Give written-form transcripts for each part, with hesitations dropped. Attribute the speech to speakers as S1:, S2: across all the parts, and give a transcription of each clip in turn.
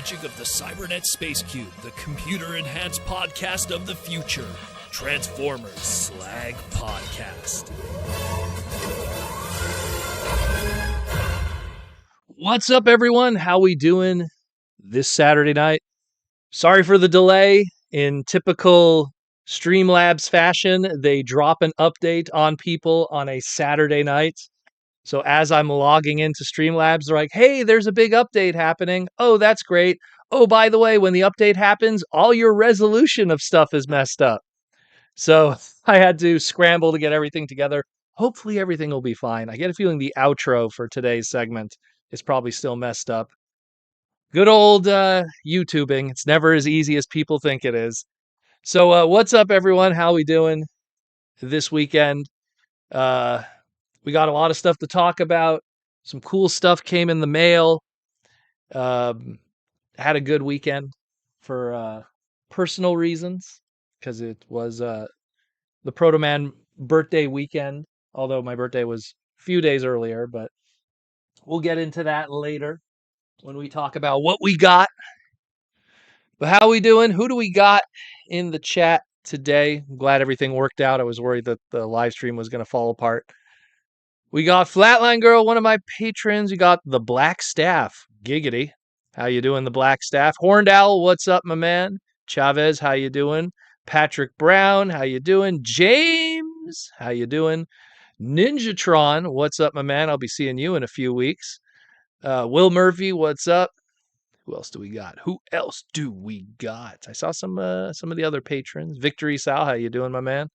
S1: magic of the Cybernet Space Cube, the computer-enhanced podcast of the future. Transformers Slag Podcast. What's up, everyone? How we doing this Saturday night? Sorry for the delay. In typical Streamlabs fashion, they drop an update on people on a Saturday night. So as I'm logging into Streamlabs, they're like, hey, there's a big update happening. Oh, that's great. Oh, by the way, when the update happens, all your resolution of stuff is messed up. So I had to scramble to get everything together. Hopefully everything will be fine. I get a feeling the outro for today's segment is probably still messed up. Good old YouTubing. It's never as easy as people think it is. So what's up, everyone? How we doing this weekend? We got a lot of stuff to talk about. Some cool stuff came in the mail. Had a good weekend for personal reasons because it was the Proto Man birthday weekend, although my birthday was a few days earlier, but we'll get into that later when we talk about what we got. But how we doing? Who do we got in the chat today? I'm glad everything worked out. I was worried that the live stream was going to fall apart. We got Flatline Girl, one of my patrons. We got the Black Staff. Giggity. How you doing, the Black Staff? Horned Owl, what's up, my man? Chavez, how you doing? Patrick Brown, how you doing? James, how you doing? Ninjatron, what's up, my man? I'll be seeing you in a few weeks. Will Murphy, what's up? Who else do we got? I saw some of the other patrons. Victory Sal, how you doing, my man?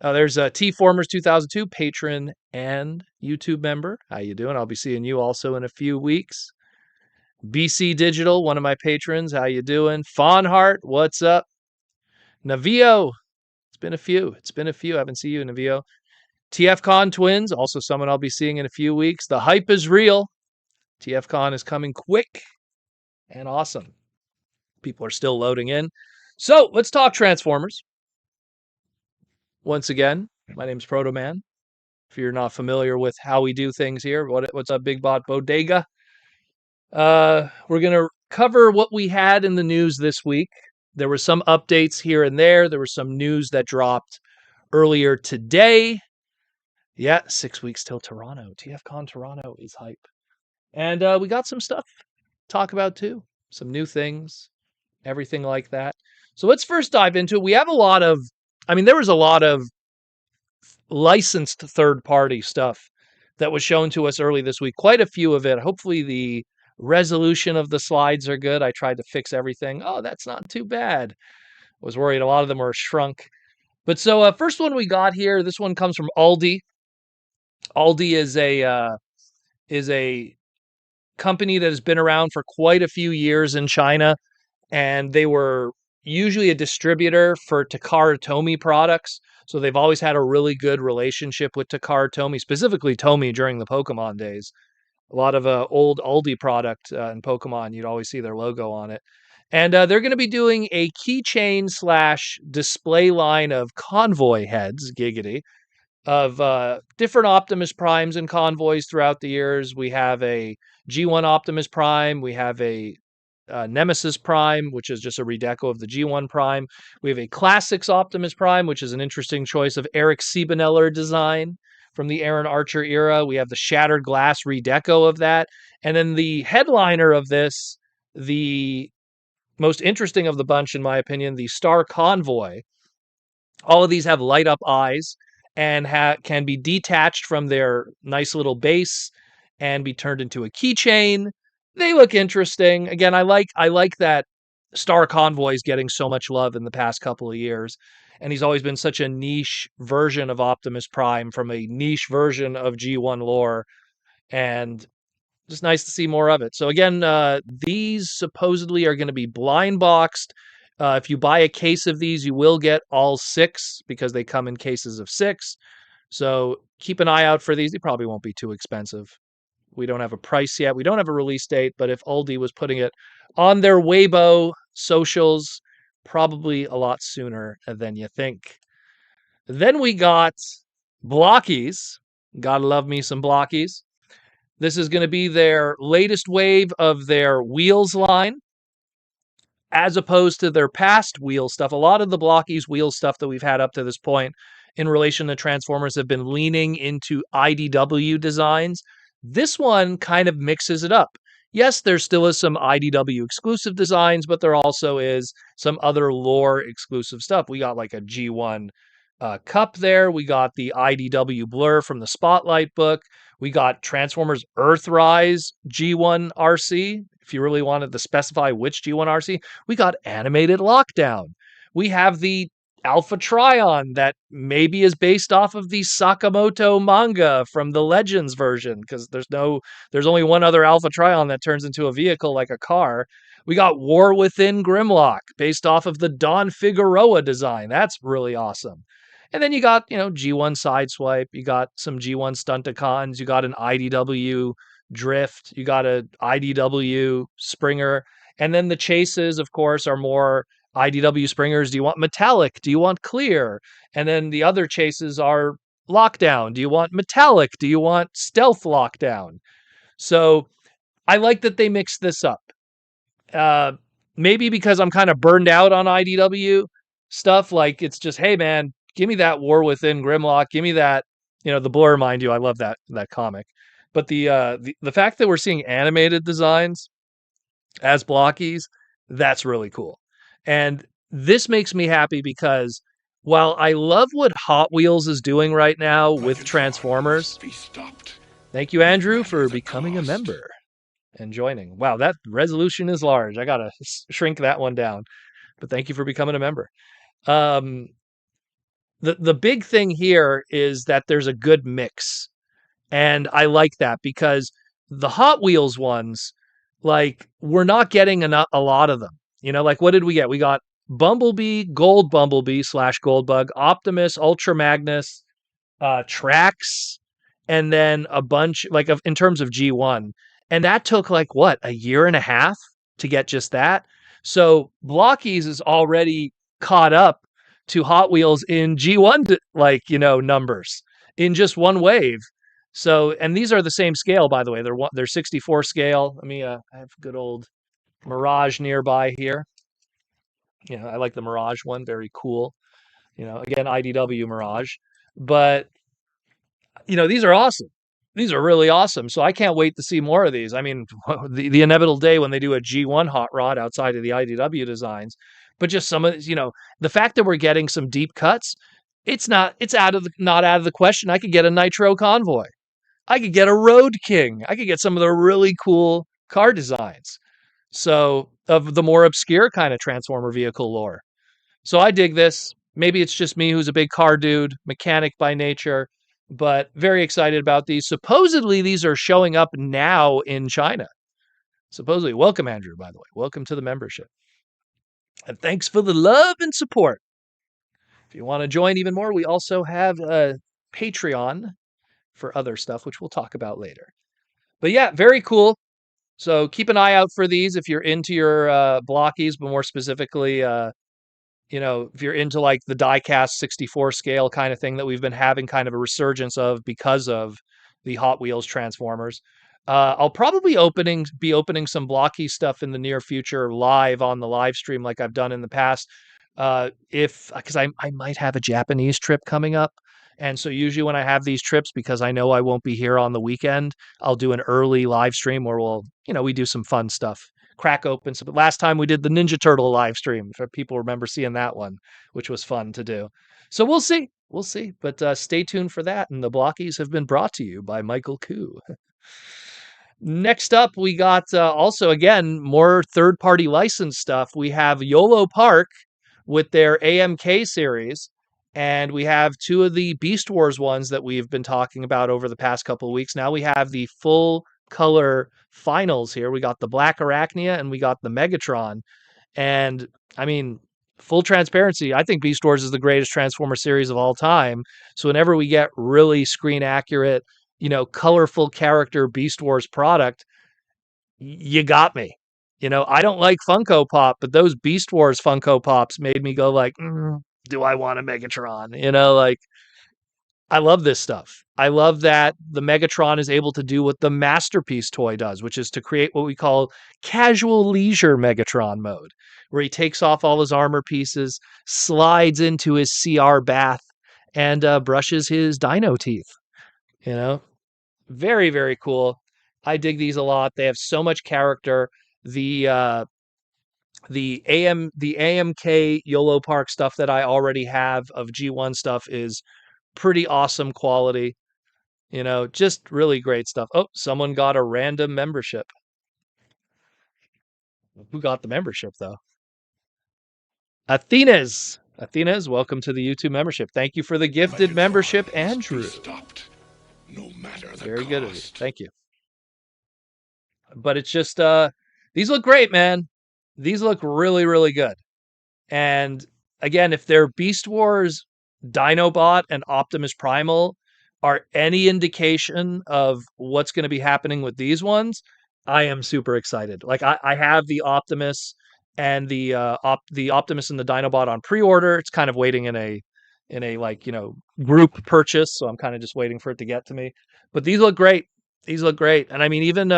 S1: There's T-Formers 2002, patron and YouTube member. How you doing? I'll be seeing you also in a few weeks. BC Digital, one of my patrons. How you doing? Fawnheart, what's up? Navio, it's been a few. I haven't seen you, Navio. TFCon Twins, also someone I'll be seeing in a few weeks. The hype is real. TFCon is coming quick and awesome. People are still loading in. So let's talk Transformers. Once again, my name's Proto Man. If you're not familiar with how we do things here, what's up, Big Bot Bodega? We're going to cover what we had in the news this week. There were some updates here and there. There was some news that dropped earlier today. Yeah, 6 weeks till Toronto. TFCon Toronto is hype. And we got some stuff to talk about too. Some new things, everything like that. So let's first dive into it. We have there was a lot of licensed third-party stuff that was shown to us early this week. Quite a few of it. Hopefully the resolution of the slides are good. I tried to fix everything. Oh, that's not too bad. I was worried a lot of them were shrunk. But so first one we got here, this one comes from Aldi. Aldi is a company that has been around for quite a few years in China, and they were usually a distributor for Takara Tomy products. So they've always had a really good relationship with Takara Tomy, specifically Tomy during the Pokemon days. A lot of old Aldi product in Pokemon, you'd always see their logo on it. And they're going to be doing a keychain / display line of convoy heads, giggity, of different Optimus Primes and convoys throughout the years. We have a G1 Optimus Prime. We have a Nemesis Prime, which is just a redeco of the G1 Prime. We have a Classics Optimus Prime, which is an interesting choice of Eric Siebeneller design from the Aaron Archer era. We have the Shattered Glass redeco of that. And then the headliner of this, the most interesting of the bunch, in my opinion, the Star Convoy. All of these have light-up eyes and can be detached from their nice little base and be turned into a keychain. They look interesting. Again, I like that Star Convoy is getting so much love in the past couple of years. And he's always been such a niche version of Optimus Prime from a niche version of G1 lore. And just nice to see more of it. So again, these supposedly are going to be blind boxed. If you buy a case of these, you will get all 6 because they come in cases of 6. So keep an eye out for these. They probably won't be too expensive. We don't have a price yet. We don't have a release date, but if Aldi was putting it on their Weibo socials, probably a lot sooner than you think. Then we got Blockies. Gotta love me some Blockies. This is going to be their latest wave of their wheels line, as opposed to their past wheel stuff. A lot of the Blockies wheel stuff that we've had up to this point in relation to Transformers have been leaning into IDW designs. This one kind of mixes it up. Yes, there still is some IDW exclusive designs, but there also is some other lore exclusive stuff. We got like a G1 Cup there. We got the IDW Blur from the Spotlight book. We got Transformers Earthrise G1 RC. If you really wanted to specify which G1 RC, we got Animated Lockdown. We have the Alpha Trion that maybe is based off of the Sakamoto manga from the Legends version, because there's only one other Alpha Trion that turns into a vehicle like a car. We got War Within Grimlock based off of the Don Figueroa design. That's really awesome. And then you got, G1 Sideswipe, you got some G1 Stunticons, you got an IDW Drift, you got a IDW Springer, and then the chases, of course, are more IDW Springers. Do you want metallic? Do you want clear? And then the other chases are lockdown. Do you want metallic? Do you want stealth lockdown? So I like that they mix this up. Maybe because I'm kind of burned out on IDW stuff. Like, it's just, hey man, give me that War Within Grimlock. Give me that, the Blur, mind you. I love that comic. But the fact that we're seeing animated designs as Blockies, that's really cool. And this makes me happy because while I love what Hot Wheels is doing right now with Transformers, thank you, Andrew, for becoming a member and joining. Wow, that resolution is large. I gotta shrink that one down. But thank you for becoming a member. The big thing here is that there's a good mix. And I like that because the Hot Wheels ones, like, we're not getting a lot of them. Like, what did we get? We got Bumblebee, Gold Bumblebee / Goldbug, Optimus, Ultra Magnus, Trax, and then a bunch, like, in terms of G1. And that took, like, what, a year and a half to get just that? So Blockies is already caught up to Hot Wheels in G1, numbers in just one wave. So, and these are the same scale, by the way. They're 64 scale. Let me, I have good old Mirage nearby here. I like the Mirage one. Very cool. Again, IDW Mirage. But, these are awesome. These are really awesome. So I can't wait to see more of these. I mean, the inevitable day when they do a G1 hot rod outside of the IDW designs. But just some of, the fact that we're getting some deep cuts, it's not out of the question. I could get a Nitro Convoy. I could get a Road King. I could get some of the really cool car designs. So, of the more obscure kind of Transformer vehicle lore. So I dig this. Maybe it's just me who's a big car dude, mechanic by nature, but very excited about these. Supposedly, these are showing up now in China. Supposedly. Welcome, Andrew, by the way. Welcome to the membership. And thanks for the love and support. If you want to join even more, we also have a Patreon for other stuff, which we'll talk about later. But yeah, very cool. So keep an eye out for these if you're into your Blockies, but more specifically, if you're into like the diecast 64 scale kind of thing that we've been having kind of a resurgence of because of the Hot Wheels Transformers. I'll probably be opening some Blocky stuff in the near future live on the live stream like I've done in the past. Because I might have a Japanese trip coming up. And so usually when I have these trips, because I know I won't be here on the weekend, I'll do an early live stream where we do some fun stuff. Crack open. So last time we did the Ninja Turtle live stream, if people remember seeing that one, which was fun to do. So we'll see. We'll see. But stay tuned for that. And the Blockies have been brought to you by Michael Koo. Next up, we got also, again, more third-party license stuff. We have YOLO Park with their AMK series. And we have two of the Beast Wars ones that we've been talking about over the past couple of weeks. Now we have the full color finals here. We got the Black Arachnia and we got the Megatron. And I mean, full transparency, I think Beast Wars is the greatest Transformer series of all time. So whenever we get really screen accurate, colorful character Beast Wars product, you got me. I don't like Funko Pop, but those Beast Wars Funko Pops made me go like, do I want a Megatron? I love this stuff. I love that the Megatron is able to do what the Masterpiece toy does, which is to create what we call casual leisure Megatron mode, where he takes off all his armor pieces, slides into his CR bath, and brushes his dino teeth. You know, very, very cool. I dig these a lot. They have so much character. The uh, the AMK YOLO Park stuff that I already have of G1 stuff is pretty awesome quality. Just really great stuff. Oh, someone got a random membership. Who got the membership though? Athena's, welcome to the YouTube membership. Thank you for the gifted membership, Andrew.
S2: Stopped, no matter the
S1: Very good of you.
S2: cost.
S1: Thank you. But it's just these look great, man. These look really, really good. And again, if they're Beast Wars, Dinobot, and Optimus Primal are any indication of what's going to be happening with these ones, I am super excited. Like I have the Optimus and the Optimus and the Dinobot on pre-order. It's kind of waiting in a like, group purchase, so I'm kind of just waiting for it to get to me. But these look great. These look great. And I mean even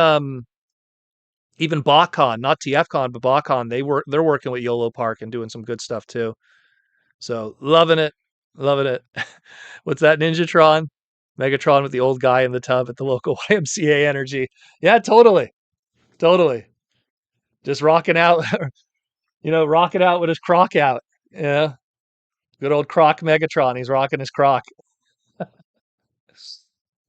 S1: BotCon, not TFCon, but BotCon, they're working with YOLO Park and doing some good stuff too. So loving it. Loving it. What's that, Ninjatron? Megatron with the old guy in the tub at the local YMCA Energy. Yeah, totally. Totally. Just rocking out, rocking out with his croc out. Yeah. Good old croc Megatron. He's rocking his croc.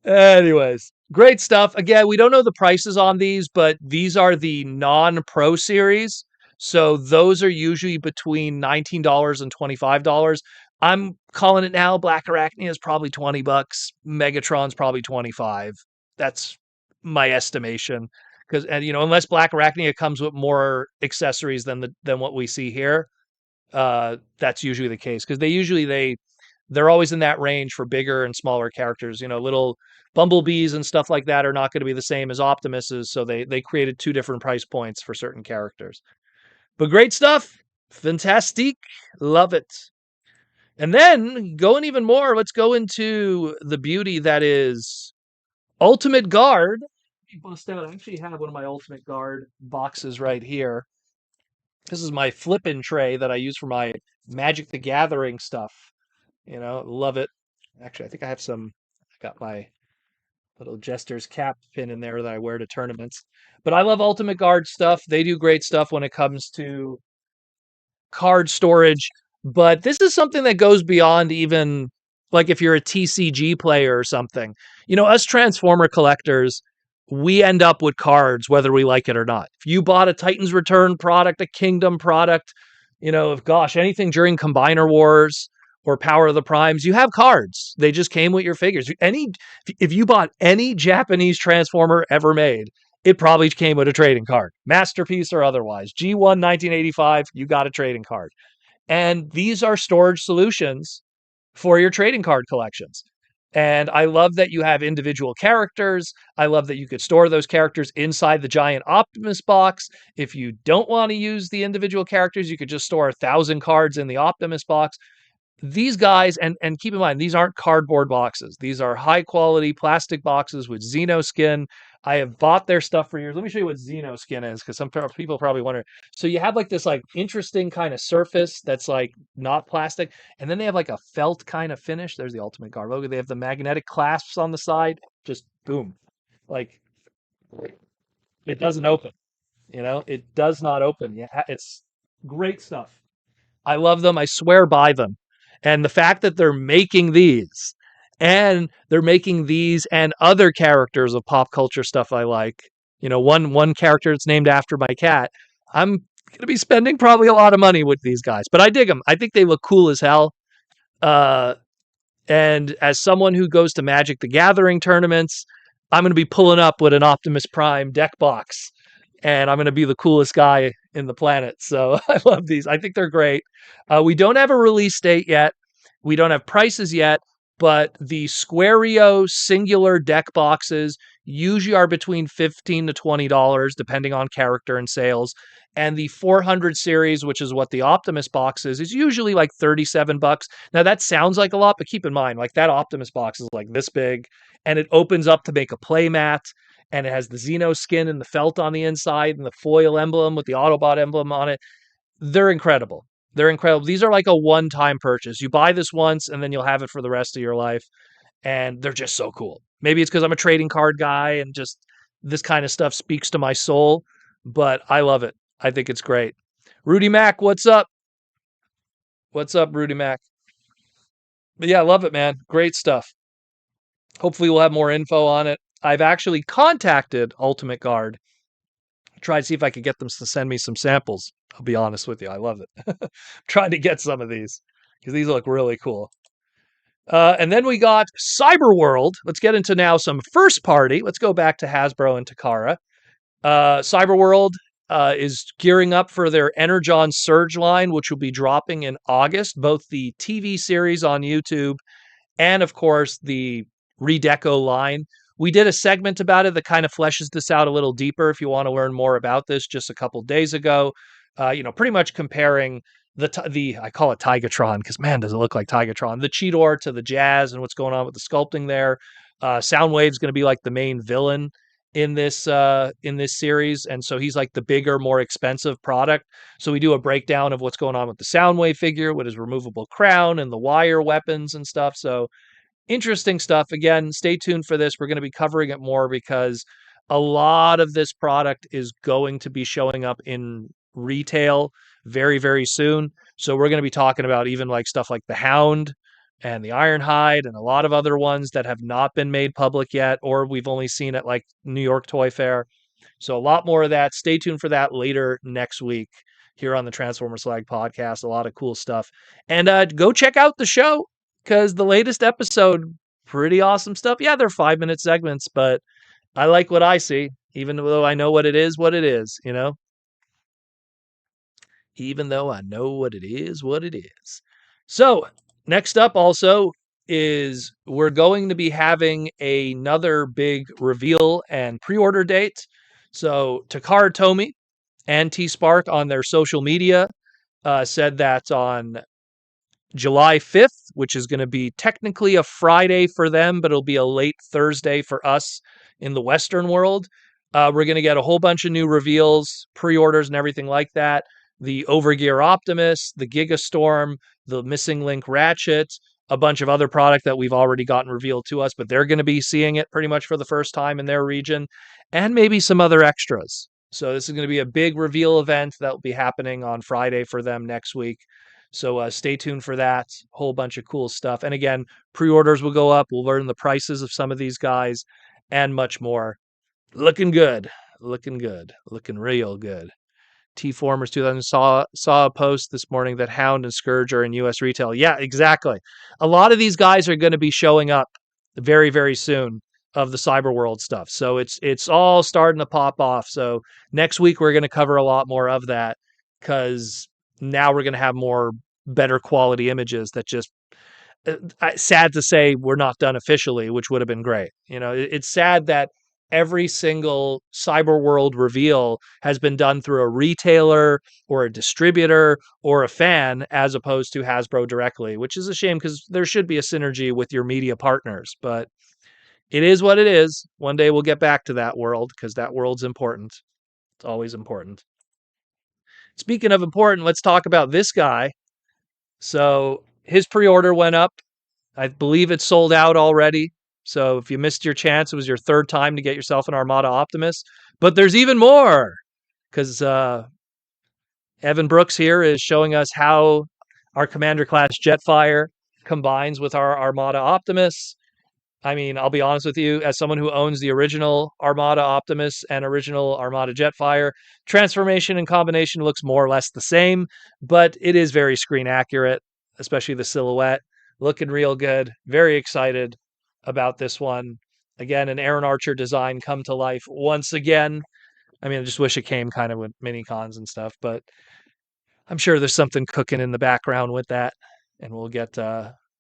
S1: Anyways, great stuff. Again, we don't know the prices on these, but these are the non-pro series. So those are usually between $19 and $25. I'm calling it now. Black Arachnia is probably $20. Megatron's probably 25. That's my estimation. Because unless Black Arachnia comes with more accessories than what we see here, that's usually the case. Because they're always in that range for bigger and smaller characters. Little bumblebees and stuff like that are not going to be the same as Optimus's, so they created two different price points for certain characters. But great stuff. Fantastique. Love it. And then going even more, let's go into the beauty that is Ultimate Guard. Let me bust out. I actually have one of my Ultimate Guard boxes right here. This is my flippin' tray that I use for my Magic the Gathering stuff. Love it. Actually, I think I got my little Jester's cap pin in there that I wear to tournaments. But I love Ultimate Guard stuff. They do great stuff when it comes to card storage. But this is something that goes beyond even like if you're a TCG player or something. Us Transformer collectors, we end up with cards whether we like it or not. If you bought a Titans Return product, a Kingdom product, anything during Combiner Wars or Power of the Primes, you have cards. They just came with your figures. If you bought any Japanese Transformer ever made, it probably came with a trading card, Masterpiece or otherwise. G1 1985, you got a trading card. And these are storage solutions for your trading card collections. And I love that you have individual characters. I love that you could store those characters inside the giant Optimus box. If you don't want to use the individual characters, you could just store 1,000 cards in the Optimus box. These guys, and keep in mind, these aren't cardboard boxes. These are high quality plastic boxes with Xeno skin. I have bought their stuff for years. Let me show you what Xeno skin is, because some people probably wonder. So you have like this like interesting kind of surface that's like not plastic, and then they have like a felt kind of finish. There's the Ultimate Guard logo. They have the magnetic clasps on the side. Just boom, like it doesn't open. It does not open. Yeah, it's great stuff. I love them. I swear by them. And the fact that they're making these and other characters of pop culture stuff I like, one character that's named after my cat, I'm going to be spending probably a lot of money with these guys, but I dig them. I think they look cool as hell. And as someone who goes to Magic the Gathering tournaments, I'm going to be pulling up with an Optimus Prime deck box, and I'm going to be the coolest guy in the planet. So I love these. I think they're great. We don't have a release date yet. We don't have prices yet, but the Squario singular deck boxes, usually are between $15 to $20, depending on character and sales. And the 400 series, which is what the Optimus box is usually like $37. Now that sounds like a lot, but keep in mind, like that Optimus box is like this big, and it opens up to make a play mat, and it has the Xeno skin and the felt on the inside and the foil emblem with the Autobot emblem on it. They're incredible. They're incredible. These are like a one-time purchase. You buy this once, and then you'll have it for the rest of your life. And they're just so cool. Maybe it's because I'm a trading card guy and just this kind of stuff speaks to my soul, but I love it. I think it's great. Rudy Mack, what's up? What's up, Rudy Mack? But yeah, I love it, man. Great stuff. Hopefully we'll have more info on it. I've actually contacted Ultimate Guard. Tried to see if I could get them to send me some samples. I'll be honest with you. I love it. Trying to get some of these because these look really cool. And then we got Cyberworld. Let's get into now some first party. Let's go back to Hasbro and Takara. Cyberworld is gearing up for their Energon Surge line, which will be dropping in August. Both the TV series on YouTube and, of course, the Redeco line. We did a segment about it that kind of fleshes this out a little deeper if you want to learn more about this just a couple days ago. Pretty much comparing the I call it Tigatron because man, does it look like Tigatron. The Cheetor to the Jazz and what's going on with the sculpting there. Soundwave's going to be like the main villain in this series, and so he's like the bigger, more expensive product. So we do a breakdown of what's going on with the Soundwave figure, with his removable crown and the wire weapons and stuff. So interesting stuff. Again, stay tuned for this. We're going to be covering it more because a lot of this product is going to be showing up in retail very, very soon. So we're going to be talking about even like stuff like the Hound and the Ironhide and a lot of other ones that have not been made public yet, or we've only seen at like New York Toy Fair. So a lot more of that. Stay tuned for that later next week here on the Transformers Slag Podcast. A lot of cool stuff. And go check out the show because the latest episode, pretty awesome stuff. Yeah, they're 5-minute segments, but I like what I see, even though I know what it is, you know? Even though I know what it is. So, next up also is we're going to be having another big reveal and pre-order date. So, Takara Tomy and T-Spark on their social media said that on July 5th, which is going to be technically a Friday for them, but it'll be a late Thursday for us in the Western world. We're going to get a whole bunch of new reveals, pre-orders, and everything like that. The Overgear Optimus, the Gigastorm, the Missing Link Ratchet, a bunch of other product that we've already gotten revealed to us, but they're going to be seeing it pretty much for the first time in their region, and maybe some other extras. So this is going to be a big reveal event that will be happening on Friday for them next week. So stay tuned for that. Whole bunch of cool stuff. And again, pre-orders will go up. We'll learn the prices of some of these guys and much more. Looking good. Looking real good. T-Formers 2000 saw a post this morning that Hound and Scourge are in U.S. retail. Yeah, exactly. A lot of these guys are going to be showing up very, very soon of the Cyberworld stuff. So it's all starting to pop off. So next week we're going to cover a lot more of that because now we're going to have more better quality images that just sad to say we're not done officially, which would have been great. It's sad that every single Cyberworld reveal has been done through a retailer or a distributor or a fan as opposed to Hasbro directly, which is a shame because there should be a synergy with your media partners, but it is what it is. One day we'll get back to that world because that world's important. It's always important. Speaking of important, let's talk about this guy. So his pre-order went up. I believe it's sold out already. So if you missed your chance, it was your third time to get yourself an Armada Optimus. But there's even more because Evan Brooks here is showing us how our Commander class Jetfire combines with our Armada Optimus. I mean, I'll be honest with you, as someone who owns the original Armada Optimus and original Armada Jetfire, transformation and combination looks more or less the same, but it is very screen accurate, especially the silhouette. Looking real good. Very excited about this one. Again, an Aaron Archer design come to life once again. I mean, I just wish it came kind of with mini cons and stuff, but I'm sure there's something cooking in the background with that, and we'll get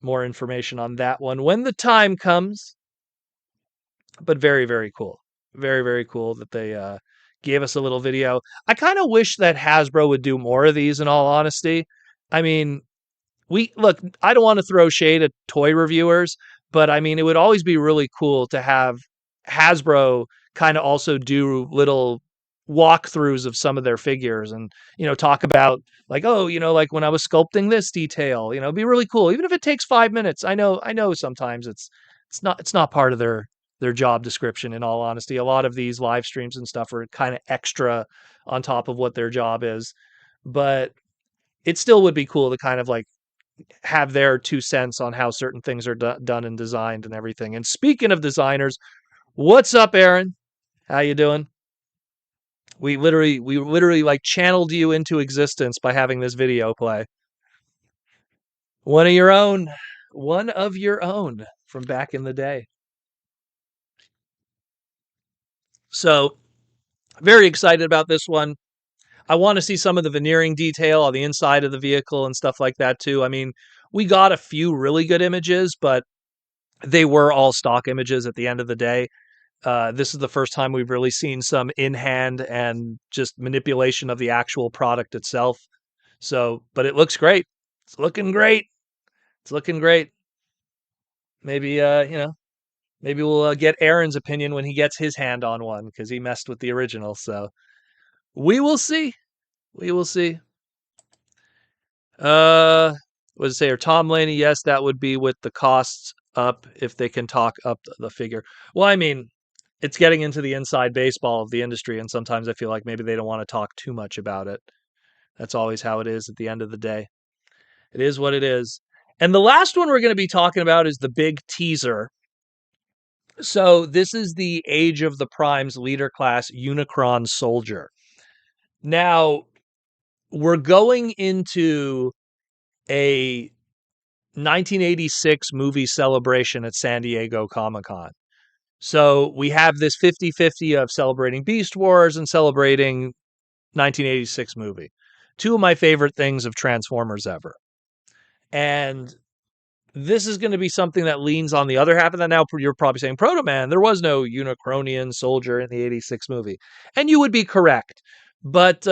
S1: more information on that one when the time comes. But very, very cool. Very, very cool that they gave us a little video. I kind of wish that Hasbro would do more of these, in all honesty. I mean, we look, I don't want to throw shade at toy reviewers, but I mean, it would always be really cool to have Hasbro kind of also do little walkthroughs of some of their figures and, talk about like, oh, like when I was sculpting this detail, it'd be really cool. Even if it takes 5 minutes. I know sometimes it's not part of their job description, in all honesty. A lot of these live streams and stuff are kind of extra on top of what their job is. But it still would be cool to kind of like have their 2 cents on how certain things are done and designed and everything. And speaking of designers, what's up, Aaron? How you doing? We literally like channeled you into existence by having this video play. One of your own, one of your own from back in the day. So very excited about this one. I want to see some of the veneering detail on the inside of the vehicle and stuff like that too. I mean, we got a few really good images, but they were all stock images at the end of the day. This is the first time we've really seen some in hand and just manipulation of the actual product itself. So, but it looks great. It's looking great. It's looking great. Maybe, maybe we'll get Aaron's opinion when he gets his hand on one because he messed with the original. So we will see. We will see. What does it say? Or Tom Laney? Yes, that would be with the costs up if they can talk up the figure. Well, I mean, it's getting into the inside baseball of the industry, and sometimes I feel like maybe they don't want to talk too much about it. That's always how it is at the end of the day. It is what it is. And the last one we're going to be talking about is the big teaser. So this is the Age of the Primes leader class Unicron soldier. Now, we're going into a 1986 movie celebration at San Diego Comic-Con. So we have this 50-50 of celebrating Beast Wars and celebrating 1986 movie. Two of my favorite things of Transformers ever. And this is going to be something that leans on the other half of that. Now you're probably saying, Proto Man, there was no Unicronian soldier in the 86 movie. And you would be correct. But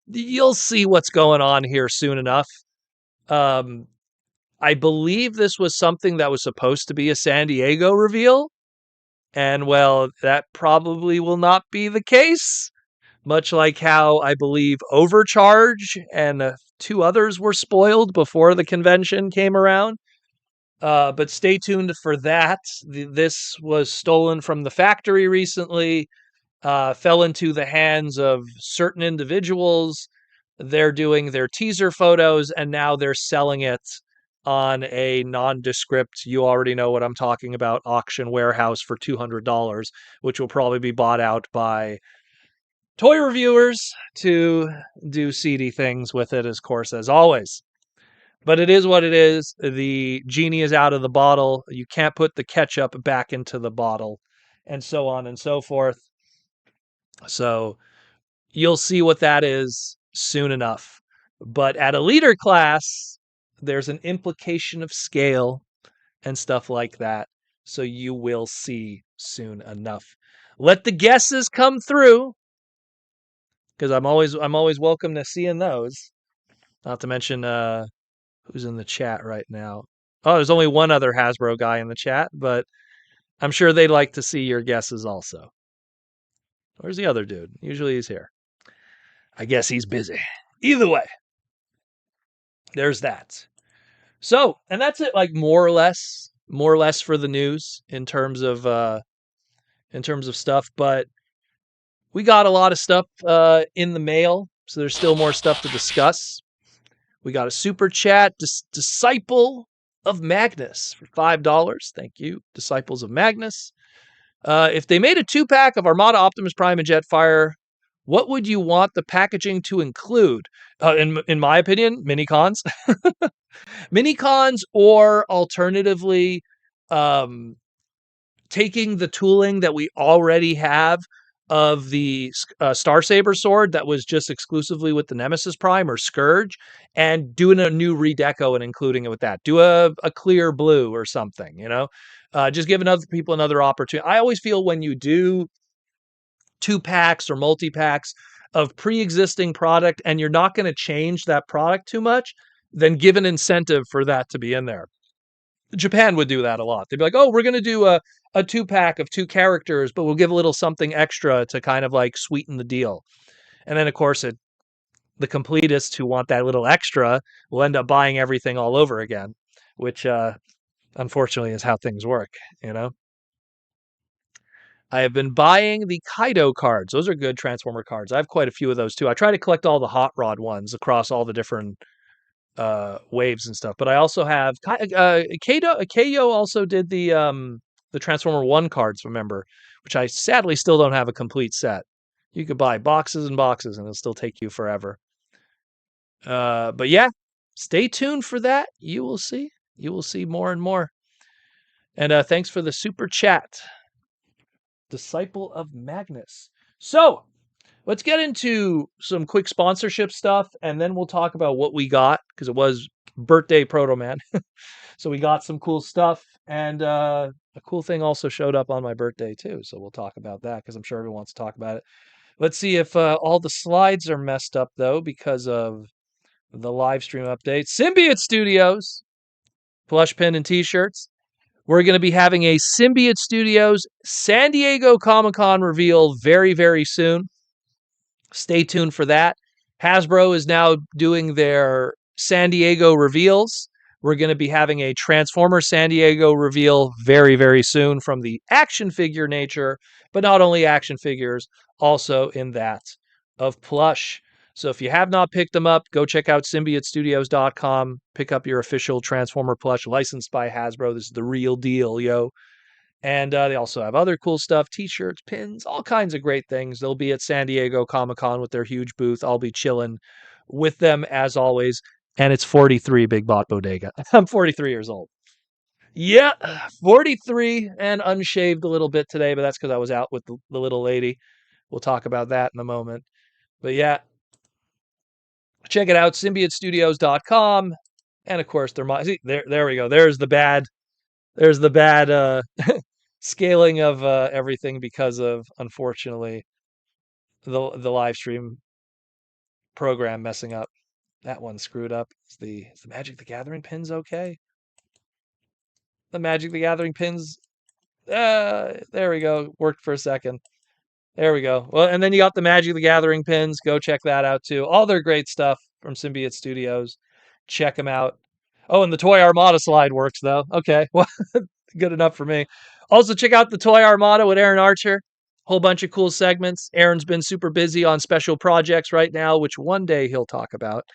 S1: you'll see what's going on here soon enough. I believe this was something that was supposed to be a San Diego reveal. And well, that probably will not be the case. Much like how I believe Overcharge and two others were spoiled before the convention came around. But stay tuned for that. This was stolen from the factory recently, fell into the hands of certain individuals. They're doing their teaser photos, and now they're selling it on a nondescript, you already know what I'm talking about, auction warehouse for $200, which will probably be bought out by toy reviewers to do seedy things with it, of course, as always. But it is what it is. The genie is out of the bottle. You can't put the ketchup back into the bottle, and so on and so forth. So you'll see what that is soon enough. But at a leader class, there's an implication of scale and stuff like that. So you will see soon enough. Let the guesses come through, because I'm always welcome to seeing those. Not to mention who's in the chat right now. Oh, there's only one other Hasbro guy in the chat, but I'm sure they'd like to see your guesses also. Where's the other dude? Usually he's here. I guess he's busy. Either way, there's that. So, and that's it, like more or less for the news in terms of stuff. But we got a lot of stuff in the mail, so there's still more stuff to discuss. We got a super chat, Disciple of Magnus for $5. Thank you, Disciples of Magnus. If they made a 2-pack of Armada, Optimus Prime, and Jetfire, what would you want the packaging to include? In my opinion, mini-cons. Mini-cons, or alternatively, taking the tooling that we already have of the Star Saber sword that was just exclusively with the Nemesis Prime or Scourge, and doing a new redeco and including it with that. Do a clear blue or something, just giving other people another opportunity. I always feel when you do 2-packs or multi-packs of pre-existing product and you're not going to change that product too much, then give an incentive for that to be in there. Japan would do that a lot. They'd be like, oh, we're going to do a 2-pack of 2 characters, but we'll give a little something extra to kind of like sweeten the deal. And then, of course, the completists who want that little extra will end up buying everything all over again, which unfortunately is how things work, you know? I have been buying the Kaido cards. Those are good Transformer cards. I have quite a few of those too. I try to collect all the Hot Rod ones across all the different waves and stuff. But I also have Kayo also did the Transformer 1 cards, remember, which I sadly still don't have a complete set. You could buy boxes and boxes and it'll still take you forever. But yeah, stay tuned for that. You will see. You will see more and more. And thanks for the super chat, Disciple of Magnus. So let's get into some quick sponsorship stuff, and then we'll talk about what we got, because it was birthday Proto Man. So we got some cool stuff, and a cool thing also showed up on my birthday too. So we'll talk about that, because I'm sure everyone wants to talk about it. Let's see if all the slides are messed up, though, because of the live stream update. Symbiote Studios, plush pin and t-shirts. We're going to be having a Symbiote Studios San Diego Comic-Con reveal very, very soon. Stay tuned for that. Hasbro is now doing their San Diego reveals. We're going to be having a Transformers San Diego reveal very, very soon from the action figure nature, but not only action figures, also in that of plush. So if you have not picked them up, go check out symbiotestudios.com. Pick up your official Transformer plush licensed by Hasbro. This is the real deal, yo. And they also have other cool stuff, t-shirts, pins, all kinds of great things. They'll be at San Diego Comic-Con with their huge booth. I'll be chilling with them as always. And it's 43 Big Bot Bodega. I'm 43 years old. Yeah, 43 and unshaved a little bit today, but that's because I was out with the little lady. We'll talk about that in a moment. But yeah, check it out, symbiotestudios.com. And of course, there we go. There's the bad scaling of everything because of, unfortunately, the live stream program messing up. That one screwed up. Is the Magic the Gathering pins okay? The Magic the Gathering pins, there we go. Worked for a second. There we go. Well, and then you got the Magic the Gathering pins. Go check that out too. All their great stuff from Symbiote Studios. Check them out. Oh, and the Toy Armada slide works though. Okay, well, good enough for me. Also, check out the Toy Armada with Aaron Archer. Whole bunch of cool segments. Aaron's been super busy on special projects right now, which one day he'll talk about.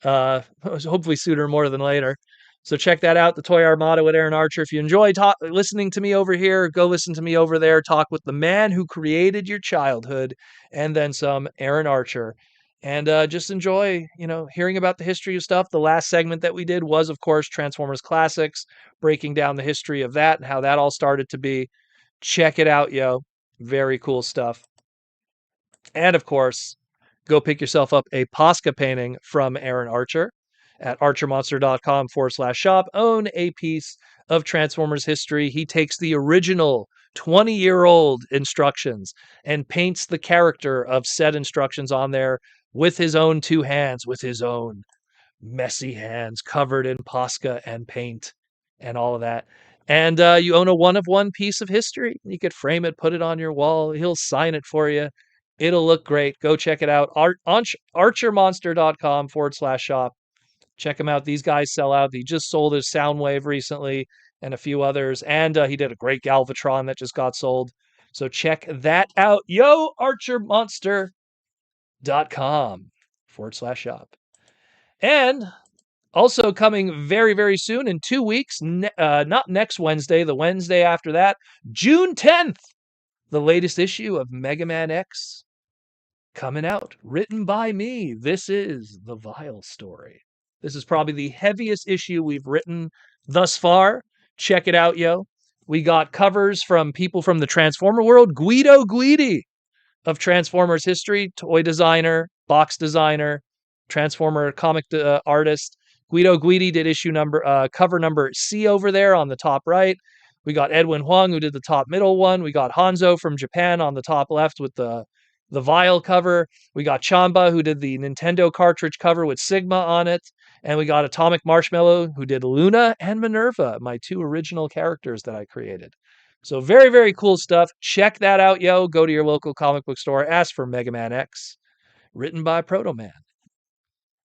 S1: Hopefully sooner more than later. So check that out, the Toy Armada with Aaron Archer. If you enjoy listening to me over here, go listen to me over there. Talk with the man who created your childhood, and then some, Aaron Archer. And just enjoy, hearing about the history of stuff. The last segment that we did was, of course, Transformers Classics, breaking down the history of that and how that all started to be. Check it out, yo. Very cool stuff. And, of course, go pick yourself up a Posca painting from Aaron Archer at archermonster.com/shop. Own a piece of Transformers history. He takes the original 20-year-old instructions and paints the character of said instructions on there with his own 2 hands, with his own messy hands covered in Posca and paint and all of that. And you own a one-of-one piece of history. You could frame it, put it on your wall. He'll sign it for you. It'll look great. Go check it out. archermonster.com/shop. Check him out. These guys sell out. He just sold his Soundwave recently and a few others. And he did a great Galvatron that just got sold. So check that out. Yo, archermonster.com/shop. And also coming very, very soon in 2 weeks, not next Wednesday, the Wednesday after that, June 10th, the latest issue of Mega Man X coming out, written by me. This is the Vile Story. This is probably the heaviest issue we've written thus far. Check it out, yo. We got covers from people from the Transformer world. Guido Guidi of Transformers history, toy designer, box designer, Transformer comic artist. Guido Guidi did cover number C over there on the top right. We got Edwin Huang, who did the top middle one. We got Hanzo from Japan on the top left with the vial cover. We got Chamba, who did the Nintendo cartridge cover with Sigma on it. And we got Atomic Marshmallow, who did Luna and Minerva, my 2 original characters that I created. So very, very cool stuff. Check that out, yo. Go to your local comic book store. Ask for Mega Man X, written by Proto Man.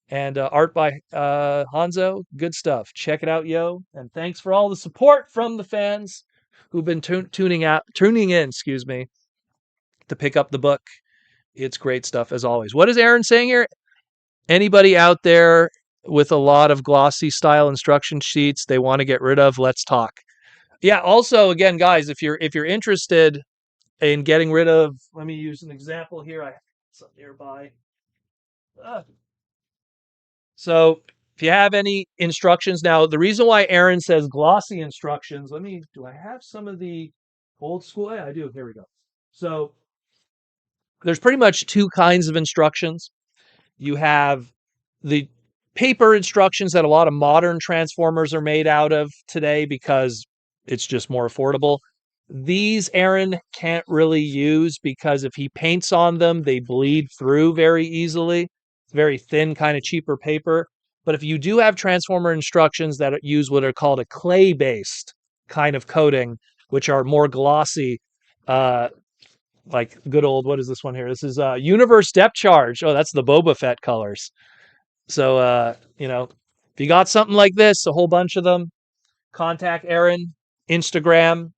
S1: And art by Hanzo. Good stuff. Check it out, yo. And thanks for all the support from the fans who've been tuning in, excuse me, to pick up the book. It's great stuff as always. What is Aaron saying here? Anybody out there with a lot of glossy style instruction sheets they want to get rid of, let's talk. Yeah, also again, guys, if you're interested in getting rid of, let me use an example here. I have some nearby. So if you have any instructions, now the reason why Aaron says glossy instructions, do I have some of the old school? Yeah, I do. Here we go. So there's pretty much 2 kinds of instructions. You have the paper instructions that a lot of modern Transformers are made out of today because it's just more affordable. These Aaron can't really use because if he paints on them, they bleed through very easily. It's very thin, kind of cheaper paper. But if you do have Transformer instructions that use what are called a clay-based kind of coating, which are more glossy, like good old, what is this one here? This is Universe Depth Charge. Oh, that's the Boba Fett colors. So, if you got something like this, a whole bunch of them, contact Aaron, Instagram,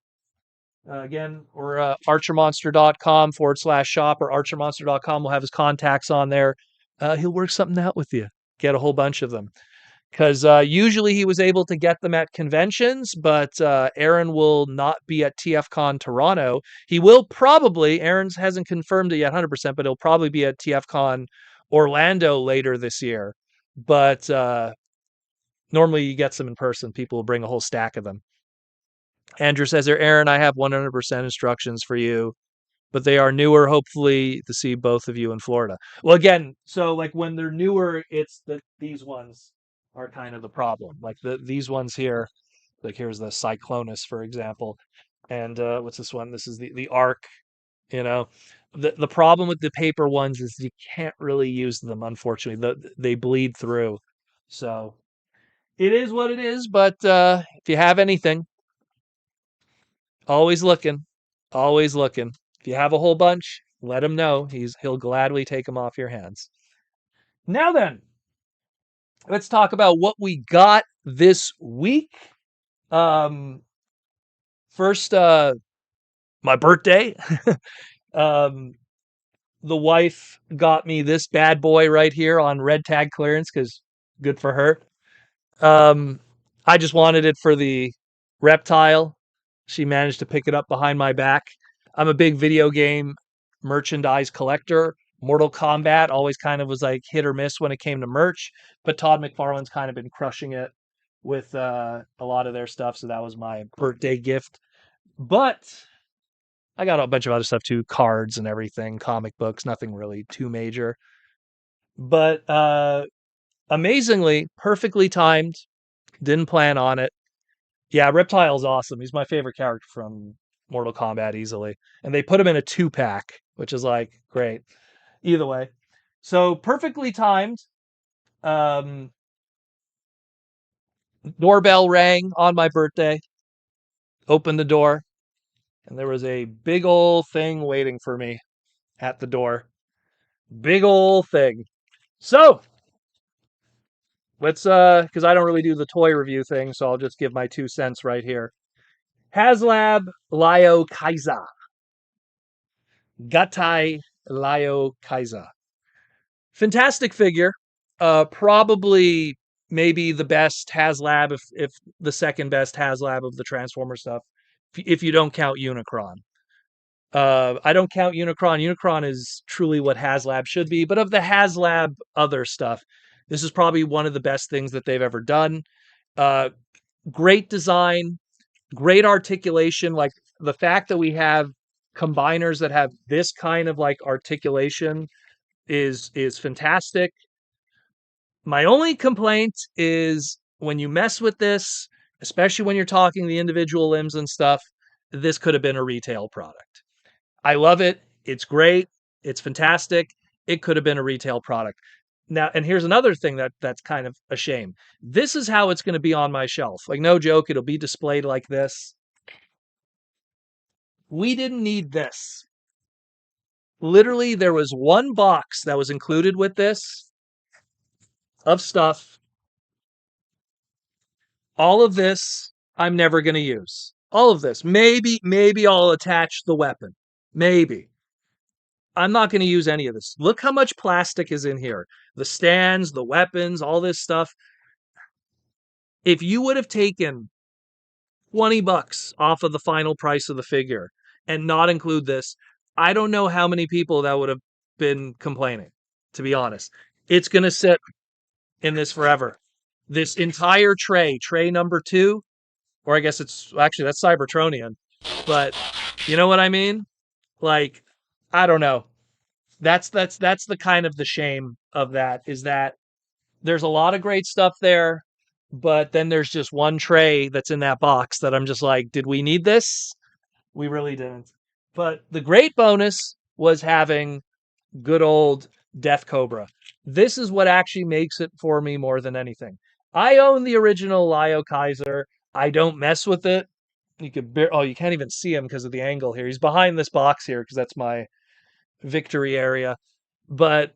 S1: again, or archermonster.com/shop or archermonster.com. We'll have his contacts on there. He'll work something out with you. Get a whole bunch of them. Because usually he was able to get them at conventions, but Aaron will not be at TFCon Toronto. He will probably, Aaron hasn't confirmed it yet 100%, but he'll probably be at TFCon Orlando later this year. But normally you get some in person. People will bring a whole stack of them. Andrew says there, Aaron, I have 100% instructions for you, but they are newer, hopefully, to see both of you in Florida. Well, again, so like when they're newer, it's these ones are kind of the problem. Like these ones here, like here's the Cyclonus, for example. And what's this one? This is the Arc, you know. The problem with the paper ones is you can't really use them, unfortunately. They bleed through. So it is what it is, but if you have anything, always looking. Always looking. If you have a whole bunch, let him know. He'll gladly take them off your hands. Now then, let's talk about what we got this week. First, my birthday. The wife got me this bad boy right here on red tag clearance because good for her. I just wanted it for the reptile. She managed to pick it up behind my back. I'm a big video game merchandise collector. Mortal Kombat always kind of was like hit or miss when it came to merch, but Todd McFarlane's kind of been crushing it with a lot of their stuff. So that was my birthday gift. But I got a bunch of other stuff too, cards and everything, comic books, nothing really too major. But amazingly, perfectly timed. Didn't plan on it. Yeah, Reptile's awesome. He's my favorite character from Mortal Kombat easily. And they put him in a 2-pack, which is like great. Either way. So perfectly timed. Doorbell rang on my birthday. Opened the door. And there was a big old thing waiting for me at the door. Big old thing. So let's because I don't really do the toy review thing, so I'll just give my 2 cents right here. Haslab Lyo Kaiza. Gatai Lyo Kaiza. Fantastic figure. Probably maybe the best Haslab, if the second best Haslab of the Transformer stuff, if you don't count Unicron. I don't count Unicron. Unicron is truly what Haslab should be, but of the Haslab other stuff, this is probably one of the best things that they've ever done. Great design, great articulation. Like the fact that we have combiners that have this kind of like articulation is fantastic. My only complaint is when you mess with this, especially when you're talking the individual limbs and stuff, this could have been a retail product. I love it. It's great. It's fantastic. It could have been a retail product. Now, and here's another thing that's kind of a shame. This is how it's going to be on my shelf. Like, no joke, it'll be displayed like this. We didn't need this. Literally, there was one box that was included with this of stuff. All of this I'm never going to use. All of this. Maybe I'll attach the weapon. Maybe. I'm not going to use any of this. Look how much plastic is in here. The stands, the weapons, all this stuff. If you would have taken $20 off of the final price of the figure and not include this, I don't know how many people that would have been complaining, to be honest. It's going to sit in this forever. This entire tray number 2, or I guess it's actually that's Cybertronian, but you know what I mean? Like, I don't know. That's the kind of the shame of that, is that there's a lot of great stuff there, but then there's just one tray that's in that box that I'm just like, did we need this? We really didn't. But the great bonus was having good old Death Cobra. This is what actually makes it for me more than anything. I own the original Lio Kaiser. I don't mess with it. You you can't even see him because of the angle here. He's behind this box here because that's my victory area. But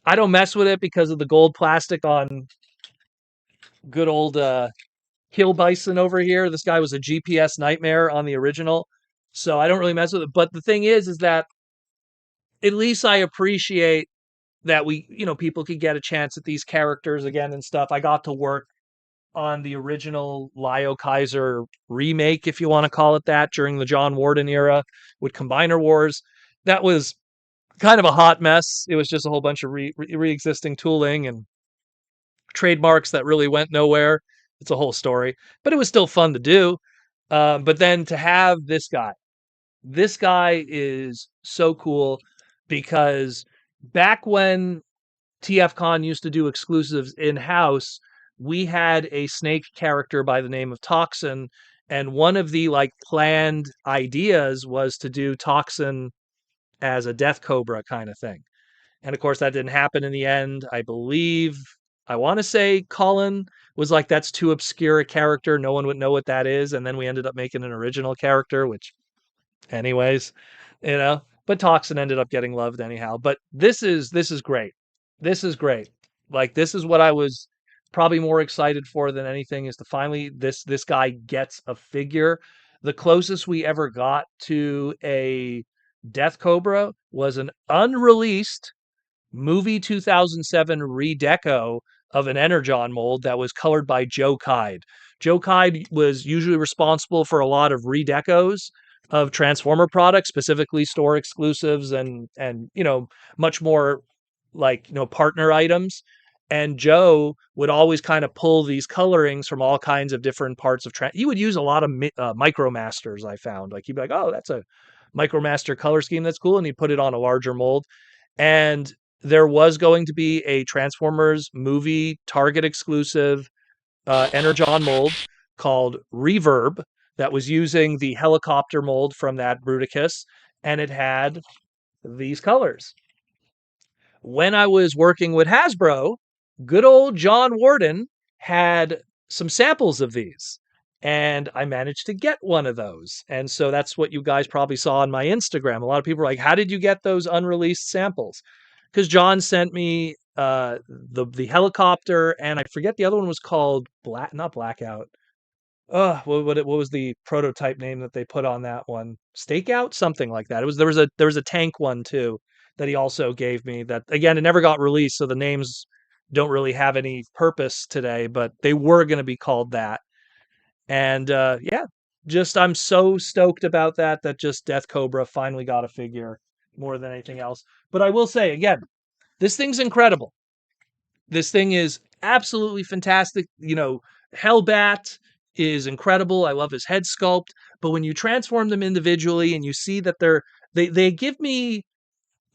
S1: I don't mess with it because of the gold plastic on good old Kill Bison over here. This guy was a GPS nightmare on the original. So I don't really mess with it. But the thing is that at least I appreciate that people could get a chance at these characters again and stuff. I got to work on the original Lio Kaiser remake, if you want to call it that, during the John Warden era with Combiner Wars. That was kind of a hot mess. It was just a whole bunch of re-existing tooling and trademarks that really went nowhere. It's a whole story, but it was still fun to do. But then to have this guy is so cool because back when TFCon used to do exclusives in-house, we had a Snake character by the name of Toxin, and one of the planned ideas was to do Toxin as a Death Cobra kind of thing. And of course that didn't happen in the end. I want to say Colin was like, that's too obscure a character, no one would know what that is, and then we ended up making an original character, which anyways, but Toxin ended up getting loved anyhow. But this is great. This is great. Like, this is what I was probably more excited for than anything, is to finally this guy gets a figure. The closest we ever got to a Death Cobra was an unreleased movie 2007 redeco of an Energon mold that was colored by Joe Kide. Joe Kide was usually responsible for a lot of redecos of Transformer products, specifically store exclusives and much more partner items. And Joe would always kind of pull these colorings from all kinds of different parts of he would use a lot of Micromasters, I found. Like, he'd be like, oh, that's a Micromaster color scheme, that's cool, and he'd put it on a larger mold. And there was going to be a Transformers movie Target exclusive Energon mold called Reverb that was using the helicopter mold from that Bruticus, and it had these colors. When I was working with Hasbro, good old John Warden had some samples of these, and I managed to get one of those. And so that's what you guys probably saw on my Instagram. A lot of people were like, how did you get those unreleased samples? Because John sent me the helicopter, and I forget the other one was called not Blackout. What was the prototype name that they put on that one? Stakeout, something like that. There was a tank one too that he also gave me. That, again, it never got released, so the names don't really have any purpose today, but they were going to be called that. And just I'm so stoked about that just Death Cobra finally got a figure more than anything else. But I will say again, this thing's incredible. This thing is absolutely fantastic. Hellbat is incredible. I love his head sculpt. But when you transform them individually and you see that they give me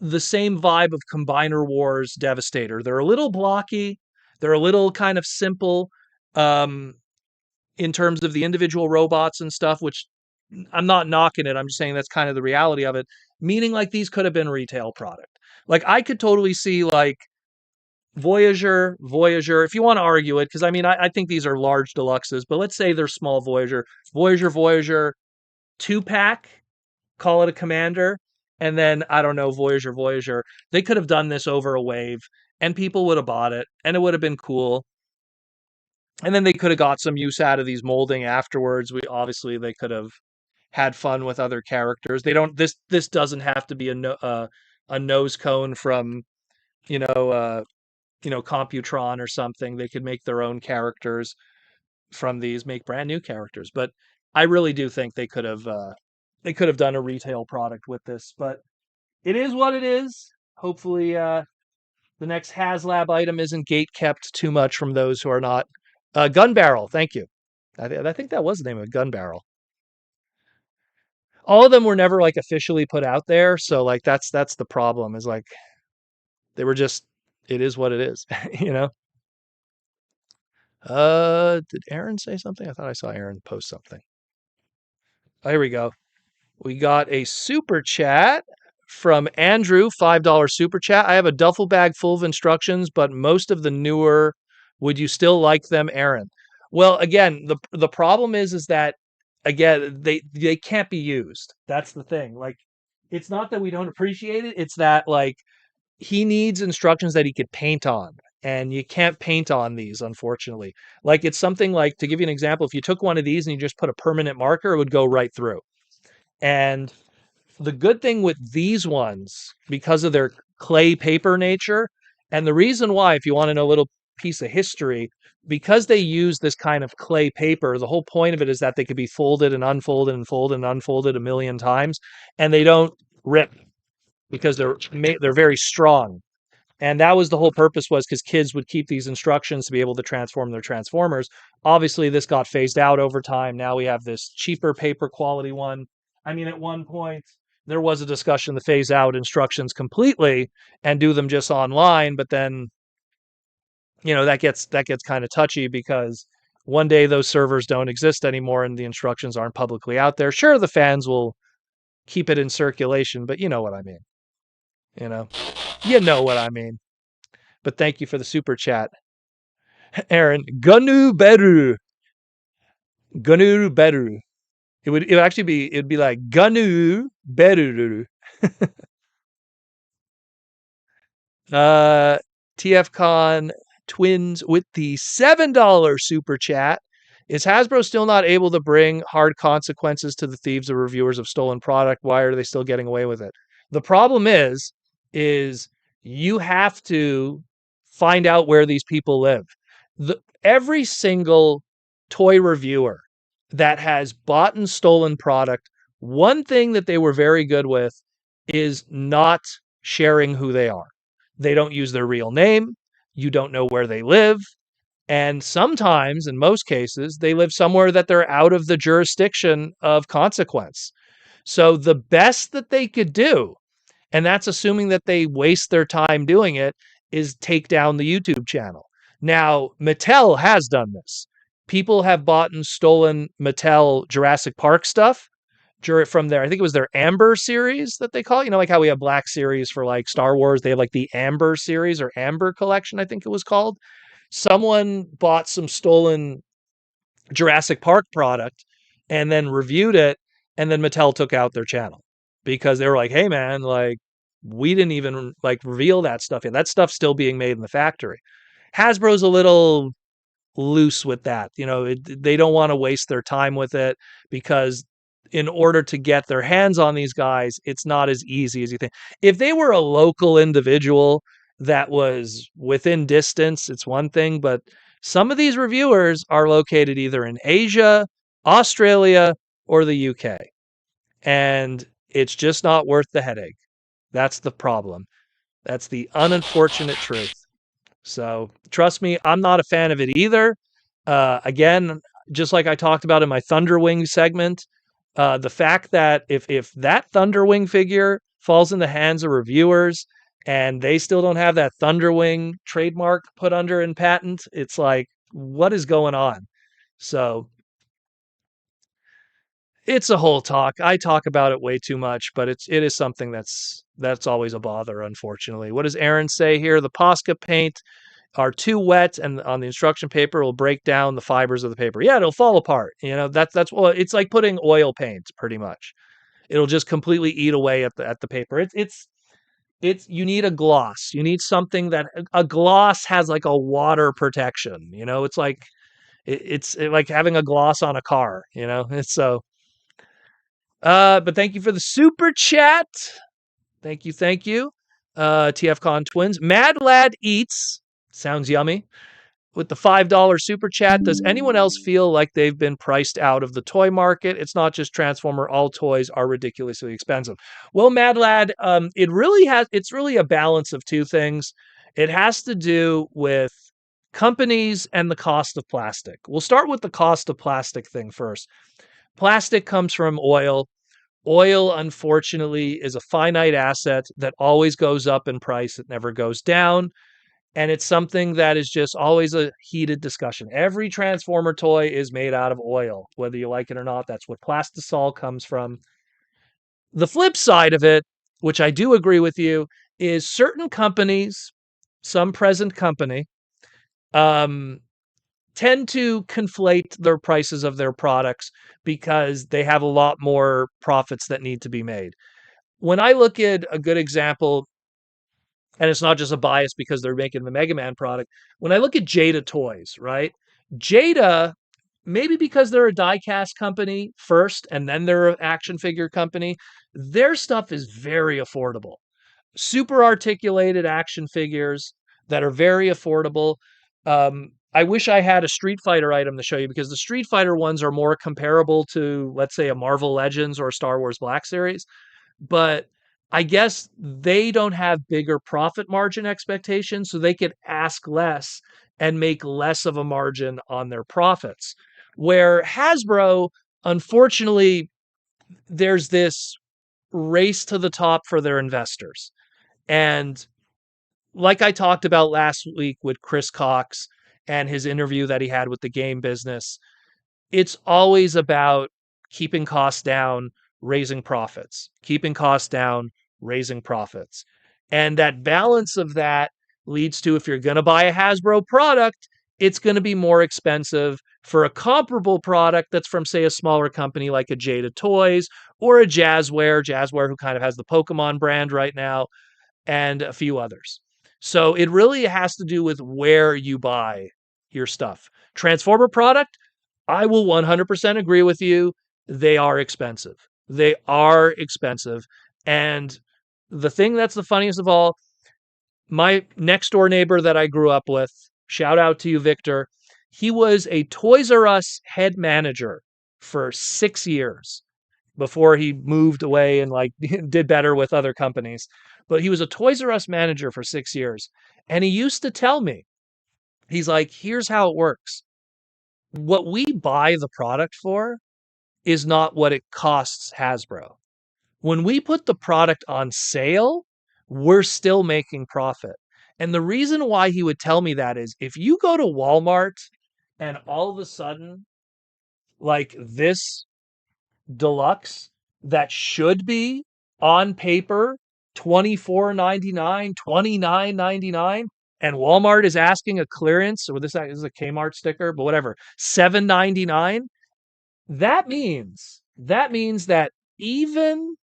S1: the same vibe of Combiner Wars Devastator. They're a little blocky. They're a little kind of simple. in terms of the individual robots and stuff, which I'm not knocking it. I'm just saying that's kind of the reality of it. Meaning like these could have been retail product. Like I could totally see like Voyager, if you want to argue it, because I mean, I think these are large deluxes, but let's say they're small Voyager 2-pack, call it a Commander, and then, I don't know, Voyager. They could have done this over a wave, and people would have bought it, and it would have been cool. And then they could have got some use out of these molding afterwards. Obviously they could have had fun with other characters. They don't. This doesn't have to be a nose cone from you know uh, Computron or something. They could make their own characters from these, make brand new characters. But I really do think they could have done a retail product with this. But it is what it is. Hopefully, the next Haslab item isn't gate kept too much from those who are not. Gun barrel. Thank you. I think that was the name of it, gun barrel. All of them were never like officially put out there, so like that's the problem. Is like they were just. It is what it is, you know. Did Aaron say something? I thought I saw Aaron post something. Oh, here we go. We got a super chat from Andrew, $5 super chat. I have a duffel bag full of instructions, but most of the newer, would you still like them, Aaron? Well, again, the problem is that again, they can't be used. That's the thing. Like it's not that we don't appreciate it, it's that like he needs instructions that he could paint on. And you can't paint on these, unfortunately. Like it's something like, to give you an example, if you took one of these and you just put a permanent marker, it would go right through. And the good thing with these ones, because of their clay paper nature, and the reason why, if you want to know a little piece of history, because they use this kind of clay paper, the whole point of it is that they could be folded and unfolded and folded and unfolded a million times, and they don't rip because they're very strong. And that was the whole purpose, was because kids would keep these instructions to be able to transform their Transformers. Obviously, this got phased out over time. Now we have this cheaper paper quality one. I mean, at one point, there was a discussion to phase out instructions completely and do them just online. But then, that gets kind of touchy because one day those servers don't exist anymore and the instructions aren't publicly out there. Sure, the fans will keep it in circulation, but you know what I mean. You know, you know what I mean. But thank you for the super chat. Aaron, Gunu Beru. Gunu Beru. It'd be like Gunu Beru. TFCon Twins with the $7 super chat. Is Hasbro still not able to bring hard consequences to the thieves or reviewers of stolen product? Why are they still getting away with it? The problem is you have to find out where these people live. Every single toy reviewer that has bought and stolen product, one thing that they were very good with is not sharing who they are. They don't use their real name. You don't know where they live. And sometimes, in most cases, they live somewhere that they're out of the jurisdiction of consequence. So the best that they could do, and that's assuming that they waste their time doing it, is take down the YouTube channel. Now, Mattel has done this. People have bought and stolen Mattel Jurassic Park stuff from their, I think it was their Amber series that they call it. Like how we have Black series for like Star Wars. They have like the Amber series or Amber collection, I think it was called. Someone bought some stolen Jurassic Park product and then reviewed it, and then Mattel took out their channel because they were like, hey man, like we didn't even like reveal that stuff yet. That stuff's still being made in the factory. Hasbro's a little loose with that. They don't want to waste their time with it because in order to get their hands on these guys, it's not as easy as you think. If they were a local individual that was within distance, it's one thing, but some of these reviewers are located either in Asia, Australia, or the UK. And it's just not worth the headache. That's the problem. That's the unfortunate truth. So trust me, I'm not a fan of it either. Again, just like I talked about in my Thunderwing segment, the fact that if that Thunderwing figure falls in the hands of reviewers and they still don't have that Thunderwing trademark put under in patent, it's like, what is going on? So It's a whole talk. I talk about it way too much, but it is something that's always a bother, unfortunately. What does Aaron say here? The Posca paint are too wet, and on the instruction paper will break down the fibers of the paper. Yeah, it'll fall apart. That's well, it's like putting oil paint, pretty much. It'll just completely eat away at the paper. It's you need a gloss. You need something that a gloss has like a water protection. It's like it's like having a gloss on a car. It's so. But thank you for the super chat. Thank you, thank you. TFCon Twins. Mad Lad Eats. Sounds yummy. With the $5 super chat, does anyone else feel like they've been priced out of the toy market? It's not just Transformer. All toys are ridiculously expensive. Well, Mad Lad, it's really a balance of two things. It has to do with companies and the cost of plastic. We'll start with the cost of plastic thing first. Plastic comes from oil. Oil, unfortunately, is a finite asset that always goes up in price. It never goes down. And it's something that is just always a heated discussion. Every Transformer toy is made out of oil, whether you like it or not. That's what plastisol comes from. The flip side of it, which I do agree with you, is certain companies, some present company, tend to conflate their prices of their products because they have a lot more profits that need to be made. When I look at a good example, and it's not just a bias because they're making the Mega Man product. When I look at Jada Toys, right? Jada, maybe because they're a die-cast company first and then they're an action figure company, their stuff is very affordable. Super articulated action figures that are very affordable. I wish I had a Street Fighter item to show you because the Street Fighter ones are more comparable to, let's say, a Marvel Legends or a Star Wars Black Series. But I guess they don't have bigger profit margin expectations, so they could ask less and make less of a margin on their profits. Where Hasbro, unfortunately, there's this race to the top for their investors. And like I talked about last week with Chris Cox and his interview that he had with the game business, it's always about keeping costs down, raising profits, keeping costs down, raising profits. And that balance of that leads to if you're going to buy a Hasbro product, it's going to be more expensive for a comparable product that's from, say, a smaller company like a Jada Toys or a Jazzware who kind of has the Pokemon brand right now, and a few others. So it really has to do with where you buy your stuff. Transformer product, I will 100% agree with you. They are expensive. They are expensive. And the thing that's the funniest of all, my next door neighbor that I grew up with, shout out to you, Victor, he was a Toys R Us head manager for 6 years before he moved away and like did better with other companies. But he was a Toys R Us manager for 6 years. And he used to tell me, he's like, here's how it works. What we buy the product for is not what it costs Hasbro. When we put the product on sale, we're still making profit. And the reason why he would tell me that is if you go to Walmart and all of a sudden, like this deluxe that should be on paper $24.99, $29.99, and Walmart is asking a clearance, or this is a Kmart sticker, but whatever, $7.99. That means that even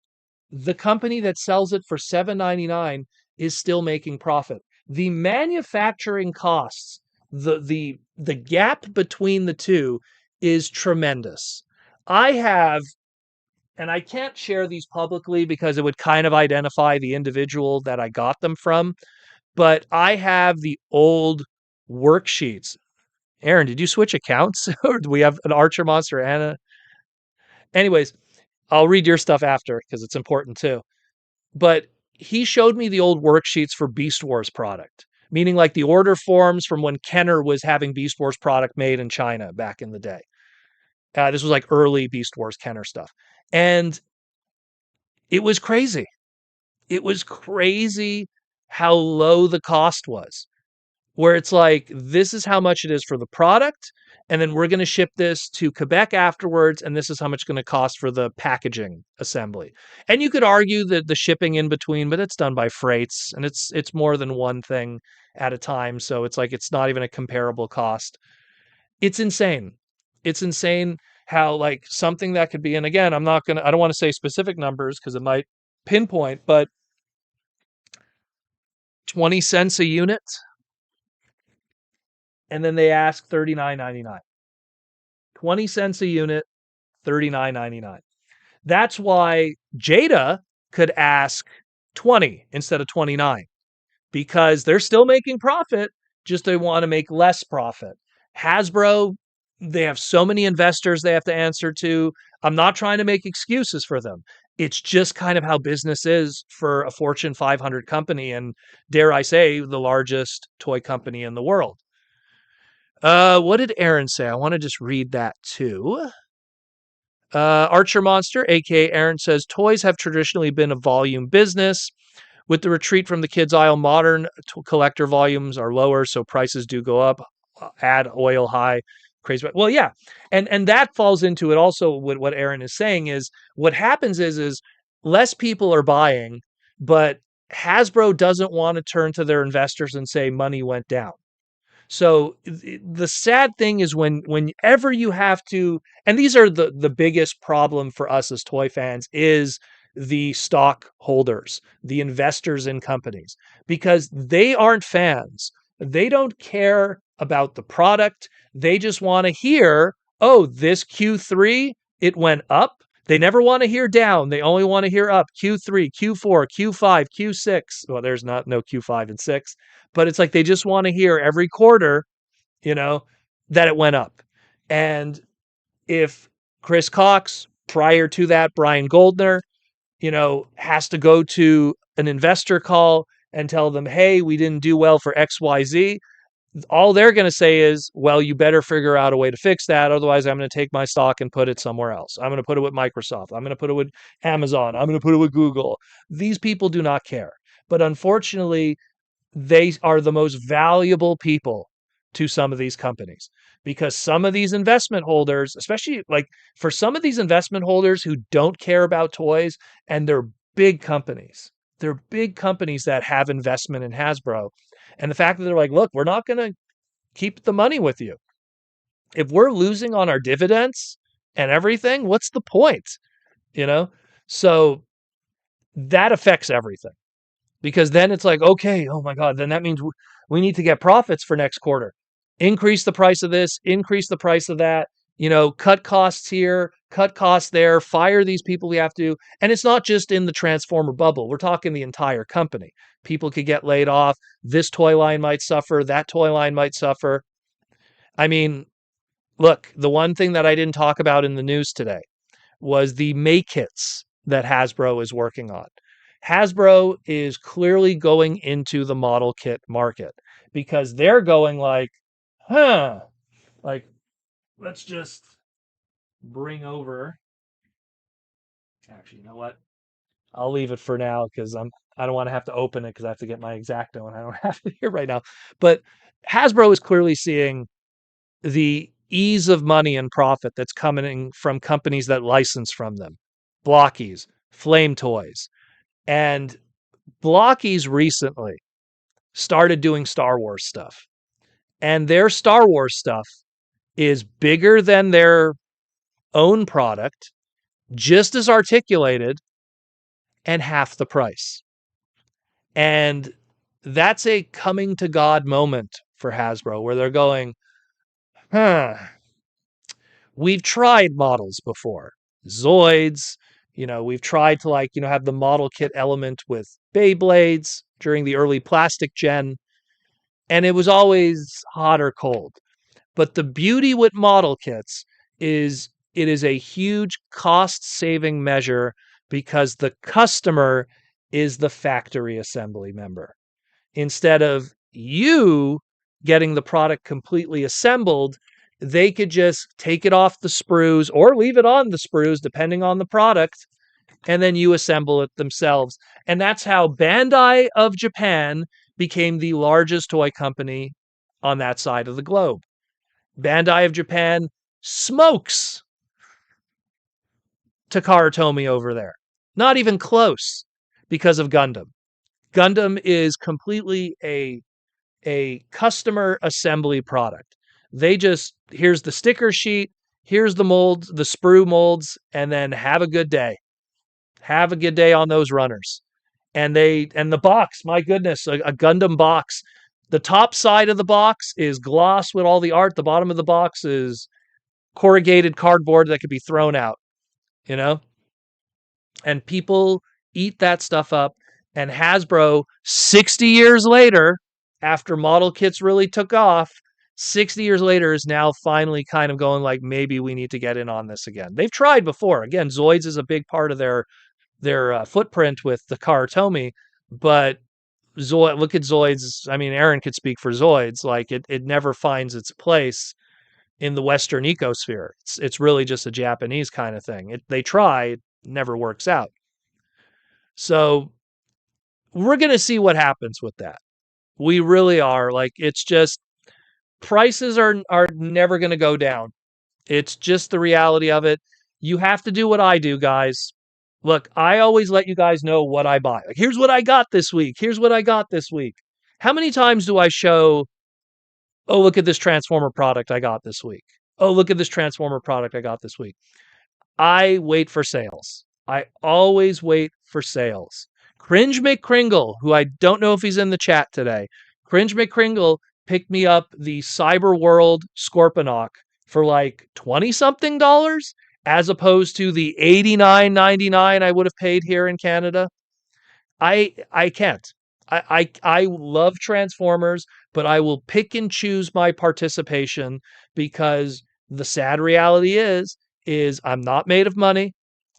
S1: the company that sells it for $7.99 is still making profit. The manufacturing costs, the gap between the two is tremendous. I have, and I can't share these publicly because it would kind of identify the individual that I got them from, but I have the old worksheets. Aaron, did you switch accounts? Or do we have an Archer Monster and a... Anyways, I'll read your stuff after because it's important too. But he showed me the old worksheets for Beast Wars product, meaning like the order forms from when Kenner was having Beast Wars product made in China back in the day. This was like early Beast Wars Kenner stuff. And it was crazy. It was crazy how low the cost was. where it's like, this is how much it is for the product, and then we're going to ship this to Quebec afterwards, and this is how much it's going to cost for the packaging assembly. And you could argue that the shipping in between, but it's done by freights, and it's more than one thing at a time, so it's like it's not even a comparable cost. It's insane. It's insane how like something that could be, and again, I don't want to say specific numbers because it might pinpoint, but 20 cents a unit, and then they ask $39.99. 20 cents a unit, $39.99. That's why Jada could ask 20 instead of 29 because they're still making profit, just they want to make less profit. Hasbro, they have so many investors they have to answer to. I'm not trying to make excuses for them. It's just kind of how business is for a Fortune 500 company and, dare I say, the largest toy company in the world. What did Aaron say? I want to just read that too. Archer Monster, aka Aaron, says toys have traditionally been a volume business. With the retreat from the kids' aisle, modern collector volumes are lower, so prices do go up. Add oil high, crazy. Well, yeah, and that falls into it also. What Aaron is saying is what happens is less people are buying, but Hasbro doesn't want to turn to their investors and say money went down. So the sad thing is whenever you have to, and these are the biggest problem for us as toy fans is the stockholders, the investors in companies, because they aren't fans. They don't care about the product. They just want to hear, oh, this Q3, it went up. They never want to hear down. They only want to hear up. Q3, Q4, Q5, Q6. Well, there's no Q5 and 6, but it's like they just want to hear every quarter, that it went up. And if Chris Cox, prior to that, Brian Goldner, has to go to an investor call and tell them, hey, we didn't do well for XYZ, all they're going to say is, well, you better figure out a way to fix that. Otherwise, I'm going to take my stock and put it somewhere else. I'm going to put it with Microsoft. I'm going to put it with Amazon. I'm going to put it with Google. These people do not care. But unfortunately, they are the most valuable people to some of these companies because some of these investment holders, especially like for some of these investment holders who don't care about toys and they're big companies, that have investment in Hasbro. And the fact that they're like, look, we're not going to keep the money with you. If we're losing on our dividends and everything, what's the point? So that affects everything because then it's like, okay, oh my God, then that means we need to get profits for next quarter. Increase the price of this, increase the price of that, cut costs here, cut costs there, fire these people we have to. And it's not just in the Transformer bubble. We're talking the entire company. People could get laid off. This toy line might suffer. That toy line might suffer. I mean, look, the one thing that I didn't talk about in the news today was the make-kits that Hasbro is working on. Hasbro is clearly going into the model kit market because they're going like, let's just bring over. Actually, you know what? I'll leave it for now because I don't want to have to open it because I have to get my X-Acto and I don't have it here right now. But Hasbro is clearly seeing the ease of money and profit that's coming from companies that license from them. Blockies, Flame Toys. And Blockies recently started doing Star Wars stuff. And their Star Wars stuff is bigger than their own product, just as articulated, and half the price. And that's a coming to God moment for Hasbro where they're going, we've tried models before. Zoids, we've tried to have the model kit element with Beyblades during the early plastic gen, and it was always hot or cold. But the beauty with model kits is it is a huge cost-saving measure because the customer is the factory assembly member. Instead of you getting the product completely assembled, they could just take it off the sprues or leave it on the sprues, depending on the product, and then you assemble it themselves. And that's how Bandai of Japan became the largest toy company on that side of the globe. Bandai of Japan smokes Takara Tomy over there. Not even close because of Gundam. Gundam is completely a customer assembly product. They just, here's the sticker sheet, here's the molds, the sprue molds, and then have a good day. Have a good day on those runners. And the box, my goodness, a Gundam box. The top side of the box is gloss with all the art. The bottom of the box is corrugated cardboard that could be thrown out, you know? And people eat that stuff up. And Hasbro, 60 years later, after model kits really took off, 60 years later is now finally kind of going like, maybe we need to get in on this again. They've tried before. Again, Zoids is a big part of their footprint with the Karatomi, but look at Zoids. I mean, Aaron could speak for Zoids. Like it never finds its place in the Western ecosphere. It's really just a Japanese kind of thing. They try, it never works out. So we're going to see what happens with that. We really are. Like, it's just, prices are never going to go down. It's just the reality of it. You have to do what I do, guys. Look, I always let you guys know what I buy. Like, here's what I got this week. Here's what I got this week. How many times do I show, oh, look at this Transformer product I got this week? Oh, look at this Transformer product I got this week. I wait for sales. I always wait for sales. Cringe McCringle, who I don't know if he's in the chat today. Cringe McCringle picked me up the Cyber World Scorponok for like 20-something dollars as opposed to the $89.99 I would have paid here in Canada. I can't. I love Transformers, but I will pick and choose my participation because the sad reality is I'm not made of money.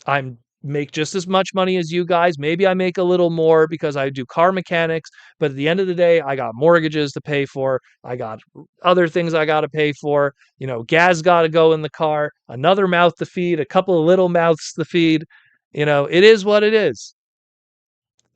S1: I make just as much money as you guys. Maybe I make a little more because I do car mechanics, but at the end of the day, I got mortgages to pay for. I got other things I got to pay for. You know, gas got to go in the car, another mouth to feed, a couple of little mouths to feed. You know, it is what it is.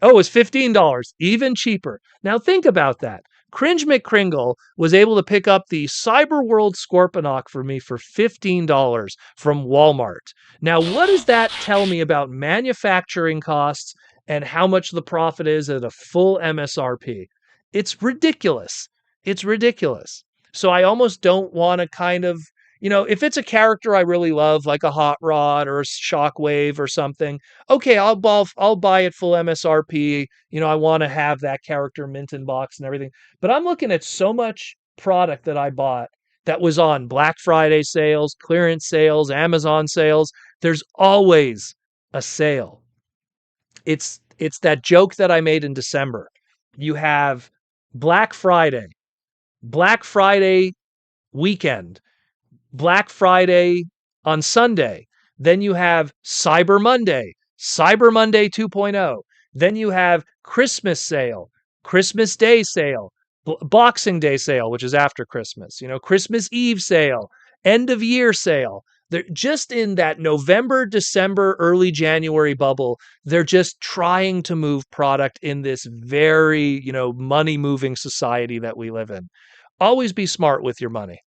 S1: Oh, it's $15, even cheaper. Now think about that. Cringe McCringle was able to pick up the Cyberworld Scorponok for me for $15 from Walmart. Now, what does that tell me about manufacturing costs and how much the profit is at a full MSRP? It's ridiculous. It's ridiculous. So I almost don't want to kind of, you know, if it's a character I really love, like a Hot Rod or a Shockwave or something, okay, I'll buy it full MSRP. You know, I want to have that character mint in box and everything. But I'm looking at so much product that I bought that was on Black Friday sales, clearance sales, Amazon sales. There's always a sale. It's that joke that I made in December. You have Black Friday weekend, Black Friday on Sunday. Then you have Cyber Monday 2.0. Then you have Christmas sale, Christmas Day sale, Boxing Day sale, which is after Christmas, you know, Christmas Eve sale, end of year sale. They're just in that November, December, early January bubble. They're just trying to move product in this very, you know, money moving society that we live in. Always be smart with your money.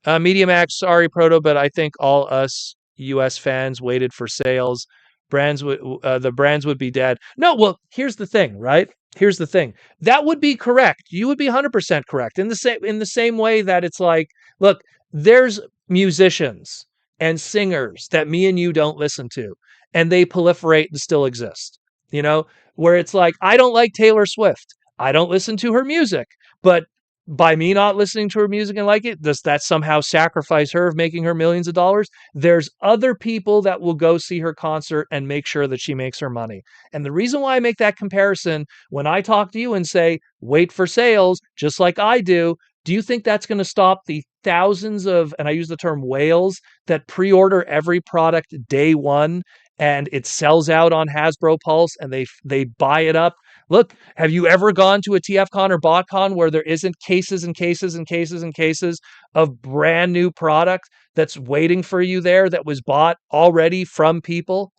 S1: Media Max, sorry, Proto, but I think all us U.S. fans waited for sales. The brands would be dead. No, well, here's the thing, right? Here's the thing. That would be correct. You would be 100% correct. In the same way that it's like, look, there's musicians and singers that me and you don't listen to, and they proliferate and still exist. You know, where it's like, I don't like Taylor Swift. I don't listen to her music, but by me not listening to her music and like it, does that somehow sacrifice her of making her millions of dollars? There's other people that will go see her concert and make sure that she makes her money. And the reason why I make that comparison when I talk to you and say, wait for sales, just like I do you think that's going to stop the thousands of, and I use the term whales, that pre-order every product day one and it sells out on Hasbro Pulse and they buy it up? Look, have you ever gone to a TFCon or BotCon where there isn't cases and cases and cases and cases of brand new product that's waiting for you there that was bought already from people?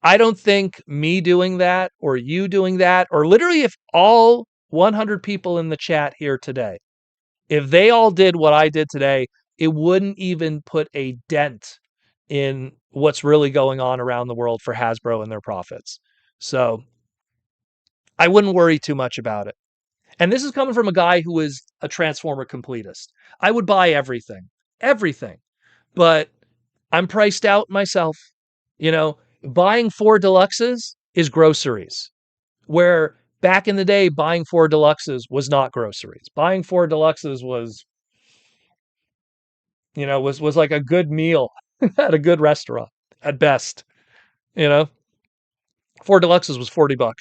S1: I don't think me doing that or you doing that, or literally if all 100 people in the chat here today, if they all did what I did today, it wouldn't even put a dent in what's really going on around the world for Hasbro and their profits. So I wouldn't worry too much about it. And this is coming from a guy who is a Transformer completist. I would buy everything, but I'm priced out myself. Buying 4 deluxes is groceries, where back in the day, buying 4 deluxes was not groceries. Buying 4 deluxes was like a good meal at a good restaurant at best. You know, 4 deluxes was $40.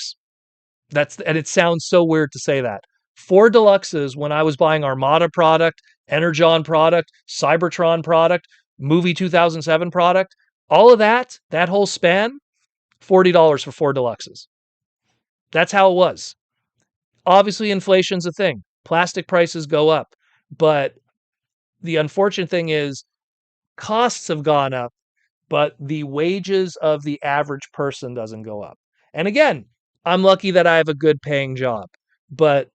S1: And it sounds so weird to say that. 4 deluxes when I was buying Armada product, Energon product, Cybertron product, Movie 2007 product, all of that whole span, $40 for 4 deluxes. That's how it was. Obviously, inflation's a thing. Plastic prices go up. But the unfortunate thing is costs have gone up, but the wages of the average person doesn't go up. And again, I'm lucky that I have a good paying job, but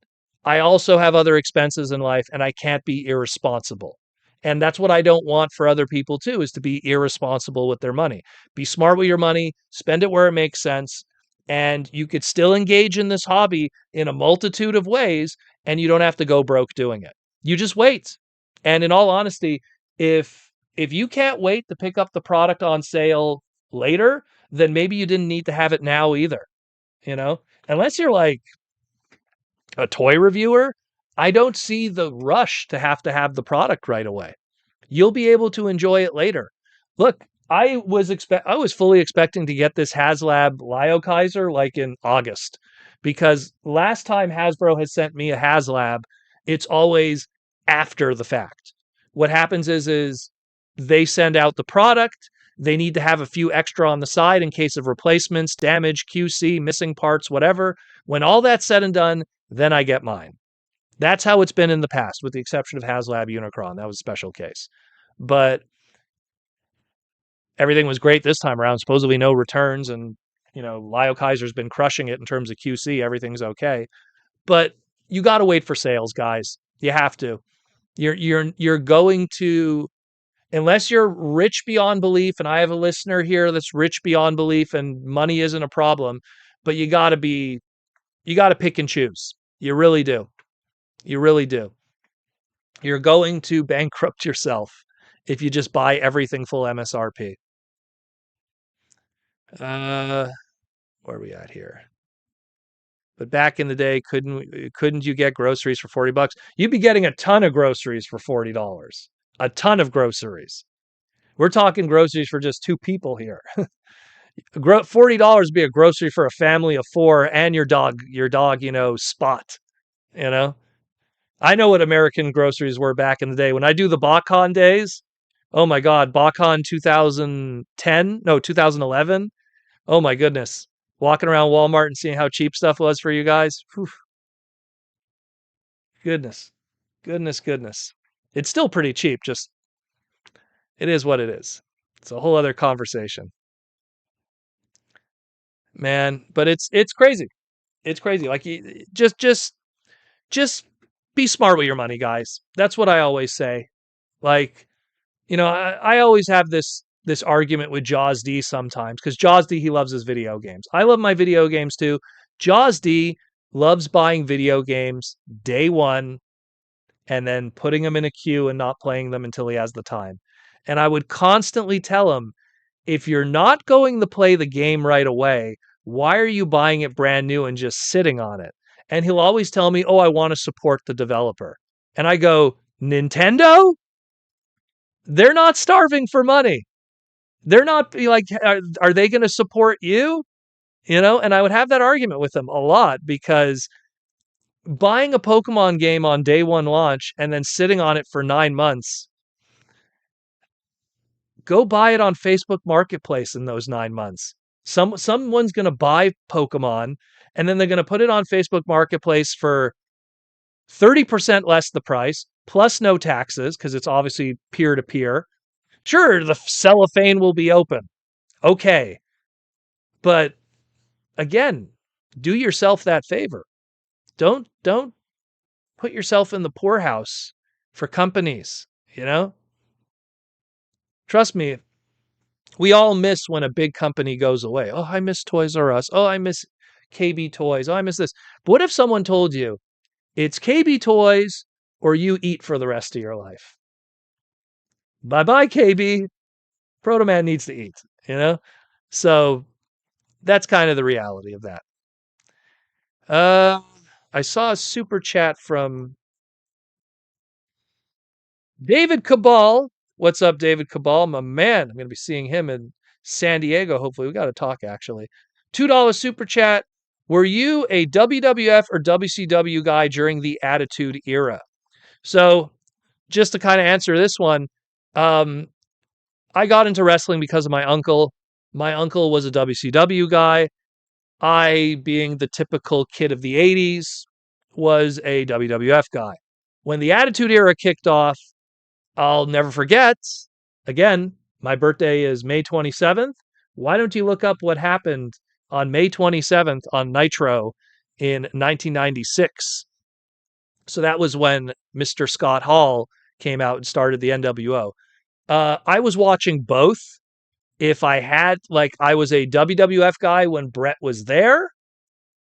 S1: I also have other expenses in life and I can't be irresponsible. And that's what I don't want for other people too, is to be irresponsible with their money. Be smart with your money, spend it where it makes sense, and you could still engage in this hobby in a multitude of ways and you don't have to go broke doing it. You just wait. And in all honesty, if you can't wait to pick up the product on sale later, then maybe you didn't need to have it now either. Unless you're like a toy reviewer, I don't see the rush to have the product right away. You'll be able to enjoy it later. Look, I was fully expecting to get this Haslab Lio Kaiser like in August, because last time Hasbro has sent me a Haslab, it's always after the fact. What happens is they send out the product. They need to have a few extra on the side in case of replacements, damage, QC, missing parts, whatever. When all that's said and done, then I get mine. That's how it's been in the past, with the exception of Haslab Unicron. That was a special case. But everything was great this time around. Supposedly no returns, and Lio Kaiser's been crushing it in terms of QC. Everything's okay. But you got to wait for sales, guys. You have to. You're going to, unless you're rich beyond belief, and I have a listener here that's rich beyond belief and money isn't a problem, but you got to pick and choose. You really do. You really do. You're going to bankrupt yourself if you just buy everything full MSRP. Where are we at here? But back in the day, couldn't you get groceries for $40? You'd be getting a ton of groceries for $40. A ton of groceries. We're talking groceries for just 2 people here. $40 would be a grocery for a family of 4 and your dog, Spot. I know what American groceries were back in the day. When I do the BotCon days, oh my God, BotCon 2011. Oh my goodness. Walking around Walmart and seeing how cheap stuff was for you guys. Whew. Goodness. It's still pretty cheap. Just, it is what it is. It's a whole other conversation. Man, but it's crazy. It's crazy. Like, just be smart with your money, guys. That's what I always say. Like, I always have this argument with Jaws D sometimes, because Jaws D, he loves his video games. I love my video games too. Jaws D loves buying video games day one and then putting them in a queue and not playing them until he has the time. And I would constantly tell him, if you're not going to play the game right away, why are you buying it brand new and just sitting on it? And he'll always tell me, oh, I want to support the developer. And I go, Nintendo? They're not starving for money. They're not like, are they going to support you? And I would have that argument with them a lot, because buying a Pokemon game on day one launch and then sitting on it for 9 months, go buy it on Facebook Marketplace in those 9 months. Someone's going to buy Pokemon and then they're going to put it on Facebook Marketplace for 30% less the price, plus no taxes, because it's obviously peer-to-peer. Sure, the cellophane will be open. Okay. But again, do yourself that favor. Don't put yourself in the poorhouse for companies, you know? Trust me, we all miss when a big company goes away. Oh, I miss Toys R Us. Oh, I miss KB Toys. Oh, I miss this. But what if someone told you it's KB Toys or you eat for the rest of your life? Bye-bye, KB. Proto Man needs to eat, you know? So that's kind of the reality of that. Uh, I saw a super chat from David Cabal. What's up, David Cabal? My man. I'm going to be seeing him in San Diego. Hopefully, we got to talk actually. $2 super chat. Were you a WWF or WCW guy during the Attitude Era? So, just to kind of answer this one, um, I got into wrestling because of my uncle. My uncle was a WCW guy. I, being the typical kid of the 80s, was a WWF guy. When the Attitude Era kicked off, I'll never forget. Again, my birthday is May 27th. Why don't you look up what happened on May 27th on Nitro in 1996? So that was when Mr. Scott Hall came out and started the NWO. I was watching both. If I had, like, I was a WWF guy when Brett was there.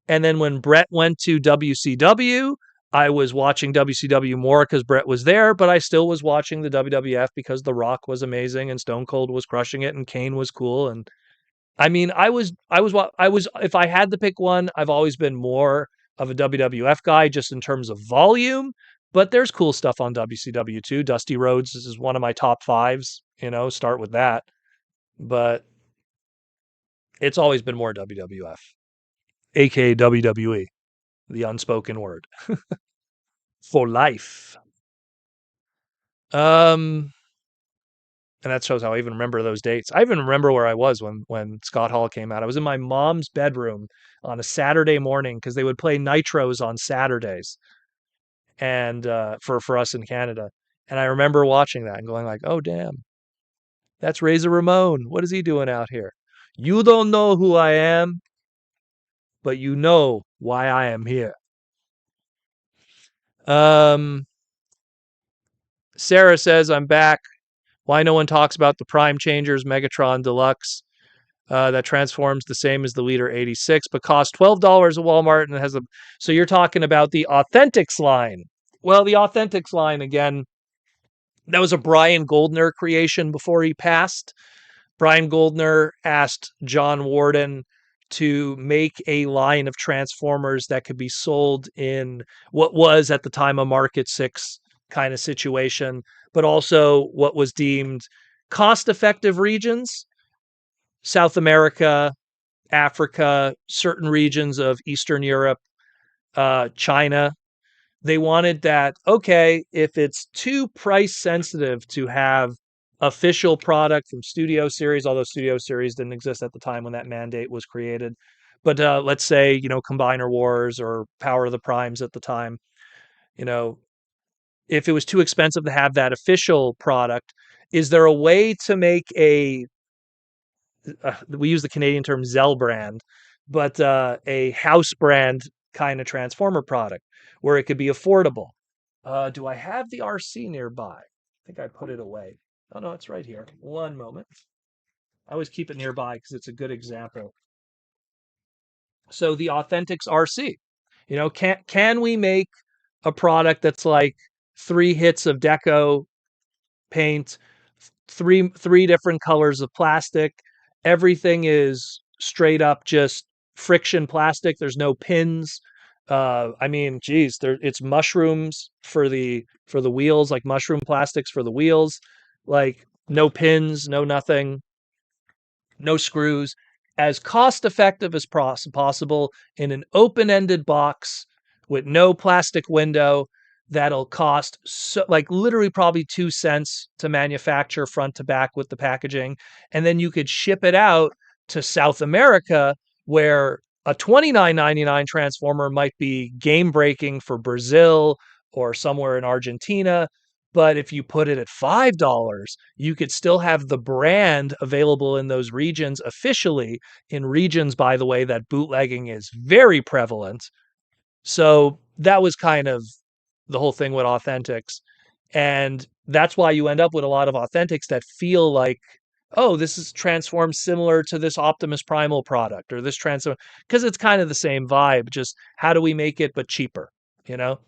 S1: And then when Brett went to WCW, I was watching WCW more because Brett was there, but I still was watching the WWF because The Rock was amazing and Stone Cold was crushing it and Kane was cool. And I mean, if I had to pick one, I've always been more of a WWF guy just in terms of volume, but there's cool stuff on WCW too. Dusty Rhodes is one of my top fives, start with that. But it's always been more WWF, aka WWE, the unspoken word. For life. And that shows how I even remember those dates. I even remember where I was when Scott Hall came out. I was in my mom's bedroom on a Saturday morning because they would play Nitros on Saturdays, and for us in Canada. And I remember watching that and going like, "Oh damn, that's Razor Ramon. What is he doing out here? You don't know who I am, but you know why I am here." Um, Sarah says, "I'm back. Why no one talks about the Prime Changers Megatron Deluxe that transforms the same as the Leader 86, but costs $12 at Walmart and has a." So you're talking about the Authentics line. Well, the Authentics line, again, that was a Brian Goldner creation before he passed. Brian Goldner asked John Warden to make a line of Transformers that could be sold in what was at the time a Market 6 kind of situation, but also what was deemed cost-effective regions. South America, Africa, certain regions of Eastern Europe, China. They wanted that, okay, if it's too price sensitive to have official product from Studio Series, although Studio Series didn't exist at the time when that mandate was created. But let's say, Combiner Wars or Power of the Primes at the time, you know, if it was too expensive to have that official product, is there a way to make we use the Canadian term Zell brand, but a house brand kind of Transformer product where it could be affordable? Do I have the RC nearby? I think I put it away. Oh no, it's right here. One moment. I always keep it nearby because it's a good example. So the Authentics RC, can we make a product that's like 3 hits of deco paint, three different colors of plastic. Everything is straight up just friction plastic. There's no pins. I mean, geez, it's mushrooms for the wheels, like mushroom plastics for the wheels, like no pins, no nothing, no screws, as cost effective as possible in an open-ended box with no plastic window that'll cost like literally probably 2 cents to manufacture front to back with the packaging. And then you could ship it out to South America where a $29.99 transformer might be game breaking for Brazil or somewhere in Argentina. But if you put it at $5, you could still have the brand available in those regions officially, in regions, by the way, that bootlegging is very prevalent. So that was kind of the whole thing with authentics. And that's why you end up with a lot of authentics that feel like, oh, this is transformed similar to this Optimus Primal product or this transform, because it's kind of the same vibe. Just how do we make it but cheaper? You know,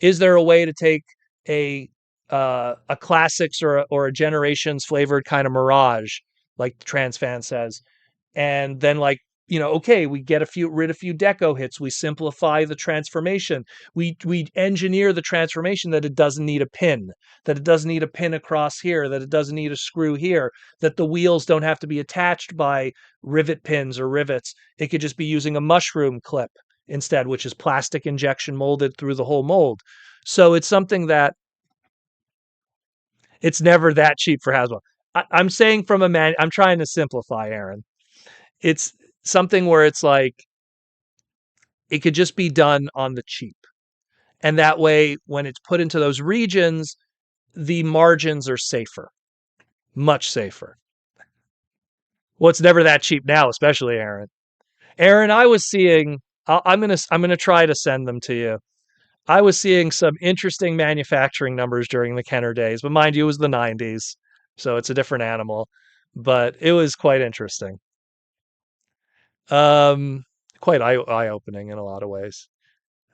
S1: is there a way to take a a classics or a generations flavored kind of Mirage, like the trans fan says, and then like, okay, we get a few deco hits, we simplify the transformation, we engineer the transformation that it doesn't need a pin, that it doesn't need a pin across here, that it doesn't need a screw here, that the wheels don't have to be attached by rivet pins or rivets, it could just be using a mushroom clip instead, which is plastic injection molded through the whole mold. So it's something that it's never that cheap for Hasbro. I'm saying from a man, I'm trying to simplify, Aaron. It's something where it's like it could just be done on the cheap. And that way, when it's put into those regions, the margins are safer, much safer. Well, it's never that cheap now, especially Aaron. Aaron, I was seeing. I'm gonna try to send them to you. I was seeing some interesting manufacturing numbers during the Kenner days, but mind you, it was the '90s, so it's a different animal. But it was quite interesting. Um, quite eye opening in a lot of ways.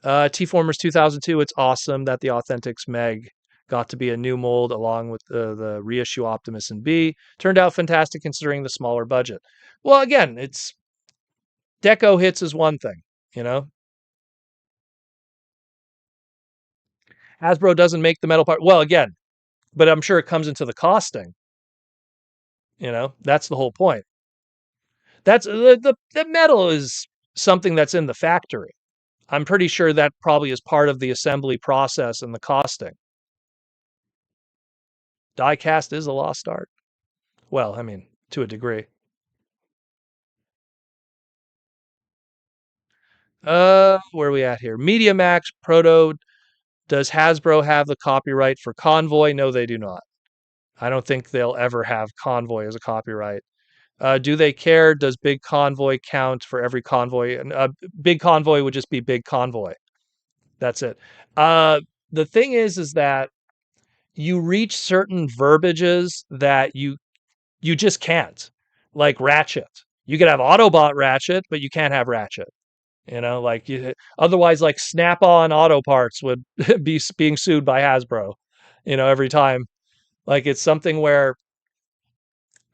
S1: T-Formers 2002, it's awesome that the Authentics Meg got to be a new mold along with the reissue Optimus and B. Turned out fantastic considering the smaller budget. Well, again, it's deco hits is one thing, you know. Hasbro doesn't make the metal part. Well, again, but I'm sure it comes into the costing. That's the whole point. That's the metal is something that's in the factory. I'm pretty sure that probably is part of the assembly process and the costing. Die-cast is a lost art. Well, I mean, to a degree. Where are we at here? MediaMax Proto. Does Hasbro have the copyright for Convoy? No, they do not. I don't think they'll ever have Convoy as a copyright. Do they care? Does Big Convoy count for every convoy? And Big Convoy would just be Big Convoy. That's it. The thing is that you reach certain verbiages that you just can't. Like Ratchet. You could have Autobot Ratchet, but you can't have Ratchet. Like otherwise, like Snap-on Auto Parts would be being sued by Hasbro. Every time. Like it's something where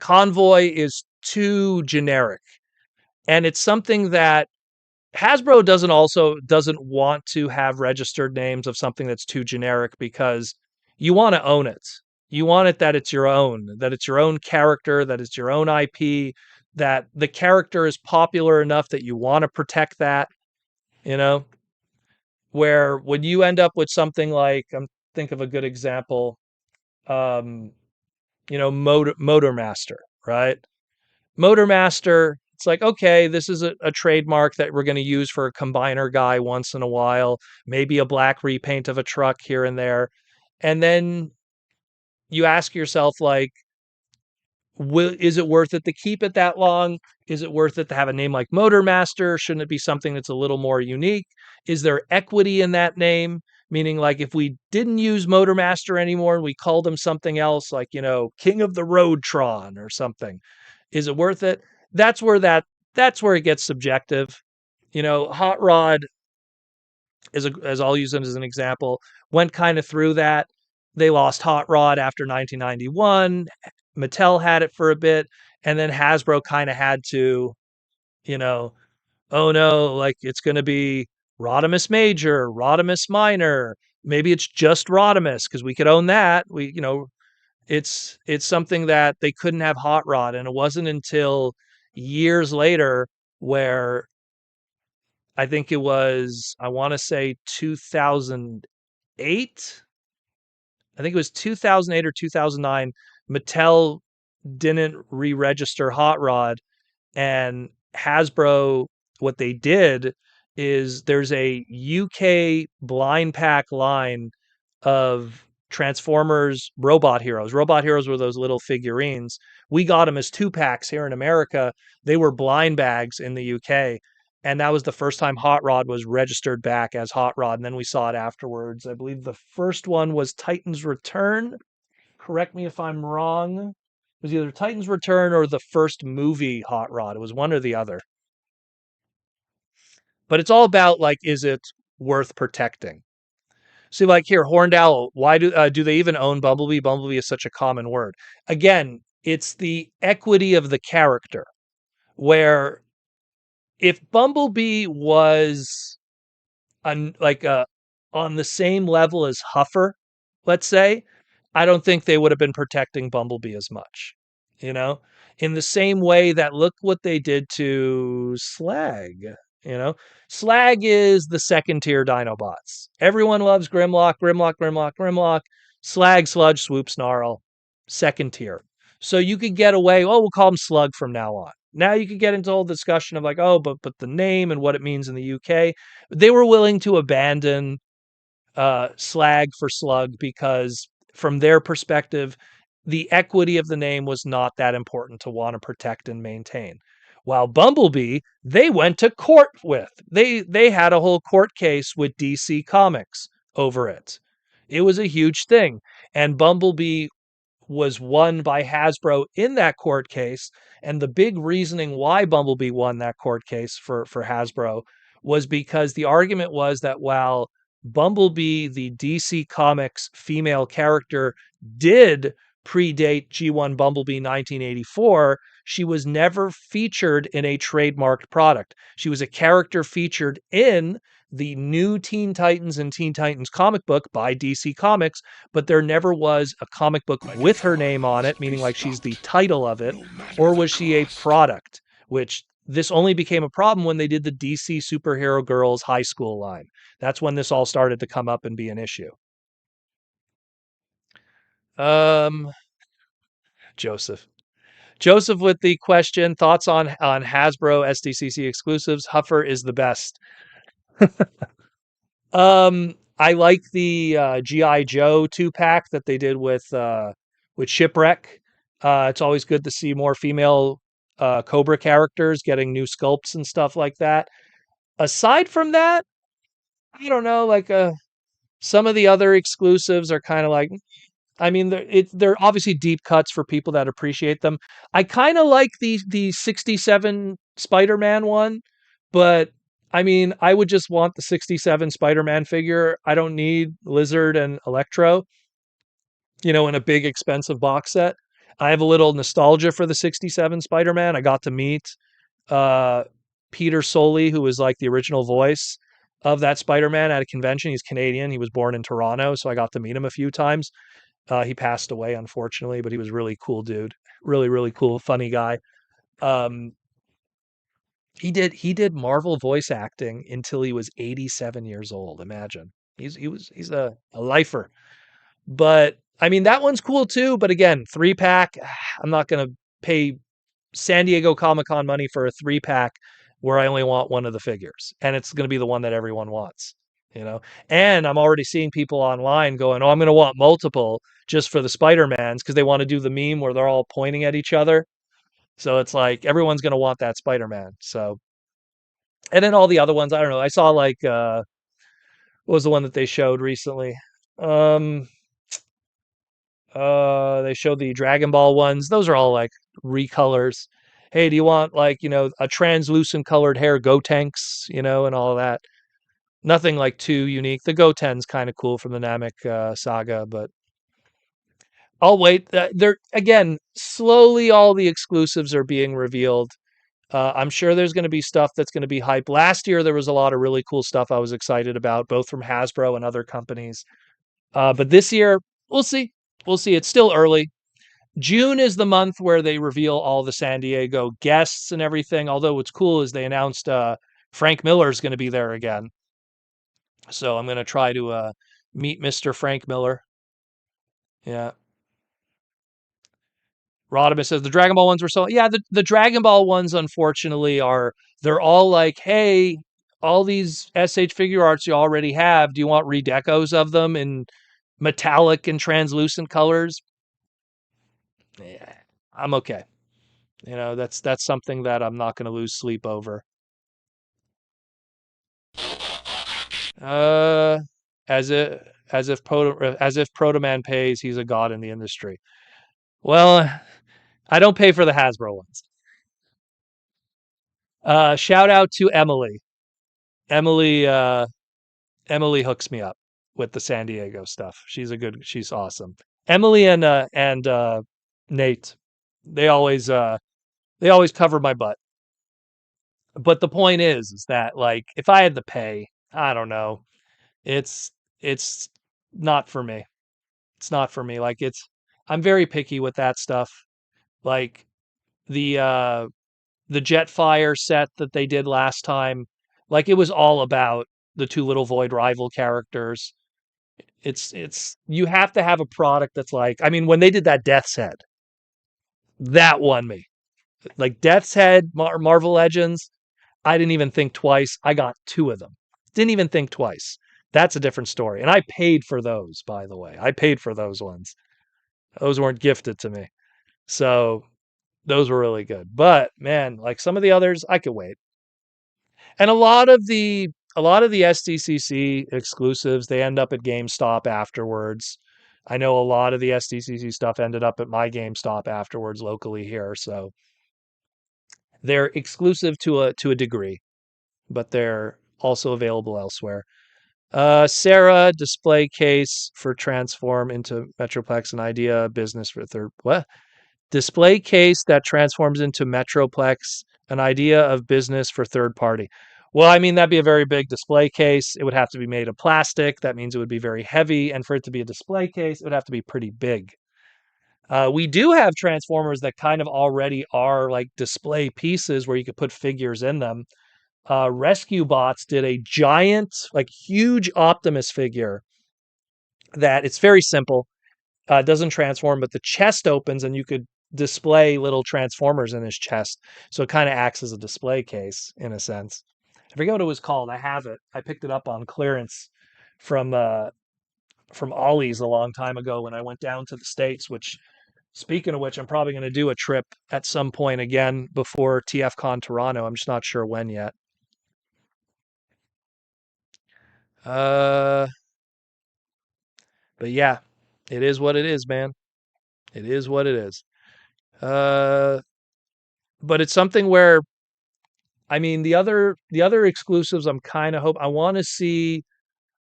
S1: Convoy is too generic, and it's something that Hasbro doesn't want to have registered names of something that's too generic because you want to own it. You want it that it's your own, that it's your own character, that it's your own IP, that the character is popular enough that you want to protect that, you know, where when you end up with something like, think of a good example, um, Motor Master, right? Motor Master, it's like, okay, this is a trademark that we're going to use for a combiner guy once in a while, maybe a black repaint of a truck here and there. And then you ask yourself, like, is it worth it to keep it that long? Is it worth it to have a name like Motor Master? Shouldn't it be something that's a little more unique? Is there equity in that name? Meaning, like, if we didn't use Motor Master anymore and we called him something else, like, King of the Roadtron or something, is it worth it? That's where that's where it gets subjective. Hot Rod, as I'll use it as an example, went kind of through that. They lost Hot Rod after 1991. Mattel had it for a bit, and then Hasbro kind of had to, you know, oh no, like it's going to be Rodimus Major, Rodimus Minor. Maybe it's just Rodimus because we could own that. It's something that they couldn't have Hot Rod, and it wasn't until years later where I think it was, I want to say 2008. I think it was 2008 or 2009. Mattel didn't re-register Hot Rod, and Hasbro, what they did is there's a UK blind pack line of Transformers Robot Heroes. Robot Heroes were those little figurines. We got them as 2-packs here in America. They were blind bags in the UK. and that was the first time Hot Rod was registered back as Hot Rod, and then we saw it afterwards. I believe the first one was Titan's Return. Correct me if I'm wrong. It was either Titan's Return or the first movie Hot Rod. It was one or the other. But it's all about like, is it worth protecting? See, like here, Horned Owl. Why do they even own Bumblebee? Bumblebee is such a common word. Again, it's the equity of the character. Where if Bumblebee was like on the same level as Huffer, let's say, I don't think they would have been protecting Bumblebee as much. You know, in the same way that look what they did to Slag. You know, Slag is the second tier Dinobots. Everyone loves Grimlock, Grimlock, Grimlock, Grimlock. Slag, Sludge, Swoop, Snarl, second tier. So you could get away. Oh, we'll call him Slug from now on. Now you could get into a whole discussion of like, oh, but the name and what it means in the UK. They were willing to abandon Slag for Slug because, from their perspective, the equity of the name was not that important to want to protect and maintain. While Bumblebee, they went to court with. They had a whole court case with DC Comics over it. It was a huge thing. And Bumblebee was won by Hasbro in that court case. And the big reasoning why Bumblebee won that court case for Hasbro was because the argument was that while Bumblebee, the DC Comics female character, did predate G1 Bumblebee 1984, she was never featured in a trademarked product. She was a character featured in the new Teen Titans and Teen Titans comic book by DC Comics, but there never was a comic book
S2: My
S1: with her
S2: devour
S1: name on it,
S2: must be
S1: meaning like she's the
S2: stopped,
S1: title of it,
S2: no matter
S1: or
S2: the
S1: was she a
S2: cost.
S1: product, which this only became a problem when they did the DC Superhero Girls high school line. That's when this all started to come up and be an issue. Um, Joseph. Joseph with the question, thoughts on Hasbro SDCC exclusives. Huffer is the best. I like the GI Joe 2-pack that they did with Shipwreck. It's always good to see more female Cobra characters getting new sculpts and stuff like that. Aside from that, I don't know. Like some of the other exclusives are kind of like, I mean, they're obviously deep cuts for people that appreciate them. I kind of like the 67 Spider-Man one, but I mean, I would just want the 67 Spider-Man figure. I don't need Lizard and Electro, in a big expensive box set. I have a little nostalgia for the 67 Spider-Man. I got to meet uh, Peter Soley, who was like the original voice of that Spider-Man at a convention. He's Canadian. He was born in Toronto, so I got to meet him a few times. He passed away, unfortunately, but he was really cool dude. Really, really cool, funny guy. Um, he did Marvel voice acting until he was 87 years old. Imagine. He's a lifer. But I mean that one's cool too. But again, 3-pack. I'm not gonna pay San Diego Comic Con money for a 3-pack where I only want one of the figures, and it's gonna be the one that everyone wants. And I'm already seeing people online going, "Oh, I'm gonna want multiple just for the Spider-Mans because they want to do the meme where they're all pointing at each other." So it's like everyone's gonna want that Spider-Man. So, and then all the other ones, I don't know. I saw like what was the one that they showed recently? Um, they showed the Dragon Ball ones. Those are all like recolors. Hey, do you want like, a translucent colored hair Gotenks, and all of that? Nothing like too unique. The Goten's kind of cool from the Namek saga, but I'll wait. They're again slowly. All the exclusives are being revealed. I'm sure there's going to be stuff that's going to be hype. Last year there was a lot of really cool stuff I was excited about, both from Hasbro and other companies. But this year, we'll see. We'll see. It's still early. June is the month where they reveal all the San Diego guests and everything. Although what's cool is they announced Frank Miller is going to be there again. So I'm going to try to meet Mr. Frank Miller. Yeah. Rodimus says the Dragon Ball ones were so. Yeah, the Dragon Ball ones, unfortunately, they're all like, hey, all these SH figure arts you already have. Do you want redecos of them in metallic and translucent colors? Yeah, I'm okay. That's something that I'm not going to lose sleep over. Uh, as if as if Proto Man pays, he's a god in the industry. Well, I don't pay for the Hasbro ones. Shout out to Emily. Emily Emily hooks me up with the San Diego stuff. She's awesome. Emily and Nate, they always they always cover my butt. But the point is that like if I had to pay, I don't know. It's it's not for me. It's not for me. Like I'm very picky with that stuff. Like the uh the Jetfire set that they did last time, like it was all about the two little Void rival characters. It's you have to have a product that's like, I mean, when they did that Death's Head, that won me. Like Death's Head, Marvel Legends, I didn't even think twice. I got two of them. Didn't even think twice. That's a different story. And I paid for those, by the way. I paid for those ones. Those weren't gifted to me. So those were really good. But man, like some of the others, I could wait. And a lot of the SDCC exclusives, they end up at GameStop afterwards. I know a lot of the SDCC stuff ended up at my GameStop afterwards locally here, so they're exclusive to a degree, but they're also available elsewhere. Sarah, display case for transform into Metroplex, an idea business for third. What? Display case that transforms into Metroplex, an idea of business for third party. Well, I mean, that'd be a very big display case. It would have to be made of plastic. That means it would be very heavy. And for it to be a display case, it would have to be pretty big. We do have Transformers that kind of already are like display pieces where you could put figures in them. Rescue Bots did a giant, like huge Optimus figure that it's very simple. Doesn't transform, but the chest opens and you could display little transformers in his chest. So it kind of acts as a display case in a sense. I forget what it was called. I have it. I picked it up on clearance from uh from Ollie's a long time ago when I went down to the States, which speaking of which, I'm probably going to do a trip at some point again before TFCon Toronto. I'm just not sure when yet. Uh but yeah, it is what it is, man. It is what it is. Uh but it's something where I mean, the other exclusives I'm kind of hope I want to see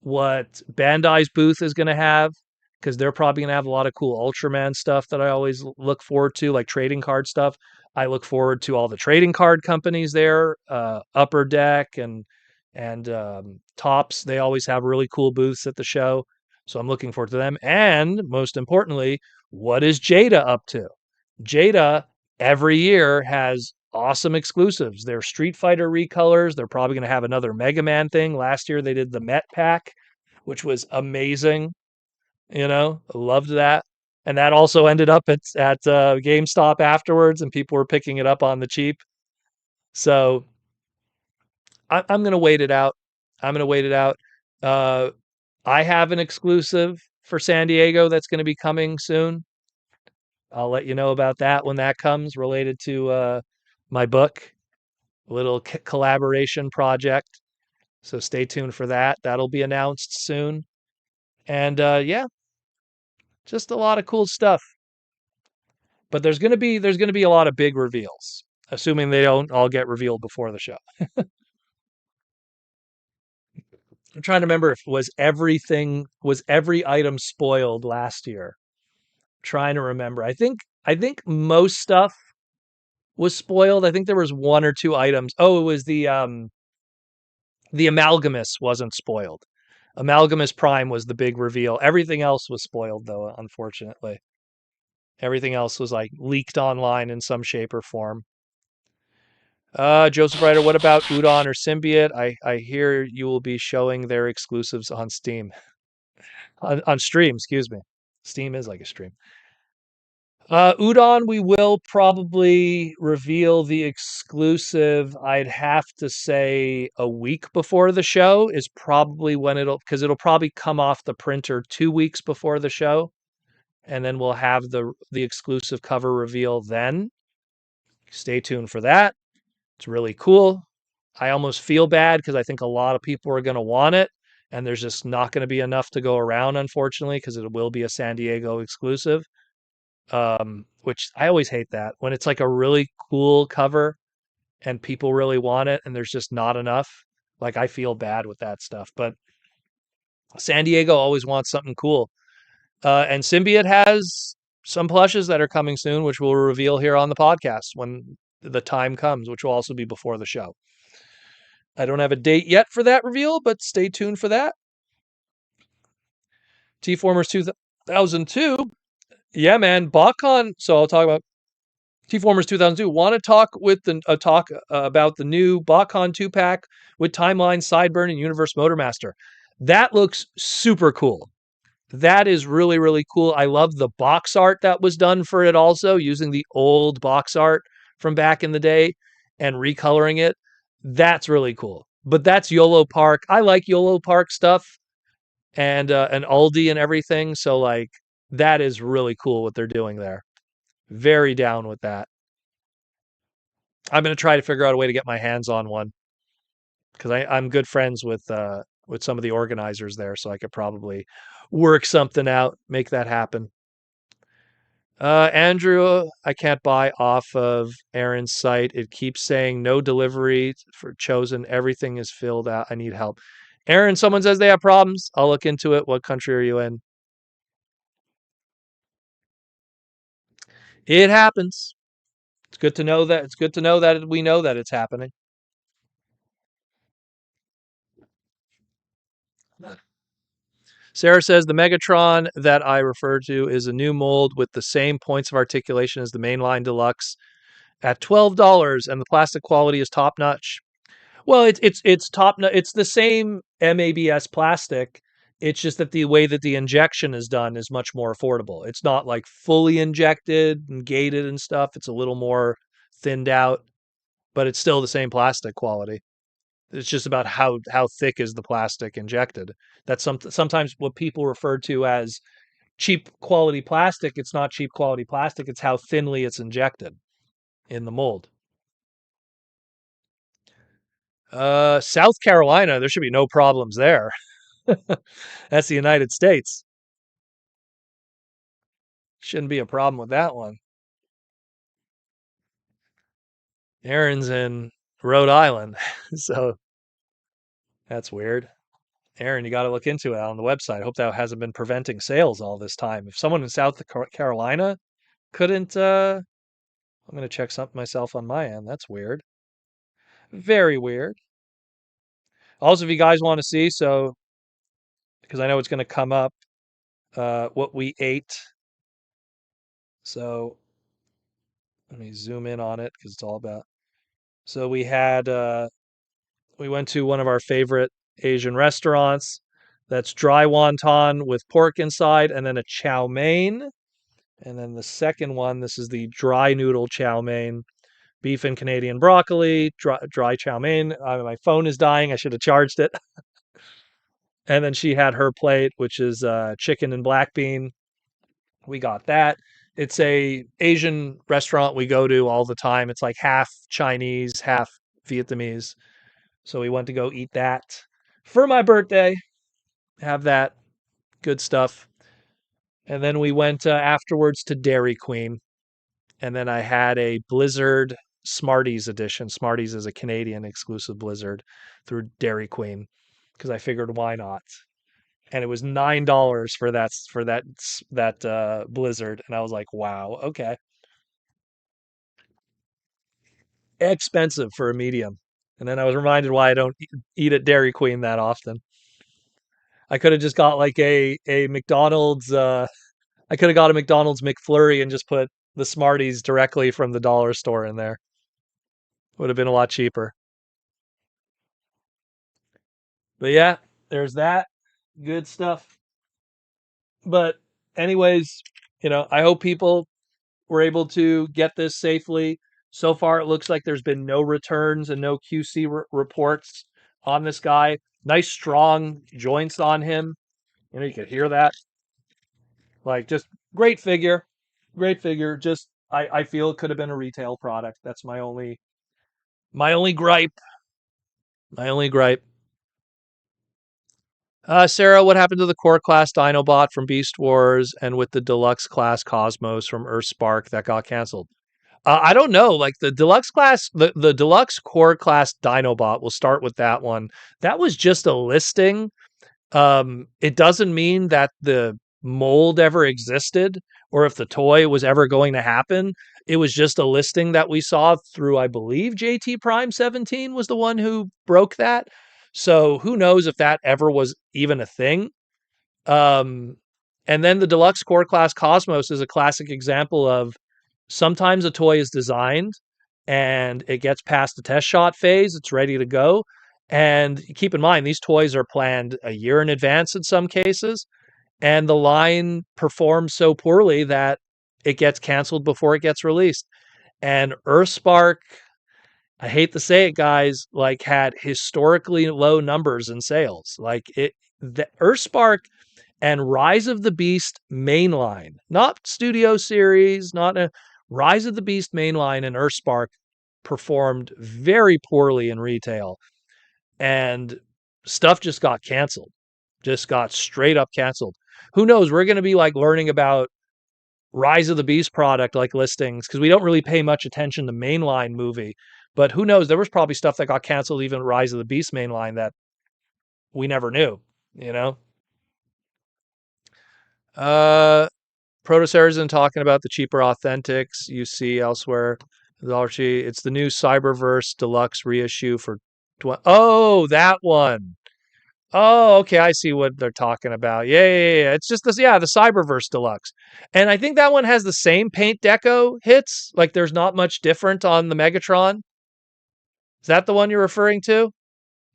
S1: what Bandai's booth is going to have because they're probably going to have a lot of cool Ultraman stuff that I always look forward to, like trading card stuff. I look forward to all the trading card companies there, Upper Deck and Tops. They always have really cool booths at the show, so I'm looking forward to them. And most importantly, what is Jada up to? Jada every year has awesome exclusives. They're Street Fighter recolors. They're probably going to have another Mega Man thing. Last year they did the Met Pack, which was amazing. You know, loved that. And that also ended up at GameStop afterwards, and people were picking it up on the cheap. So I'm going to wait it out. I'm going to wait it out. Uh, I have an exclusive for San Diego that's going to be coming soon. I'll let you know about that when that comes, related to my book, a little collaboration project. So stay tuned for that. That'll be announced soon. And yeah, just a lot of cool stuff. But there's gonna be a lot of big reveals, assuming they don't all get revealed before the show. I'm trying to remember if was every item spoiled last year. Trying to remember. I think most stuff was spoiled. I think there was one or two items. Oh, it was the Amalgamus wasn't spoiled. Amalgamus Prime was the big reveal. Everything else was spoiled though, unfortunately. Everything else was like leaked online in some shape or form. Joseph Ryder, what about Udon or Symbiote? I hear you will be showing their exclusives on Steam. On stream, excuse me. Steam is like a stream. Udon, we will probably reveal the exclusive. I'd have to say a week before the show is probably when because it'll probably come off the printer 2 weeks before the show, and then we'll have the exclusive cover reveal then. Stay tuned for that. It's really cool. I almost feel bad because I think a lot of people are going to want it, and there's just not going to be enough to go around, unfortunately, because it will be a San Diego exclusive. Which I always hate that when it's like a really cool cover and people really want it and there's just not enough. Like I feel bad with that stuff, but San Diego always wants something cool. And Symbiote has some plushes that are coming soon, which we'll reveal here on the podcast when the time comes, which will also be before the show. I don't have a date yet for that reveal, but stay tuned for that. T-Formers 2002. Yeah, man. BotCon. So I'll talk about T-Formers 2002. Want to talk with the talk about the new BotCon 2-pack with Timeline, Sideburn, and Universe Motormaster. That looks super cool. That is really, really cool. I love the box art that was done for it also, using the old box art from back in the day and recoloring it. That's really cool. But that's YOLO Park. I like YOLO Park stuff and Aldi and everything. So like that is really cool what they're doing there. Very down with that. I'm gonna try to figure out a way to get my hands on one because I'm good friends with some of the organizers there, so I could probably work something out, make that happen. Andrew, I can't buy off of Aaron's site. It keeps saying no delivery for chosen. Everything is filled out. I need help. Aaron, someone says they have problems. I'll look into it. What country are you in? It happens. It's good to know that. It's good to know that we know that it's happening. Sarah says the Megatron that I refer to is a new mold with the same points of articulation as the mainline deluxe at $12, and the plastic quality is top notch. Well, it's top. It's the same MABS plastic. It's just that the way that the injection is done is much more affordable. It's not like fully injected and gated and stuff. It's a little more thinned out, but it's still the same plastic quality. It's just about how thick is the plastic injected. That's sometimes what people refer to as cheap quality plastic. It's not cheap quality plastic. It's how thinly it's injected in the mold. South Carolina, there should be no problems there. That's the United States. Shouldn't be a problem with that one. Aaron's in Rhode Island, so that's weird. Aaron, you got to look into it on the website. I hope that hasn't been preventing sales all this time. If someone in South Carolina couldn't, I'm going to check something myself on my end. That's weird. Very weird. Also, if you guys want to see, so because I know it's going to come up, what we ate. So let me zoom in on it because it's all about. So we had, we went to one of our favorite Asian restaurants. That's dry wonton with pork inside, and then a chow mein. And then the second one, this is the dry noodle chow mein, beef and Canadian broccoli, dry chow mein. My phone is dying. I should have charged it. And then she had her plate, which is chicken and black bean. We got that. It's a Asian restaurant we go to all the time. It's like half Chinese, half Vietnamese. So we went to go eat that for my birthday. Have that good stuff. And then we went afterwards to Dairy Queen. And then I had a Blizzard Smarties edition. Smarties is a Canadian exclusive Blizzard through Dairy Queen because I figured why not. And it was $9 for that Blizzard, and I was like, wow, okay, expensive for a medium. And then I was reminded why I don't eat at Dairy Queen that often. I could have just got like a McDonald's. I could have got a McDonald's McFlurry and just put the Smarties directly from the dollar store in there. Would have been a lot cheaper. But yeah, there's that. Good stuff. But anyways, I hope people were able to get this safely. So far, it looks like there's been no returns and no QC reports on this guy. Nice, strong joints on him. You could hear that. Like, just great figure. Great figure. Just, I feel it could have been a retail product. That's my only gripe. My only gripe. Sarah, what happened to the core class Dinobot from Beast Wars and with the deluxe class Cosmos from Earthspark that got canceled? I don't know. Like the deluxe class, the deluxe core class Dinobot, we'll start with that one. That was just a listing. It doesn't mean that the mold ever existed or if the toy was ever going to happen. It was just a listing that we saw through, I believe, JT Prime 17 was the one who broke that. So who knows if that ever was even a thing. Um, and then the deluxe core class Cosmos is a classic example of sometimes a toy is designed and it gets past the test shot phase, it's ready to go. And keep in mind, these toys are planned a year in advance in some cases, and the line performs so poorly that it gets canceled before it gets released. And Earthspark, I hate to say it, guys, like had historically low numbers in sales. Like the Earthspark and Rise of the Beast mainline, not Studio Series, not a Rise of the Beast mainline and Earthspark performed very poorly in retail, and stuff just got canceled, just got straight up canceled. Who knows? We're going to be like learning about Rise of the Beast product like listings because we don't really pay much attention to mainline movie. But who knows? There was probably stuff that got canceled even Rise of the Beast mainline that we never knew, you know? Uh Protocerison talking about the cheaper authentics you see elsewhere. It's the new Cyberverse Deluxe reissue for. Oh, that one. Oh, okay. I see what they're talking about. Yeah. It's just this. Yeah, the Cyberverse Deluxe, and I think that one has the same paint deco hits. Like, there's not much different on the Megatron. Is that the one you're referring to?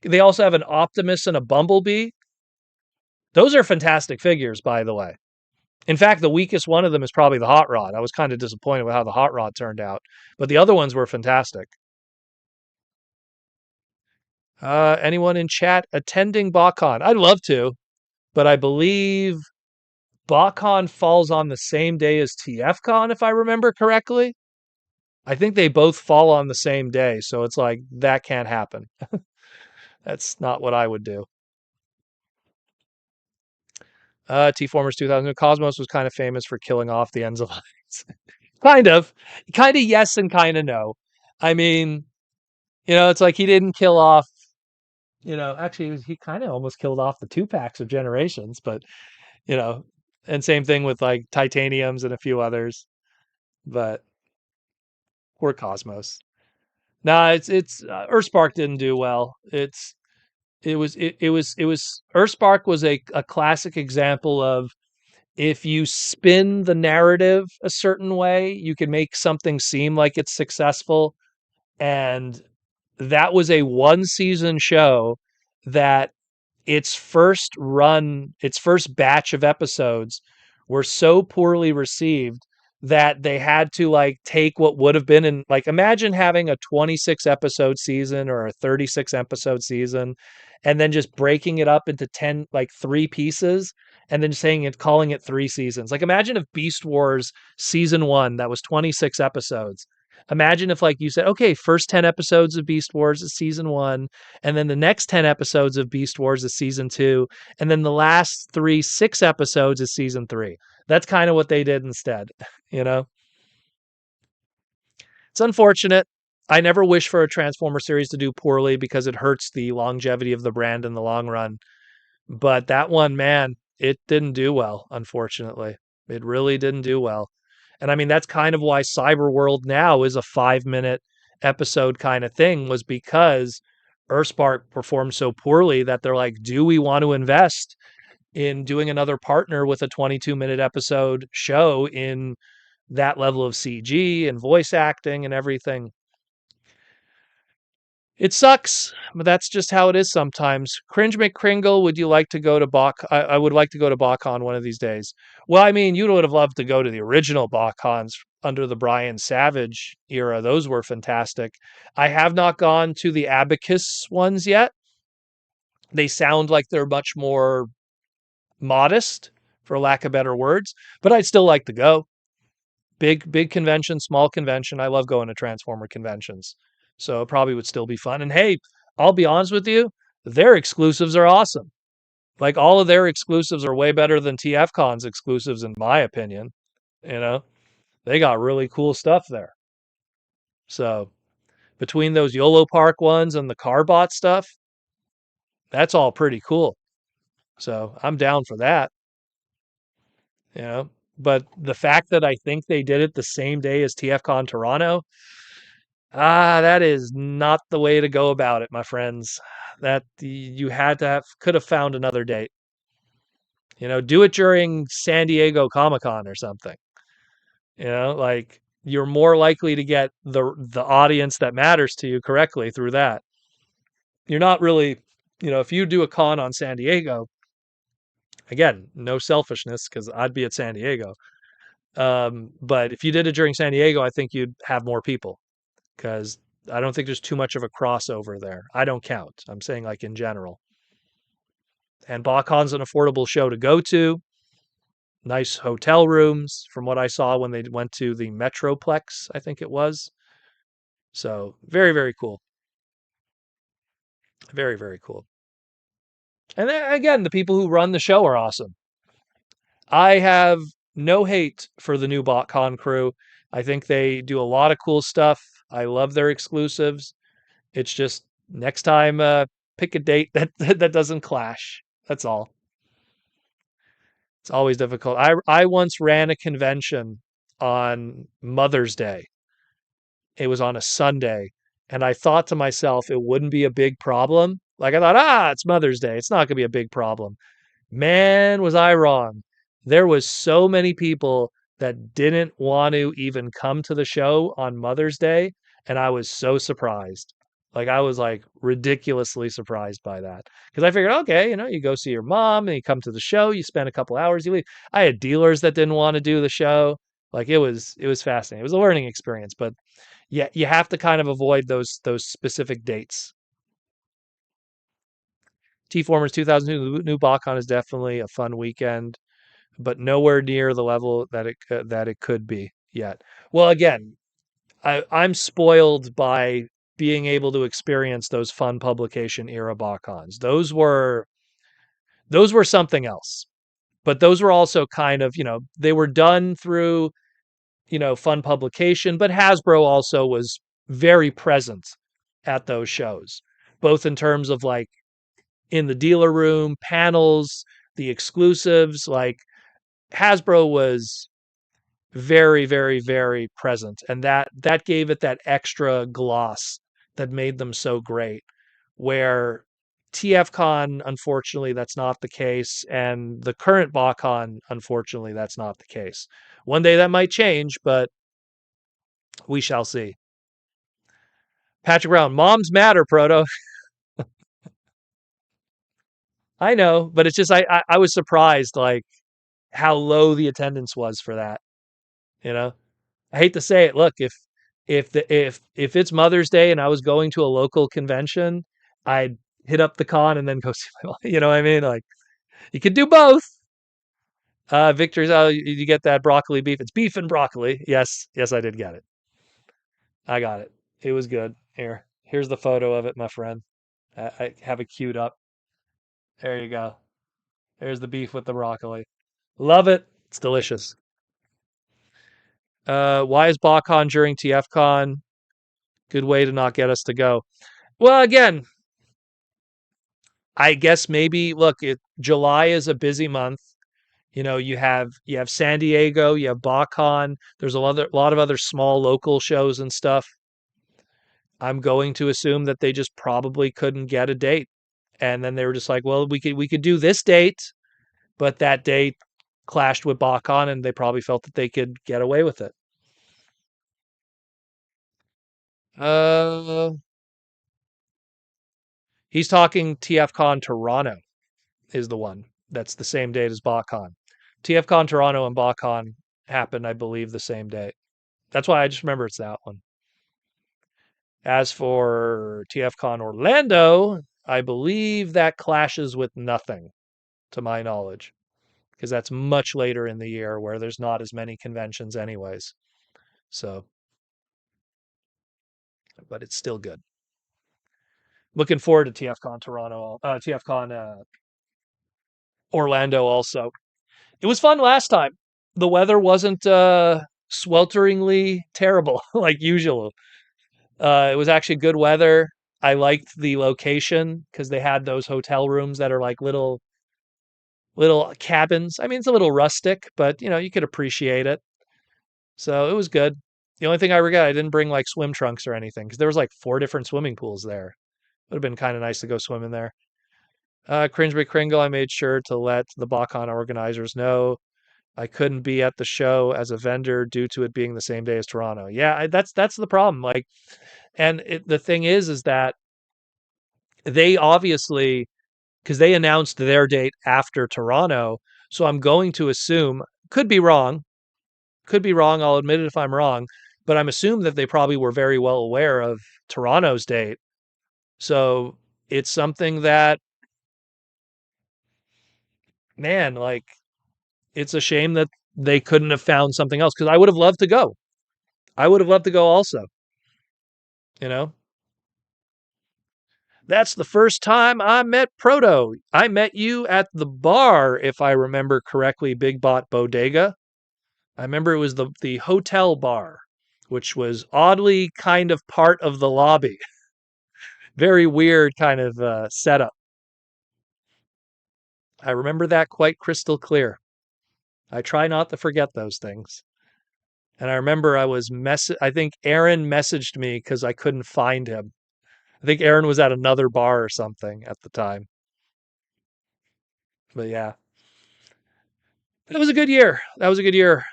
S1: They also have an Optimus and a Bumblebee. Those are fantastic figures, by the way. In fact, the weakest one of them is probably the Hot Rod. I was kind of disappointed with how the Hot Rod turned out, but the other ones were fantastic. Anyone in chat attending BotCon? I'd love to, but I believe BotCon falls on the same day as TFCon, if I remember correctly. I think they both fall on the same day, so it's like that can't happen. That's not what I would do. T-Formers 2000. Cosmos was kind of famous for killing off the ends of lines. Kind of yes and kind of no. I mean, it's like he didn't kill off. Actually, he kind of almost killed off the 2-packs of Generations, but you know, and same thing with like Titaniums and a few others. But poor Cosmos. Nah, it's Earthspark didn't do well. It was Earthspark was a classic example of if you spin the narrative a certain way, you can make something seem like it's successful. And that was a one season show that its first batch of episodes were so poorly received that they had to like take what would have been in like imagine having a 26 episode season or a 36 episode season and then just breaking it up into 10 like 3 pieces and then saying it calling it 3 seasons. Like imagine if Beast Wars season 1 that was 26 episodes. Imagine if like you said, okay, first 10 episodes of Beast Wars is season 1, and then the next 10 episodes of Beast Wars is season 2, and then the last 6 episodes is season 3. That's kind of what they did instead, you know? It's unfortunate. I never wish for a Transformer series to do poorly because it hurts the longevity of the brand in the long run. But that one, man, it didn't do well, unfortunately. It really didn't do well. And I mean, that's kind of why Cyberworld now is a 5-minute episode kind of thing, was because Earthspark performed so poorly that they're like, do we want to invest in doing another partner with a 22-minute episode show in that level of CG and voice acting and everything? It sucks, but that's just how it is sometimes. Cringe McCringle, would you like to go to Bach? I would like to go to BotCon one of these days. Well, I mean, you would have loved to go to the original BotCons under the Brian Savage era. Those were fantastic. I have not gone to the Abacus ones yet. They sound like they're much more modest, for lack of better words, but I'd still like to go. Big convention, small convention. I love going to Transformer conventions. So it probably would still be fun. And hey, I'll be honest with you, their exclusives are awesome. Like all of their exclusives are way better than TFCon's exclusives, in my opinion. You know, they got really cool stuff there. So between those YOLO Park ones and the Carbot stuff, that's all pretty cool. So I'm down for that. You know, but the fact that I think they did it the same day as TFCon Toronto, that is not the way to go about it, my friends. That you had to have could have found another date. You know, do it during San Diego Comic-Con or something. You know, like you're more likely to get the audience that matters to you correctly through that. You're not really, if you do a con on San Diego, again, no selfishness because I'd be at San Diego. But if you did it during San Diego, I think you'd have more people because I don't think there's too much of a crossover there. I don't count. I'm saying like in general. And BotCon's an affordable show to go to. Nice hotel rooms from what I saw when they went to the Metroplex, I think it was. So very, very cool. Very, very cool. And then, again, the people who run the show are awesome. I have no hate for the new BotCon crew. I think they do a lot of cool stuff. I love their exclusives. It's just next time, pick a date that doesn't clash. That's all. It's always difficult. I once ran a convention on Mother's Day. It was on a Sunday, and I thought to myself it wouldn't be a big problem. Like I thought, it's Mother's Day. It's not going to be a big problem. Man, was I wrong. There was so many people that didn't want to even come to the show on Mother's Day, and I was so surprised. Like I was like ridiculously surprised by that because I figured, okay, you go see your mom and you come to the show, you spend a couple hours, you leave. I had dealers that didn't want to do the show. Like it was fascinating. It was a learning experience, but yeah, you have to kind of avoid those specific dates. T-Formers 2002, the new BotCon is definitely a fun weekend, but nowhere near the level that it could be yet. Well, again, I'm spoiled by being able to experience those fun publication era BotCons. Those were something else. But those were also kind of, they were done through, fun publication, but Hasbro also was very present at those shows, both in terms of like in the dealer room, panels, the exclusives. Like Hasbro was very, very, very present, and that gave it that extra gloss that made them so great. Where TFCon, unfortunately, that's not the case, and the current BotCon, unfortunately, that's not the case. One day that might change, but we shall see. Patrick Brown, moms matter, Proto. I know, but it's just I was surprised like how low the attendance was for that. You know, I hate to say it. Look, if it's Mother's Day and I was going to a local convention, I'd hit up the con and then go see my mom. You know what I mean? Like you could do both. Victor's, you get that broccoli beef. It's beef and broccoli. Yes, yes, I did get it. I got it. It was good. Here's the photo of it, my friend. I have it queued up. There you go. There's the beef with the broccoli. Love it. It's delicious. Why is BotCon during TFCon? Good way to not get us to go. Well, again, I guess maybe look, July is a busy month. You have San Diego, you have BotCon. There's a lot of other small local shows and stuff. I'm going to assume that they just probably couldn't get a date, and then they were just like, well, we could do this date, but that date clashed with BotCon, and they probably felt that they could get away with it. Uh, he's talking TFCon Toronto is the one that's the same date as BotCon. TFCon Toronto and BotCon happened, I believe, the same day. That's why I just remember it's that one. As for TFCon Orlando, I believe that clashes with nothing, to my knowledge, because that's much later in the year where there's not as many conventions, anyways. So, but it's still good. Looking forward to TFCon Toronto, TFCon Orlando also. It was fun last time. The weather wasn't swelteringly terrible like usual. It was actually good weather. I liked the location because they had those hotel rooms that are like little cabins. I mean, it's a little rustic, but you could appreciate it. So it was good. The only thing I regret, I didn't bring like swim trunks or anything because there was like 4 different swimming pools there. Would have been kind of nice to go swim in there. Cringeby Kringle, I made sure to let the BotCon organizers know I couldn't be at the show as a vendor due to it being the same day as Toronto. Yeah, that's the problem. Like, and the thing is that they obviously, because they announced their date after Toronto, so I'm going to assume, could be wrong, could be wrong. I'll admit it if I'm wrong, but I'm assuming that they probably were very well aware of Toronto's date. So it's something that, man, like it's a shame that they couldn't have found something else because I would have loved to go. I would have loved to go also. You know, that's the first time I met Proto. I met you at the bar, if I remember correctly, Big Bot Bodega. I remember it was the hotel bar, which was oddly kind of part of the lobby. Very weird kind of setup. I remember that quite crystal clear. I try not to forget those things. And I remember I think Aaron messaged me because I couldn't find him. I think Aaron was at another bar or something at the time. But yeah, that was a good year. That was a good year.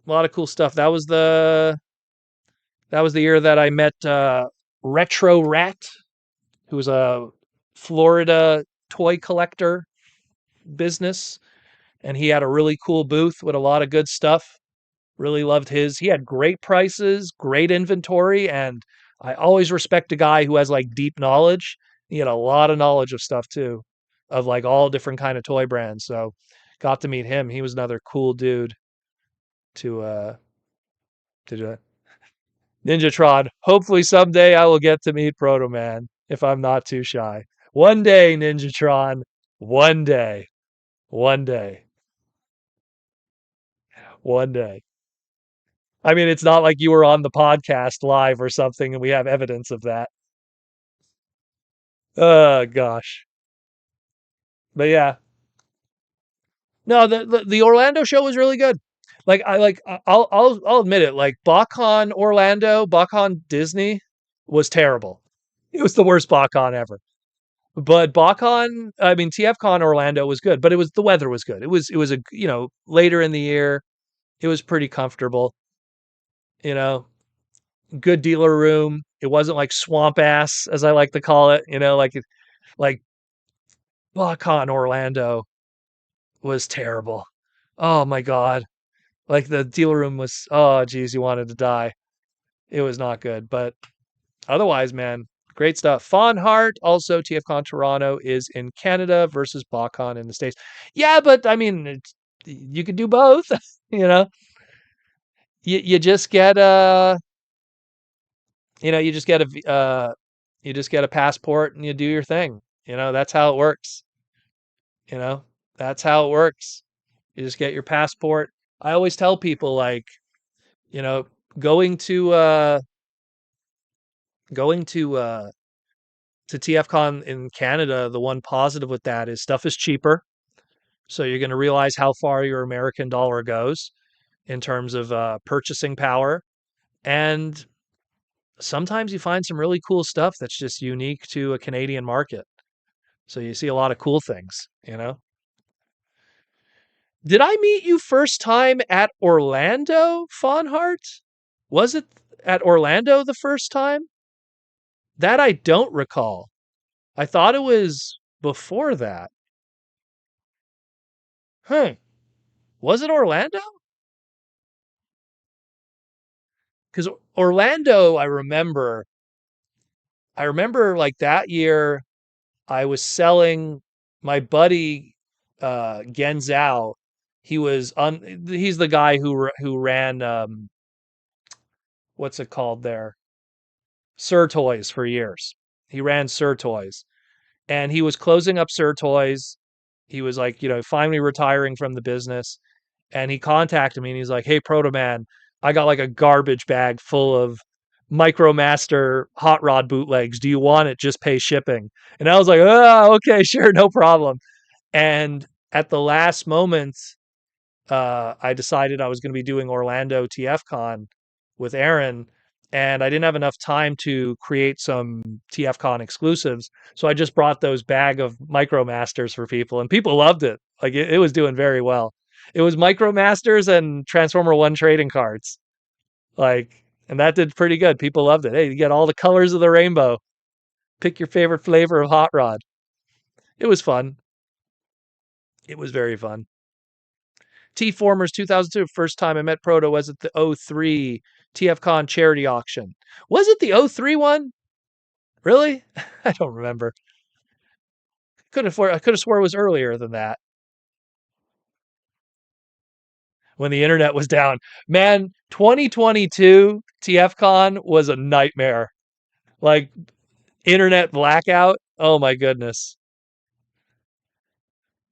S1: A lot of cool stuff. That was the year that I met Retro Rat, who was a Florida toy collector business, and he had a really cool booth with a lot of good stuff. Really loved his. He had great prices, great inventory, and I always respect a guy who has like deep knowledge. He had a lot of knowledge of stuff too, of like all different kind of toy brands. So got to meet him. He was another cool dude to do it. Ninjatron. Hopefully someday I will get to meet Proto Man if I'm not too shy. One day, Ninjatron. One day. One day. One day. I mean, it's not like you were on the podcast live or something and we have evidence of that. Oh gosh. But yeah. No, the Orlando show was really good. Like I'll admit it, like BotCon Orlando, BotCon Disney was terrible. It was the worst BotCon ever. But BotCon, I mean TFCon Orlando was good, but the weather was good. It was a later in the year. It was pretty comfortable, you know. Good dealer room. It wasn't like swamp ass as I like to call it, like BotCon Orlando was terrible. Oh my god. Like the dealer room was, oh geez, you wanted to die. It was not good, but otherwise, man, great stuff. Fawn Heart, also TFCon Toronto, is in Canada versus BotCon in the States. Yeah, but I mean, you could do both. you know, you just get you just get a passport and you do your thing. That's how it works. You know, that's how it works. You just get your passport. I always tell people like, you know, going to going to TFCon in Canada, the one positive with that is stuff is cheaper. So you're going to realize how far your American dollar goes in terms of purchasing power. And sometimes you find some really cool stuff that's just unique to a Canadian market. So you see a lot of cool things. Did I meet you first time at Orlando, Fawnhart? Was it at Orlando the first time? That I don't recall. I thought it was before that. Huh. Was it Orlando? Because Orlando, I remember like that year I was selling my buddy Genzao. He's the guy who ran what's it called there? Sir Toys for years. He ran Sir Toys. And he was closing up Sir Toys He was like, finally retiring from the business, and he contacted me and he's like, "Hey, Proto Man, I got like a garbage bag full of Micromaster hot rod bootlegs. Do you want it? Just pay shipping." And I was like, "Oh, okay, sure, no problem." And at the last moment, I decided I was going to be doing Orlando TFCon with Aaron, and I didn't have enough time to create some TFCon exclusives. So I just brought those bag of Micromasters for people, and people loved it. Like it was doing very well. It was Micromasters and Transformer One trading cards, like, and that did pretty good. People loved it. Hey, you get all the colors of the rainbow. Pick your favorite flavor of hot rod. It was fun. It was very fun. T-Formers 2002, first time I met Proto was at the '03 TFCon charity auction. Was it the '03 one? Really? I don't remember. I could have swore it was earlier than that when the internet was down. Man, 2022 TFCon was a nightmare. Like internet blackout. Oh my goodness.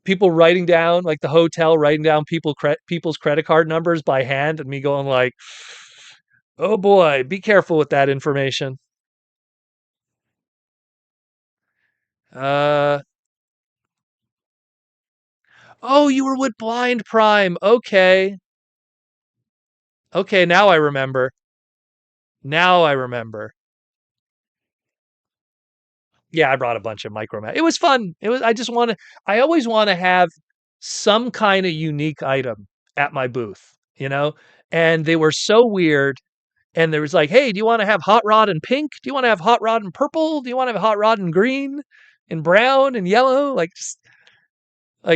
S1: People writing down, like the hotel writing down people's credit card numbers by hand, and me going like, "Oh boy, be careful with that information." Uh, oh, you were with Blind Prime. Okay. Okay, now I remember. Now I remember. Yeah, I brought a bunch of Micromat. It was fun. I always want to have some kind of unique item at my booth, you know? And they were so weird. And there was like, "Hey, do you want to have hot rod in pink? Do you want to have hot rod in purple? Do you want to have hot rod in green and brown and yellow?" Like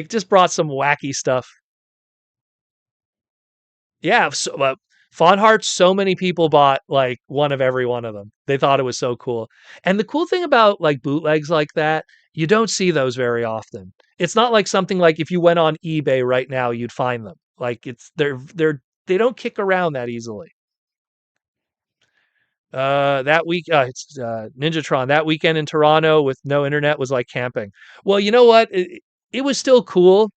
S1: just brought some wacky stuff. Yeah, so, Fawn Hearts, so many people bought like one of every one of them. They thought it was so cool. And the cool thing about like bootlegs like that, you don't see those very often. It's not like something like if you went on eBay right now, you'd find them. Like they don't kick around that easily. That week, it's Ninjatron. That weekend in Toronto with no internet was like camping. Well, you know what? It was still cool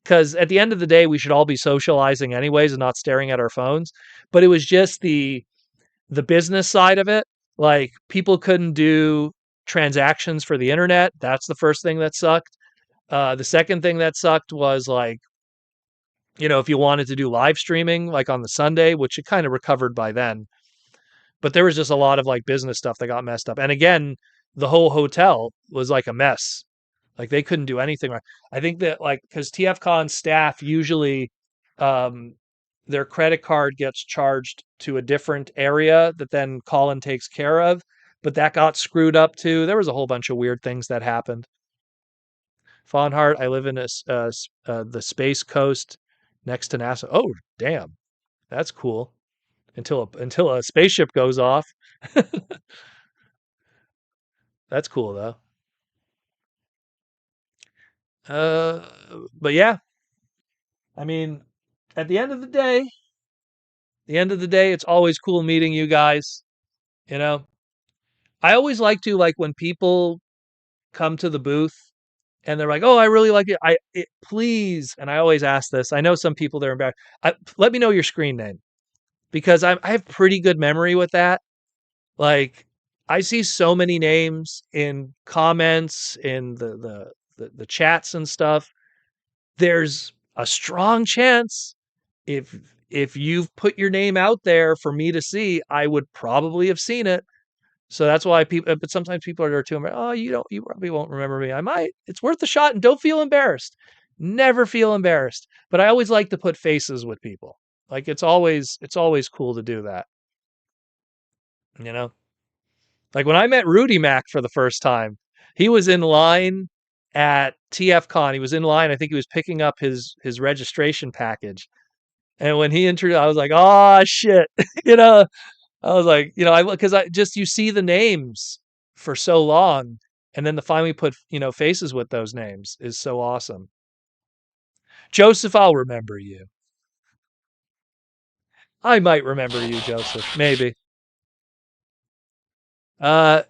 S1: because at the end of the day, we should all be socializing anyways and not staring at our phones. But it was just the business side of it. Like people couldn't do transactions for the internet. That's the first thing that sucked. The second thing that sucked was like, if you wanted to do live streaming like on the Sunday, which it kind of recovered by then, but there was just a lot of like business stuff that got messed up. And again, the whole hotel was like a mess. Like they couldn't do anything right. I think that like because TFCon staff usually um their credit card gets charged to a different area that then Colin takes care of, but that got screwed up too. There was a whole bunch of weird things that happened. Fawnhart, I live in the Space Coast next to NASA. Oh, damn. That's cool. Until a spaceship goes off. That's cool though. Uh, but yeah, I mean, at the end of the day, it's always cool meeting you guys. You know, I always like to like when people come to the booth and they're like, "Oh, I really like it. Please." And I always ask this. I know some people they're embarrassed. Let me know your screen name because I have pretty good memory with that. Like, I see so many names in comments in the chats and stuff. There's a strong chance if if you've put your name out there for me to see, I would probably have seen it. So that's why people, but sometimes people are there too. I'm like, "Oh, you probably won't remember me." I might. It's worth a shot, and don't feel embarrassed. Never feel embarrassed. But I always like to put faces with people. Like it's always cool to do that. You know, like when I met Rudy Mack for the first time, he was in line at TFCon. He was in line. I think he was picking up his registration package. And when he introduced, I was like, "Oh shit," you know. I was like, I because I just you see the names for so long, and then to finally put faces with those names is so awesome. Joseph, I'll remember you. I might remember you, Joseph. Maybe. Uh,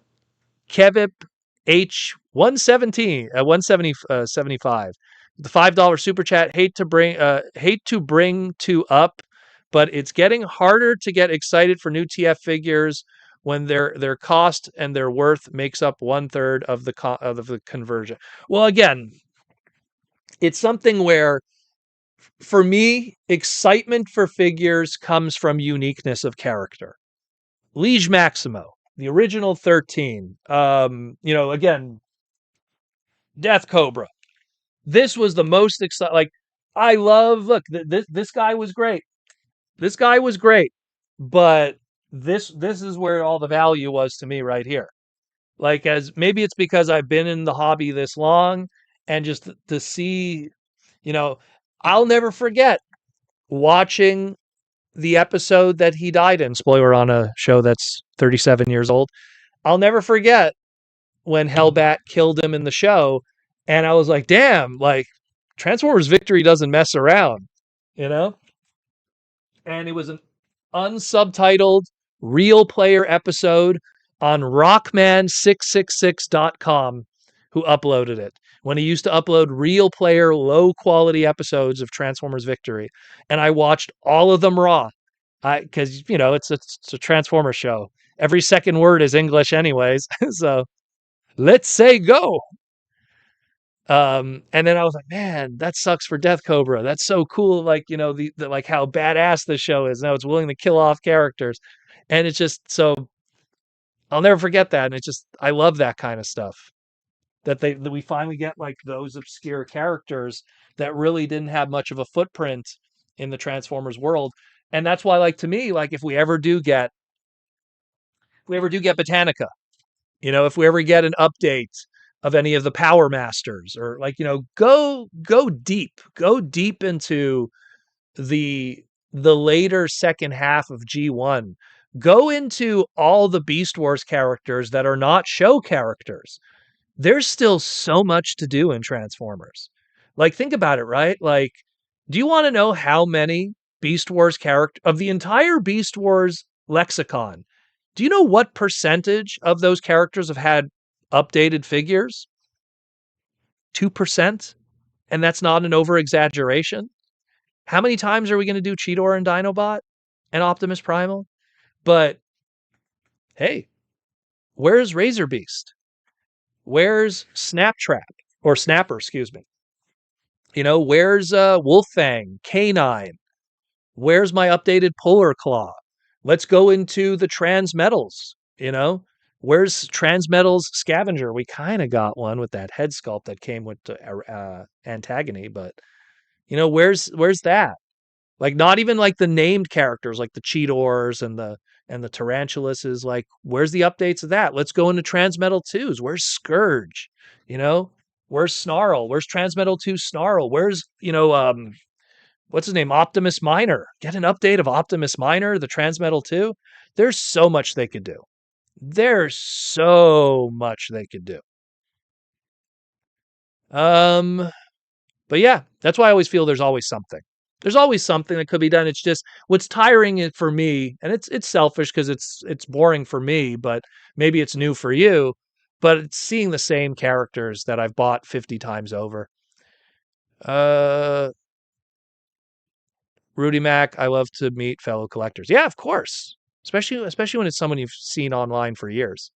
S1: Kevip H117 170 75. The $5 super chat. Hate to bring two up, but it's getting harder to get excited for new TF figures when their cost and their worth makes up 1/3 of the conversion. Well, again, it's something where, for me, excitement for figures comes from uniqueness of character. Liege Maximo, the original 13. Again, Death Cobra. This was the most exciting. Like, I love. Look, this guy was great. This guy was great, but this is where all the value was to me right here. Like, as maybe it's because I've been in the hobby this long, and just to see, you know, I'll never forget watching the episode that he died in. Spoiler on a show that's 37 years old. I'll never forget when Hellbat killed him in the show, and I was like, damn, like, Transformers Victory doesn't mess around, you know? And it was an unsubtitled real player episode on rockman666.com who uploaded it when he used to upload real player low quality episodes of Transformers Victory, and I watched all of them raw. Because it's a Transformers show. Every second word is English anyways. So let's say go. And then I was like, man, that sucks for Death Cobra. That's so cool. Like, the like how badass this show is. Now it's willing to kill off characters. And it's just so I'll never forget that. And it's just, I love that kind of stuff. That we finally get like those obscure characters that really didn't have much of a footprint in the Transformers world. And that's why, like, to me, like, if we ever do get Botanica, if we ever get an update of any of the Power Masters, or like, go deep into the later second half of G1. Go into all the Beast Wars characters that are not show characters. There's still so much to do in Transformers. Like, think about it, right? Like, do you want to know how many Beast Wars character of the entire Beast Wars lexicon? Do you know what percentage of those characters have had updated figures? 2%? And that's not an over exaggeration. How many times are we going to do Cheetor and Dinobot and Optimus Primal? But hey, where's Razor Beast? Where's Snaptrap or Snapper, excuse me? Where's Wolfang, Canine? Where's my updated Polar Claw? Let's go into the Transmetals, Where's Transmetals Scavenger? We kind of got one with that head sculpt that came with Antagony, but where's that? Like, not even like the named characters, like the Cheetors and the Tarantuluses. Like, where's the updates of that? Let's go into Transmetal 2s. Where's Scourge? Where's Snarl? Where's Transmetal 2 Snarl? Where's, what's his name? Optimus Minor. Get an update of Optimus Minor, the Transmetal 2. There's so much they could do. There's so much they could do. But yeah, that's why I always feel there's always something. There's always something that could be done. It's just what's tiring it for me, and it's selfish because it's boring for me, but maybe it's new for you. But it's seeing the same characters that I've bought 50 times over. Rudy Mac, I love to meet fellow collectors. Yeah, of course. Especially when it's someone you've seen online for years.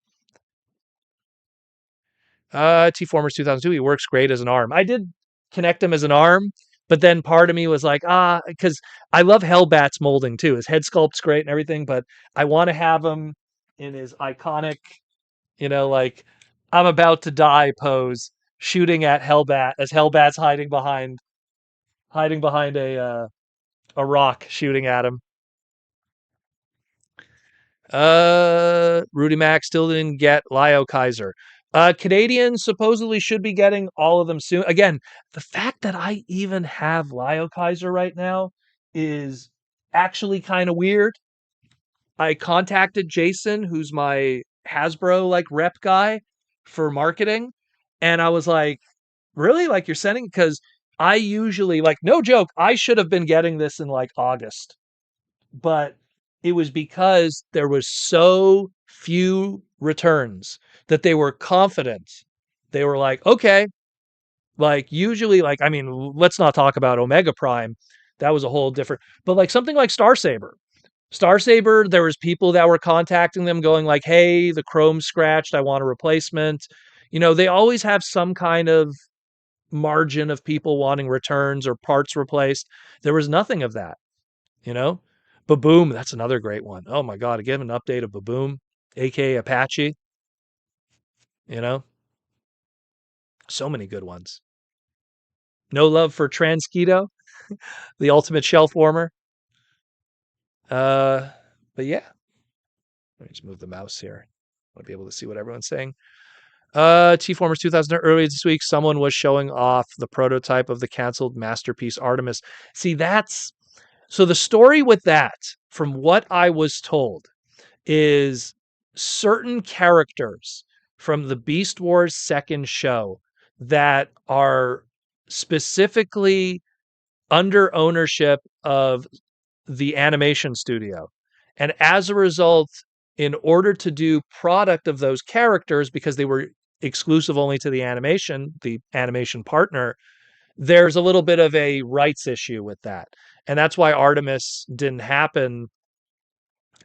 S1: T-Formers 2002, he works great as an arm. I did connect him as an arm, but then part of me was like, because I love Hellbat's molding too. His head sculpt's great and everything, but I want to have him in his iconic, like, I'm about to die pose, shooting at Hellbat as Hellbat's hiding behind a rock, shooting at him. Rudy Mack still didn't get Lio Kaiser. Canadians supposedly should be getting all of them soon. Again, the fact that I even have Lio Kaiser right now is actually kind of weird. I contacted Jason, who's my Hasbro like rep guy for marketing, and I was like, really? Like, you're sending? Because I usually, like, no joke, I should have been getting this in like August, but it was because there was so few returns that they were confident. They were like, okay, like usually, like, I mean, let's not talk about Omega Prime. That was a whole different, but like something like Star Saber. Star Saber, there was people that were contacting them going like, hey, the Chrome scratched, I want a replacement. They always have some kind of margin of people wanting returns or parts replaced. There was nothing of that, you know? Baboom, that's another great one. Oh my God, I gave an update of Baboom, aka Apache, you know? So many good ones. No love for Transketo, the ultimate shelf warmer. But yeah, let me just move the mouse here. I want to be able to see what everyone's saying. T-Formers 2000 earlier this week, someone was showing off the prototype of the canceled masterpiece Artemis. See, so the story with that, from what I was told, is certain characters from the Beast Wars second show that are specifically under ownership of the animation studio. And as a result, in order to do product of those characters, because they were exclusive only to the animation partner, there's a little bit of a rights issue with that. And that's why Artemis didn't happen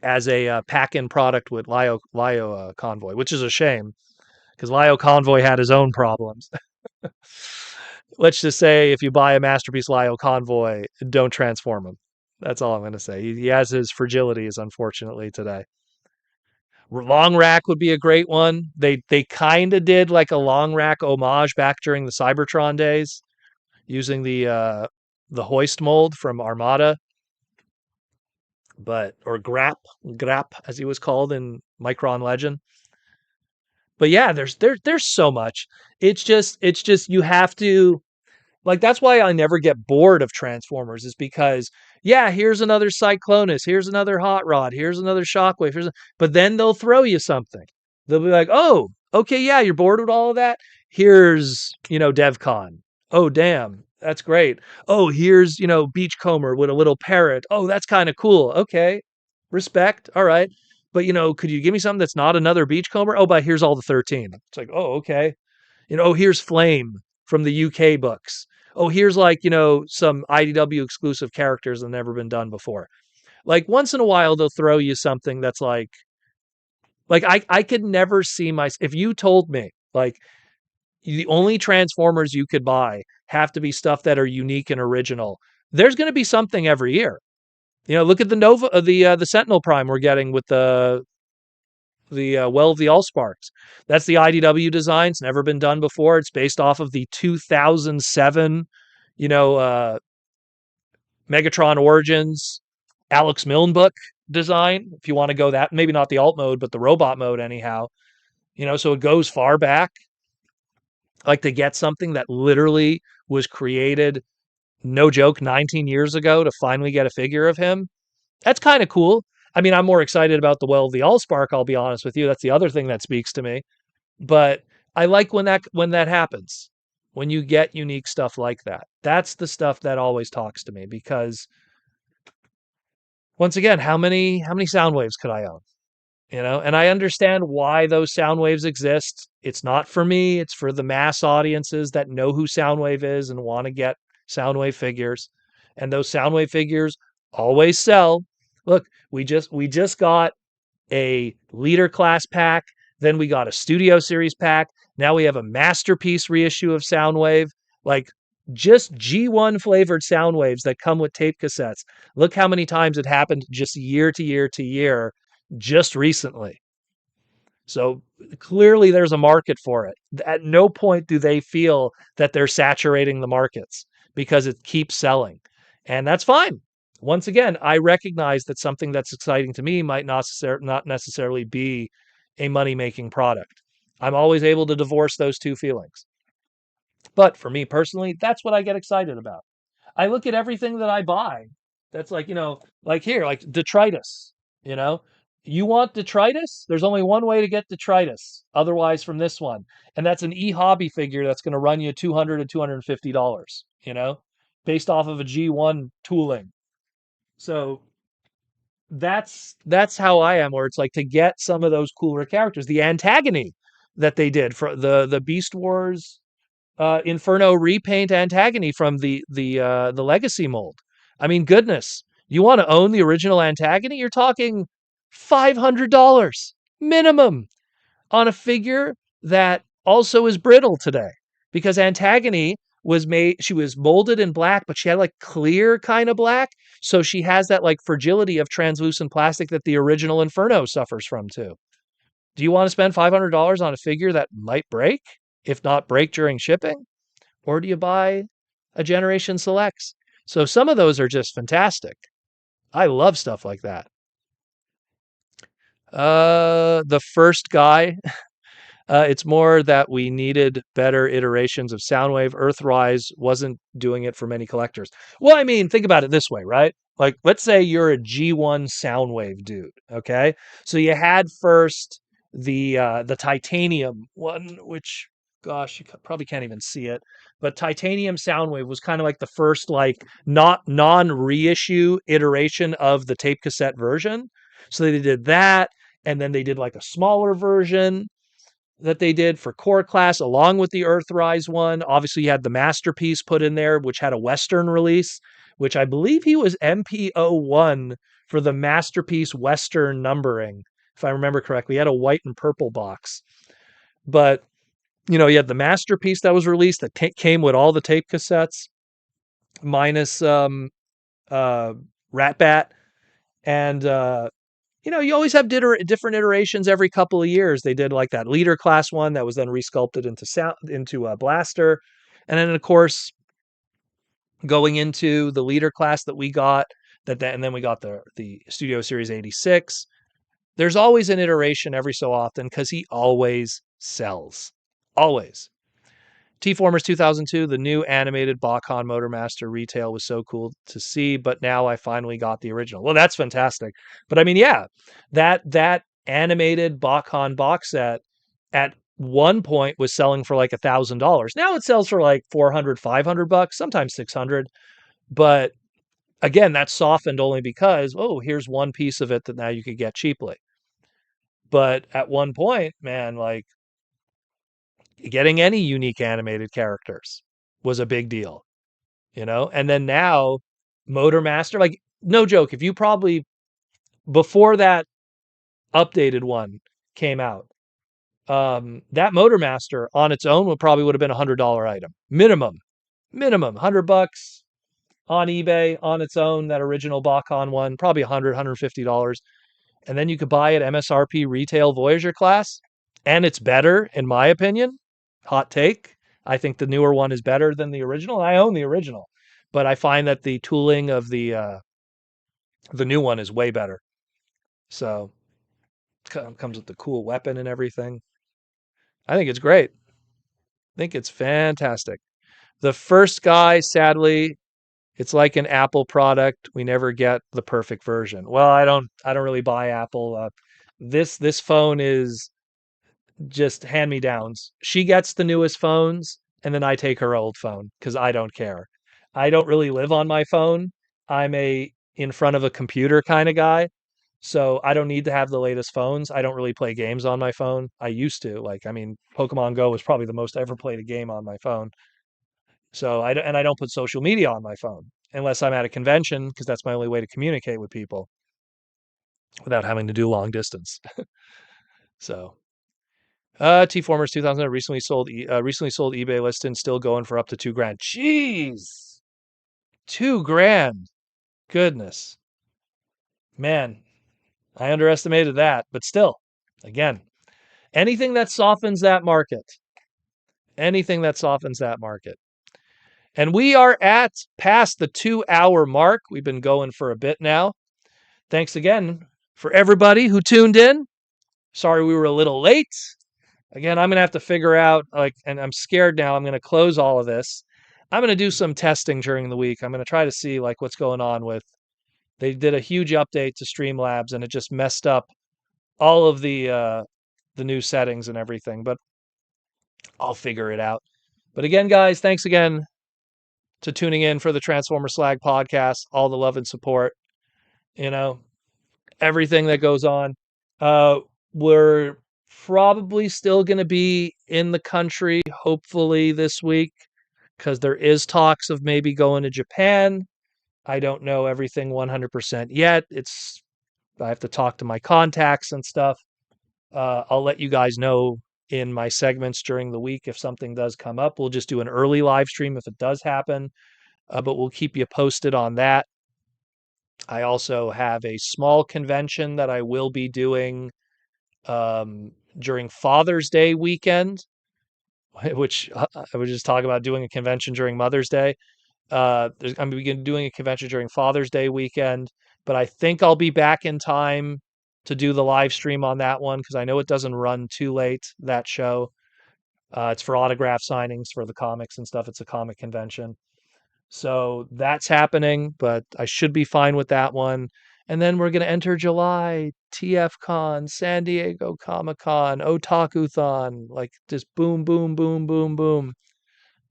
S1: as a pack-in product with Lio Convoy, which is a shame because Lio Convoy had his own problems. Let's just say if you buy a Masterpiece Lio Convoy, don't transform him. That's all I'm going to say. He has his fragilities, unfortunately, today. Long Rack would be a great one. They kind of did like a Long Rack homage back during the Cybertron days, using the hoist mold from Armada, or Grap as he was called in Micron Legend. But yeah, there's so much. It's just you have to, like, that's why I never get bored of Transformers, is because, yeah, here's another Cyclonus, here's another Hot Rod, here's another Shockwave, but then they'll throw you something. They'll be like, oh, okay, yeah, you're bored with all of that? Here's, DevCon. Oh, damn, that's great. Oh, here's, Beachcomber with a little parrot. Oh, that's kind of cool. Okay, respect. All right. But, could you give me something that's not another Beachcomber? Oh, but here's all the 13. It's like, oh, okay. Oh, here's Flame from the UK books. Oh, here's like, some IDW exclusive characters that have never been done before. Like once in a while, they'll throw you something that's like I could never see if you told me like the only Transformers you could buy have to be stuff that are unique and original, there's going to be something every year. Look at the Nova, the Sentinel Prime we're getting with the Well of the Allsparks. That's the IDW design. It's never been done before. It's based off of the 2007, Megatron Origins Alex Milne book design. If you want to go that, maybe not the alt mode, but the robot mode anyhow. So it goes far back. Like to get something that literally was created, no joke, 19 years ago to finally get a figure of him. That's kind of cool. I mean, I'm more excited about the Well of the Allspark, I'll be honest with you. That's the other thing that speaks to me. But I like when that happens. When you get unique stuff like that. That's the stuff that always talks to me, because once again, how many sound waves could I own? And I understand why those sound waves exist. It's not for me, it's for the mass audiences that know who Soundwave is and want to get Soundwave figures. And those Soundwave figures always sell. Look, we just got a leader class pack, then we got a studio series pack, now we have a masterpiece reissue of Soundwave. Like, just G1 flavored Soundwaves that come with tape cassettes. Look how many times it happened just year to year to year just recently. So clearly there's a market for it. At no point do they feel that they're saturating the markets, because it keeps selling. And that's fine. Once again, I recognize that something that's exciting to me might not necessarily be a money-making product. I'm always able to divorce those two feelings. But for me personally, that's what I get excited about. I look at everything that I buy that's like, like here, like detritus, you know, you want detritus? There's only one way to get detritus, otherwise from this one. And that's an e-hobby figure that's going to run you $200 to $250, based off of a G1 tooling. So that's how I am, where it's like to get some of those cooler characters. The antagony that they did for the Beast Wars Inferno repaint antagony from the Legacy mold. I mean, goodness, you want to own the original antagony? You're talking $500 minimum on a figure that also is brittle today, because antagony was made, she was molded in black, but she had like clear kind of black, so she has that like fragility of translucent plastic that the original Inferno suffers from too. Do you want to spend $500 on a figure that might break, if not break during shipping? Or do you buy a Generation Selects? So some of those are just fantastic. I love stuff like that. The first guy, it's more that we needed better iterations of Soundwave. Earthrise wasn't doing it for many collectors. Well, I mean, think about it this way, right? Like, let's say you're a G1 Soundwave dude, okay? So you had first the titanium one, which, gosh, you probably can't even see it, but titanium Soundwave was kind of like the first like not non-reissue iteration of the tape cassette version. So they did that, and then they did like a smaller version that they did for core class along with the Earthrise one. Obviously, you had the Masterpiece put in there, which had a Western release, which I believe he was MPO1 for the Masterpiece Western numbering, if I remember correctly. He had a white and purple box. But, you know, you had the Masterpiece that was released that came with all the tape cassettes, minus Rat Bat. And you know, you always have different iterations every couple of years. They did like that leader class one that was then resculpted into a blaster, and then of course going into the leader class that we got and then we got the Studio Series 86. There's always an iteration every so often because he always sells, always. T-Formers 2002, the new animated Bakan Motormaster retail was so cool to see, but now I finally got the original. Well, that's fantastic. But I mean, yeah, that animated Bakan box set at one point was selling for like $1,000. Now it sells for like 400, $500, sometimes 600. But again, that's softened only because, oh, here's one piece of it that now you could get cheaply. But at one point, man, like getting any unique animated characters was a big deal, you know? And then now Motormaster, like no joke, if you probably before that updated one came out, that Motormaster on its own would have been $100 item. Minimum, $100 on eBay on its own, that original Bakan one, probably $150. And then you could buy it MSRP retail Voyager class, and it's better, in my opinion. Hot take. I think the newer one is better than the original. I own the original, but I find that the tooling of the new one is way better. So it comes with the cool weapon and everything. I think it's great. I think it's fantastic. The first guy, sadly, it's like an Apple product. We never get the perfect version. Well, I don't really buy Apple. This phone is just hand-me-downs. She gets the newest phones, and then I take her old phone because I don't care. I don't really live on my phone. I'm a in front of a computer kind of guy. So I don't need to have the latest phones. I don't really play games on my phone. I used to. Like, I mean, Pokemon Go was probably the most I ever played a game on my phone. So I don't put social media on my phone unless I'm at a convention because that's my only way to communicate with people without having to do long distance. So T-Formers 2000 recently sold eBay listing, still going for up to $2,000. Jeez, $2,000. Goodness, man, I underestimated that, but still, again, anything that softens that market, anything that softens that market. And we are at past the 2-hour mark. We've been going for a bit now. Thanks again for everybody who tuned in. Sorry we were a little late. Again, I'm going to have to figure out, like, and I'm scared now. I'm going to close all of this. I'm going to do some testing during the week. I'm going to try to see, like, what's going on with, they did a huge update to Streamlabs and it just messed up all of the new settings and everything, but I'll figure it out. But again, guys, thanks again to tuning in for the Transformers Slag Podcast. All the love and support. You know, everything that goes on. Uh, we're probably still going to be in the country, hopefully this week, because there is talks of maybe going to Japan. I don't know everything 100% yet. I have to talk to my contacts and stuff. I'll let you guys know in my segments during the week if something does come up. We'll just do an early live stream if it does happen, but we'll keep you posted on that. I also have a small convention that I will be doing during Father's Day weekend, which I was just talking about doing a convention during Mother's Day. I'm going to be doing a convention during Father's Day weekend, but I think I'll be back in time to do the live stream on that one because I know it doesn't run too late, that show. It's for autograph signings for the comics and stuff. It's a comic convention. So that's happening, but I should be fine with that one. And then we're going to enter July, TFCon, San Diego Comic-Con, Otaku-thon, like just boom, boom, boom, boom, boom.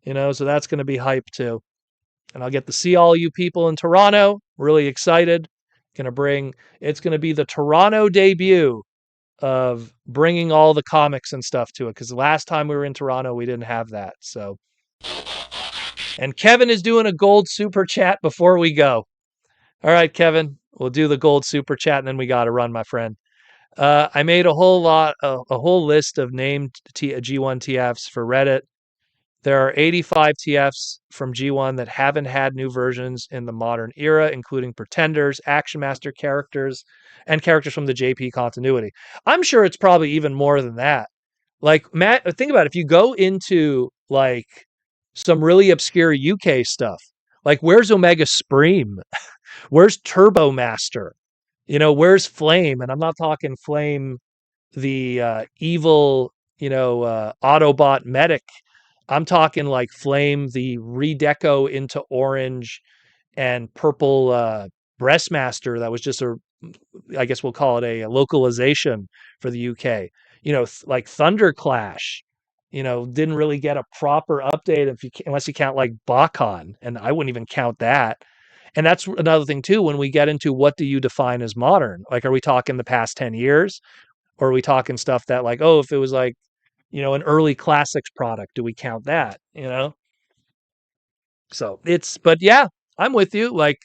S1: So that's going to be hype too. And I'll get to see all you people in Toronto. Really excited. It's going to be the Toronto debut of bringing all the comics and stuff to it. Because the last time we were in Toronto, we didn't have that. So, and Kevin is doing a gold super chat before we go. All right, Kevin, we'll do the gold super chat and then we got to run, my friend. I made a whole list of named G1 TFs for Reddit. There are 85 TFs from G1 that haven't had new versions in the modern era, including Pretenders, Action Master characters, and characters from the JP continuity. I'm sure it's probably even more than that. Like, Matt, think about it. If you go into like some really obscure UK stuff, like where's Omega Supreme? Where's Turbo Master? Where's Flame? And I'm not talking Flame, the evil, Autobot medic. I'm talking like Flame, the redeco into orange and purple Breastmaster that was just I guess we'll call it a localization for the UK. Like Thunder Clash, didn't really get a proper update unless you count like Bakon, and I wouldn't even count that. And that's another thing too, when we get into what do you define as modern? Like, are we talking the past 10 years? Or are we talking stuff that like, oh, if it was like, an early classics product, do we count that? So but yeah, I'm with you. Like,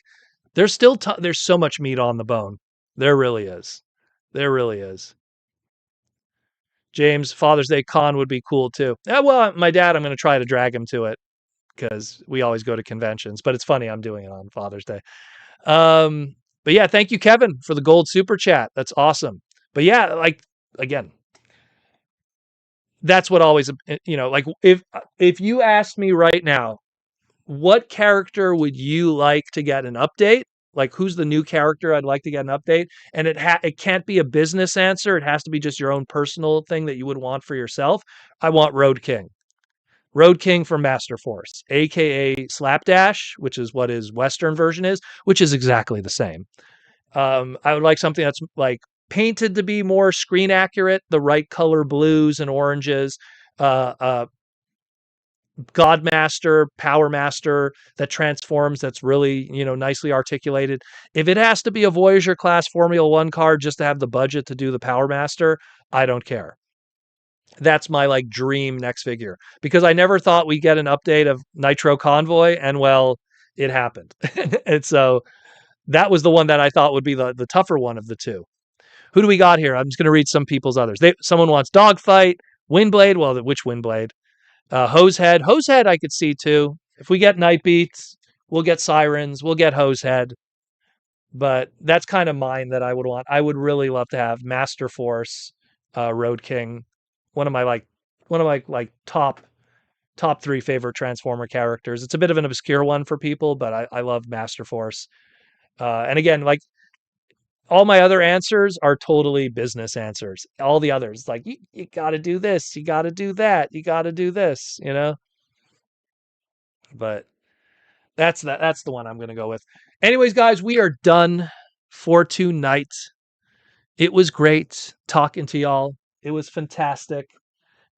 S1: there's still, there's so much meat on the bone. There really is. There really is. James, Father's Day con would be cool too. Yeah, well, my dad, I'm going to try to drag him to it because we always go to conventions, but it's funny. I'm doing it on Father's Day. But yeah, thank you, Kevin, for the gold super chat. That's awesome. But yeah, like, again, that's what always, like if you asked me right now, what character would you like to get an update? Like, who's the new character I'd like to get an update? And it can't be a business answer. It has to be just your own personal thing that you would want for yourself. I want Road King. Road King from Master Force, aka Slapdash, which is what his Western version is, which is exactly the same. I would like something that's like painted to be more screen accurate, the right color blues and oranges. Godmaster, Power Master that transforms, that's really, nicely articulated. If it has to be a Voyager class Formula 1 card just to have the budget to do the Power Master, I don't care. That's my like dream next figure, because I never thought we'd get an update of Nitro Convoy, and well, it happened. And so that was the one that I thought would be the tougher one of the two. Who do we got here? I'm just going to read some people's others. Someone wants Dogfight, Windblade. Well, which Windblade? Hosehead. Hosehead I could see too. If we get Night Beats, we'll get Sirens, we'll get Hosehead. But that's kind of mine that I would want. I would really love to have Master Force, Road King, one of my top 3 favorite Transformer characters. It's a bit of an obscure one for people, but I love Master Force. And again, like, all my other answers are totally business answers. All the others, like, you got to do this, you got to do that, you got to do this, But that's the one I'm going to go with. Anyways, guys, we are done for tonight. It was great talking to y'all. It was fantastic.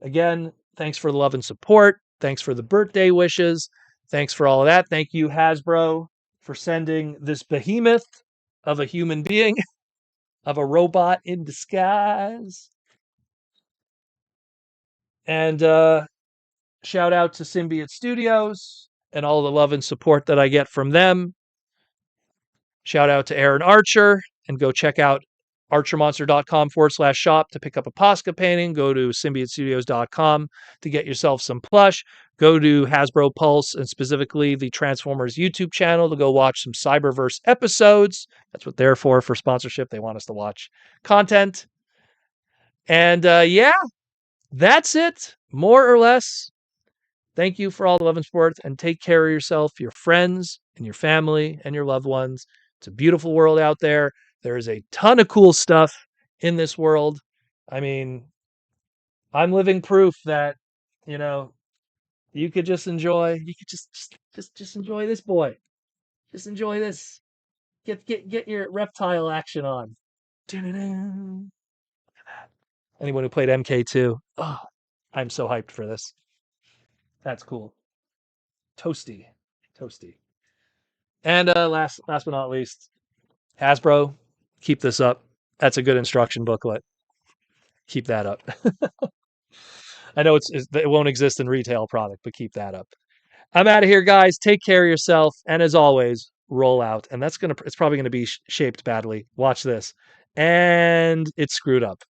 S1: Again, thanks for the love and support. Thanks for the birthday wishes. Thanks for all of that. Thank you, Hasbro, for sending this behemoth of a human being. of a robot in disguise. And shout out to Symbiote Studios and all the love and support that I get from them. Shout out to Aaron Archer, and go check out archermonster.com/shop to pick up a Posca painting. Go to symbiotestudios.com to get yourself some plush. Go to Hasbro Pulse and specifically the Transformers YouTube channel to go watch some Cyberverse episodes. That's what they're for sponsorship. They want us to watch content. And yeah, that's it, more or less. Thank you for all the love and support, and take care of yourself, your friends, and your family, and your loved ones. It's a beautiful world out there. There is a ton of cool stuff in this world. I mean, I'm living proof that, you could just enjoy. You could just enjoy this boy. Just enjoy this. Get your reptile action on. Dun-dun-dun. Anyone who played MK2, oh, I'm so hyped for this. That's cool. Toasty. And last but not least, Hasbro, keep this up. That's a good instruction booklet. Keep that up. I know it won't exist in retail product, but keep that up. I'm out of here, guys. Take care of yourself, and as always, roll out. And it's probably gonna be shaped badly. Watch this, and it's screwed up.